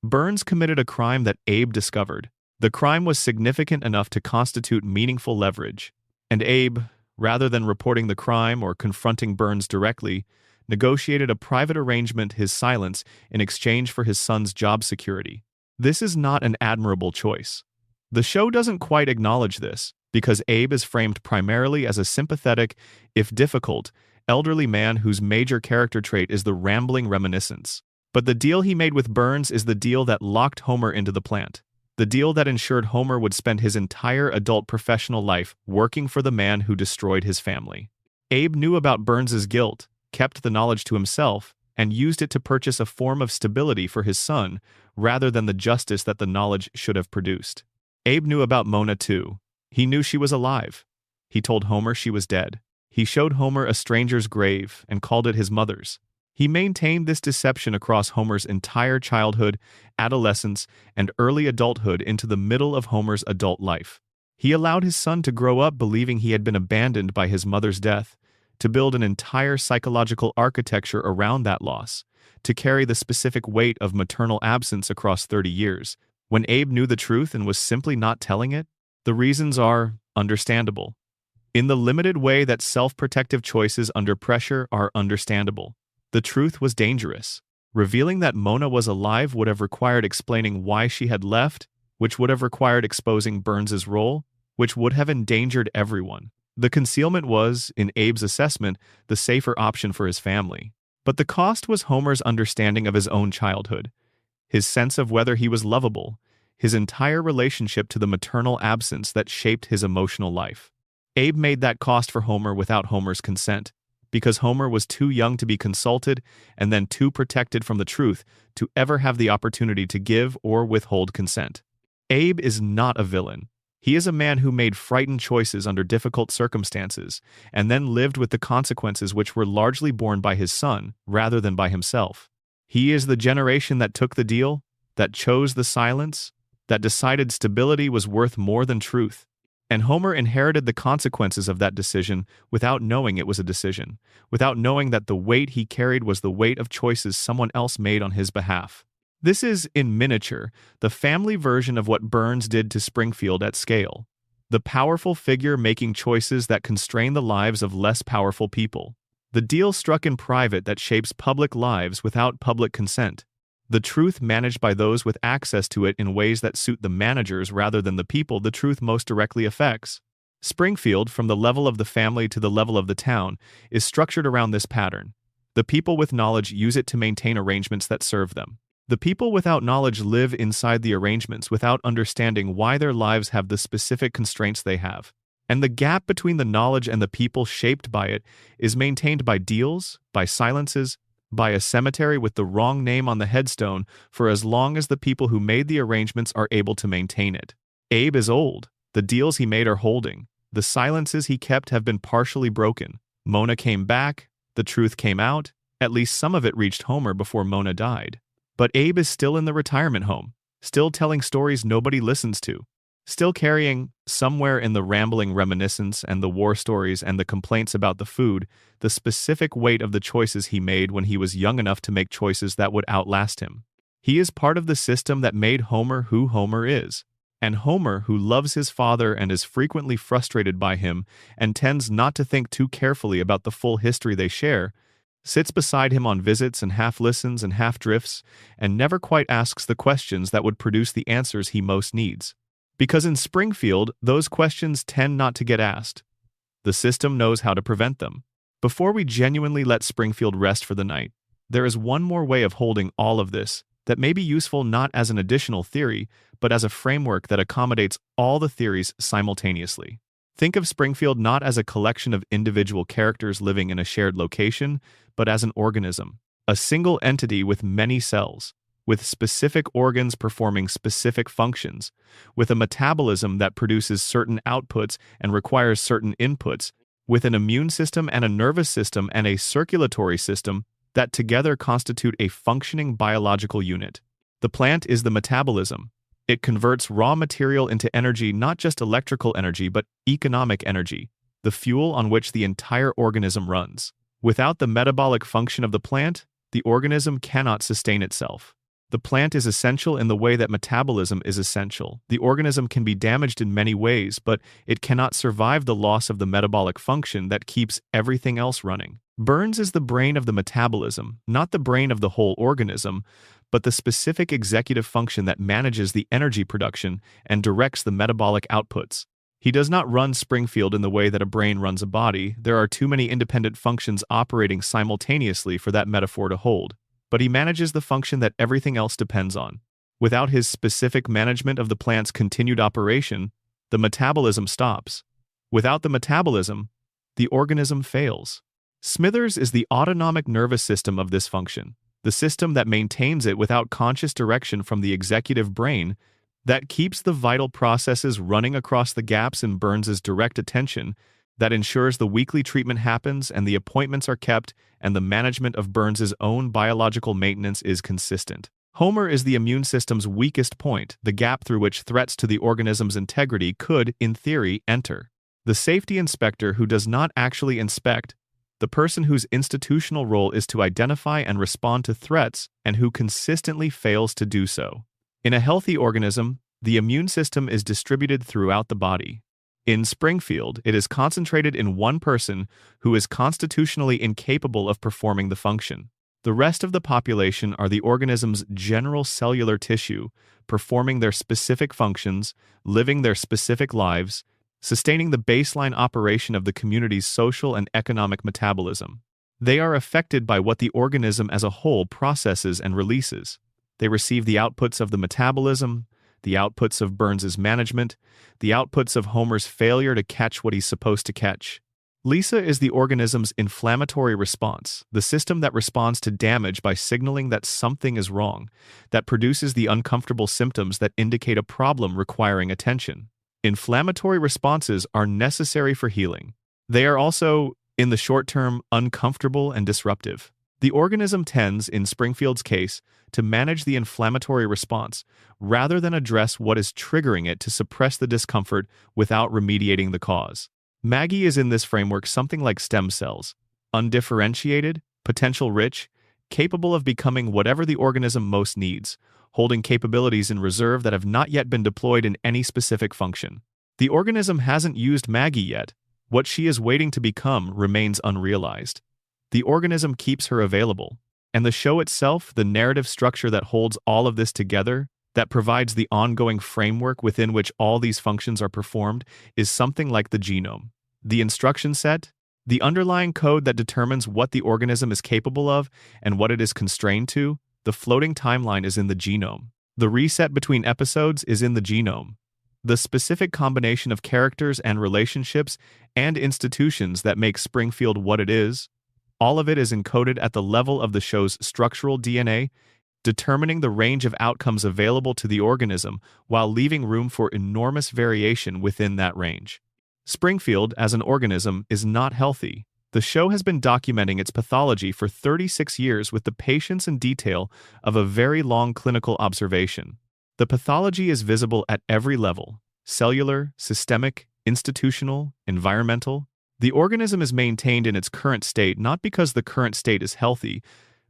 Burns committed a crime that Abe discovered. The crime was significant enough to constitute meaningful leverage, and Abe, rather than reporting the crime or confronting Burns directly, negotiated a private arrangement, his silence, in exchange for his son's job security. This is not an admirable choice. The show doesn't quite acknowledge this, because Abe is framed primarily as a sympathetic, if difficult, elderly man whose major character trait is the rambling reminiscence. But the deal he made with Burns is the deal that locked Homer into the plant. The deal that ensured Homer would spend his entire adult professional life working for the man who destroyed his family. Abe knew about Burns's guilt, kept the knowledge to himself, and used it to purchase a form of stability for his son, rather than the justice that the knowledge should have produced. Abe knew about Mona too. He knew she was alive. He told Homer she was dead. He showed Homer a stranger's grave and called it his mother's. He maintained this deception across Homer's entire childhood, adolescence, and early adulthood into the middle of Homer's adult life. He allowed his son to grow up believing he had been abandoned by his mother's death, to build an entire psychological architecture around that loss, to carry the specific weight of maternal absence across 30 years. When Abe knew the truth and was simply not telling it, the reasons are understandable. In the limited way that self-protective choices under pressure are understandable. The truth was dangerous. Revealing that Mona was alive would have required explaining why she had left, which would have required exposing Burns's role, which would have endangered everyone. The concealment was, in Abe's assessment, the safer option for his family. But the cost was Homer's understanding of his own childhood, his sense of whether he was lovable, his entire relationship to the maternal absence that shaped his emotional life. Abe made that cost for Homer without Homer's consent, because Homer was too young to be consulted and then too protected from the truth to ever have the opportunity to give or withhold consent. Abe is not a villain. He is a man who made frightened choices under difficult circumstances and then lived with the consequences which were largely borne by his son rather than by himself. He is the generation that took the deal, that chose the silence, that decided stability was worth more than truth. And Homer inherited the consequences of that decision without knowing it was a decision, without knowing that the weight he carried was the weight of choices someone else made on his behalf. This is, in miniature, the family version of what Burns did to Springfield at scale. The powerful figure making choices that constrain the lives of less powerful people. The deal struck in private that shapes public lives without public consent. The truth managed by those with access to it in ways that suit the managers rather than the people the truth most directly affects. Springfield, from the level of the family to the level of the town, is structured around this pattern. The people with knowledge use it to maintain arrangements that serve them. The people without knowledge live inside the arrangements without understanding why their lives have the specific constraints they have. And the gap between the knowledge and the people shaped by it is maintained by deals, by silences, by a cemetery with the wrong name on the headstone for as long as the people who made the arrangements are able to maintain it. Abe is old. The deals he made are holding. The silences he kept have been partially broken. Mona came back. The truth came out. At least some of it reached Homer before Mona died. But Abe is still in the retirement home, still telling stories nobody listens to, still carrying, somewhere in the rambling reminiscence and the war stories and the complaints about the food, the specific weight of the choices he made when he was young enough to make choices that would outlast him. He is part of the system that made Homer who Homer is. And Homer, who loves his father and is frequently frustrated by him and tends not to think too carefully about the full history they share, sits beside him on visits and half listens and half drifts, and never quite asks the questions that would produce the answers he most needs. Because in Springfield, those questions tend not to get asked. The system knows how to prevent them. Before we genuinely let Springfield rest for the night, there is one more way of holding all of this that may be useful not as an additional theory, but as a framework that accommodates all the theories simultaneously. Think of Springfield not as a collection of individual characters living in a shared location, but as an organism, a single entity with many cells, with specific organs performing specific functions, with a metabolism that produces certain outputs and requires certain inputs, with an immune system and a nervous system and a circulatory system that together constitute a functioning biological unit. The plant is the metabolism. It converts raw material into energy, not just electrical energy, but economic energy, the fuel on which the entire organism runs. Without the metabolic function of the plant, the organism cannot sustain itself. The plant is essential in the way that metabolism is essential. The organism can be damaged in many ways, but it cannot survive the loss of the metabolic function that keeps everything else running. Burns is the brain of the metabolism, not the brain of the whole organism, but the specific executive function that manages the energy production and directs the metabolic outputs. He does not run Springfield in the way that a brain runs a body. There are too many independent functions operating simultaneously for that metaphor to hold. But he manages the function that everything else depends on. Without his specific management of the plant's continued operation, the metabolism stops. Without the metabolism, the organism fails. Smithers is the autonomic nervous system of this function, the system that maintains it without conscious direction from the executive brain, that keeps the vital processes running across the gaps in Burns's direct attention, that ensures the weekly treatment happens and the appointments are kept and the management of Burns's own biological maintenance is consistent. Homer is the immune system's weakest point, the gap through which threats to the organism's integrity could, in theory, enter. The safety inspector who does not actually inspect, the person whose institutional role is to identify and respond to threats and who consistently fails to do so. In a healthy organism, the immune system is distributed throughout the body. In Springfield, it is concentrated in one person who is constitutionally incapable of performing the function. The rest of the population are the organism's general cellular tissue, performing their specific functions, living their specific lives, sustaining the baseline operation of the community's social and economic metabolism. They are affected by what the organism as a whole processes and releases. They receive the outputs of the metabolism, the outputs of Burns's management, the outputs of Homer's failure to catch what he's supposed to catch. Lisa is the organism's inflammatory response, the system that responds to damage by signaling that something is wrong, that produces the uncomfortable symptoms that indicate a problem requiring attention. Inflammatory responses are necessary for healing. They are also, in the short term, uncomfortable and disruptive. The organism tends, in Springfield's case, to manage the inflammatory response, rather than address what is triggering it to suppress the discomfort without remediating the cause. Maggie is in this framework something like stem cells, undifferentiated, potential-rich, capable of becoming whatever the organism most needs, holding capabilities in reserve that have not yet been deployed in any specific function. The organism hasn't used Maggie yet. What she is waiting to become remains unrealized. The organism keeps her available, and the show itself, the narrative structure that holds all of this together, that provides the ongoing framework within which all these functions are performed, is something like the genome. The instruction set, the underlying code that determines what the organism is capable of and what it is constrained to, the floating timeline is in the genome. The reset between episodes is in the genome. The specific combination of characters and relationships and institutions that make Springfield what it is, all of it is encoded at the level of the show's structural DNA, determining the range of outcomes available to the organism while leaving room for enormous variation within that range. Springfield, as an organism, is not healthy. The show has been documenting its pathology for 36 years with the patience and detail of a very long clinical observation. The pathology is visible at every level: cellular, systemic, institutional, environmental. The organism is maintained in its current state not because the current state is healthy,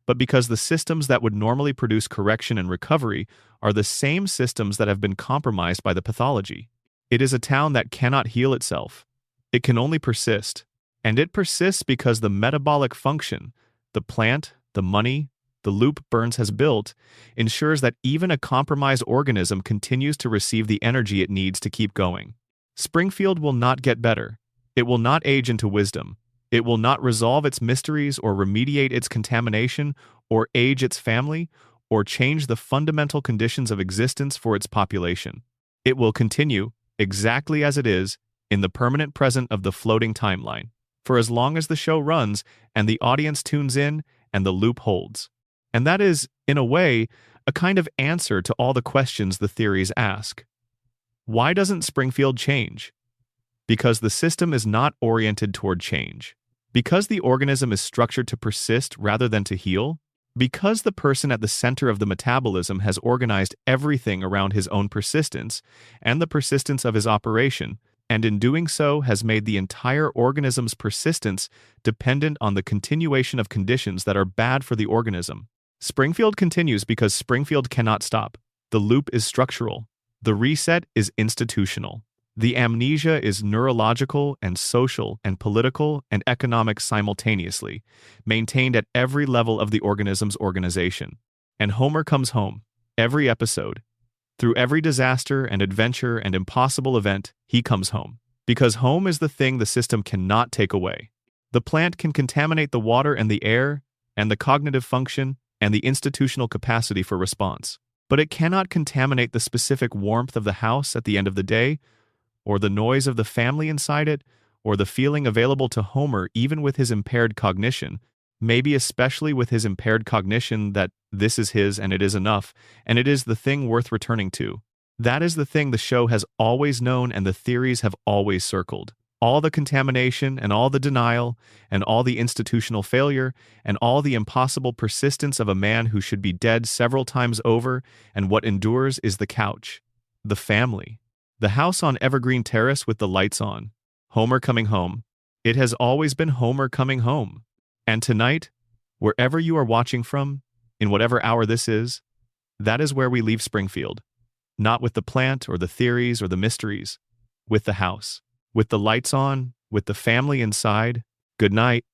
but because the systems that would normally produce correction and recovery are the same systems that have been compromised by the pathology. It is a town that cannot heal itself. It can only persist. And it persists because the metabolic function, the plant, the money, the loop Burns has built, ensures that even a compromised organism continues to receive the energy it needs to keep going. Springfield will not get better. It will not age into wisdom. It will not resolve its mysteries or remediate its contamination or age its family or change the fundamental conditions of existence for its population. It will continue, exactly as it is, in the permanent present of the floating timeline, for as long as the show runs and the audience tunes in and the loop holds. And that is, in a way, a kind of answer to all the questions the theories ask. Why doesn't Springfield change? Because the system is not oriented toward change. Because the organism is structured to persist rather than to heal. Because the person at the center of the metabolism has organized everything around his own persistence and the persistence of his operation, and in doing so has made the entire organism's persistence dependent on the continuation of conditions that are bad for the organism. Springfield continues because Springfield cannot stop. The loop is structural. The reset is institutional. The amnesia is neurological and social and political and economic simultaneously, maintained at every level of the organism's organization. And Homer comes home, every episode. Through every disaster and adventure and impossible event, he comes home. Because home is the thing the system cannot take away. The plant can contaminate the water and the air, and the cognitive function, and the institutional capacity for response. But it cannot contaminate the specific warmth of the house at the end of the day, or the noise of the family inside it, or the feeling available to Homer even with his impaired cognition, maybe especially with his impaired cognition that this is his and it is enough, and it is the thing worth returning to. That is the thing the show has always known and the theories have always circled. All the contamination and all the denial and all the institutional failure and all the impossible persistence of a man who should be dead several times over, and what endures is the couch, the family, the house on Evergreen Terrace with the lights on. Homer coming home. It has always been Homer coming home. And tonight, wherever you are watching from, in whatever hour this is, that is where we leave Springfield. Not with the plant or the theories or the mysteries, with the house, with the lights on, with the family inside. Good night.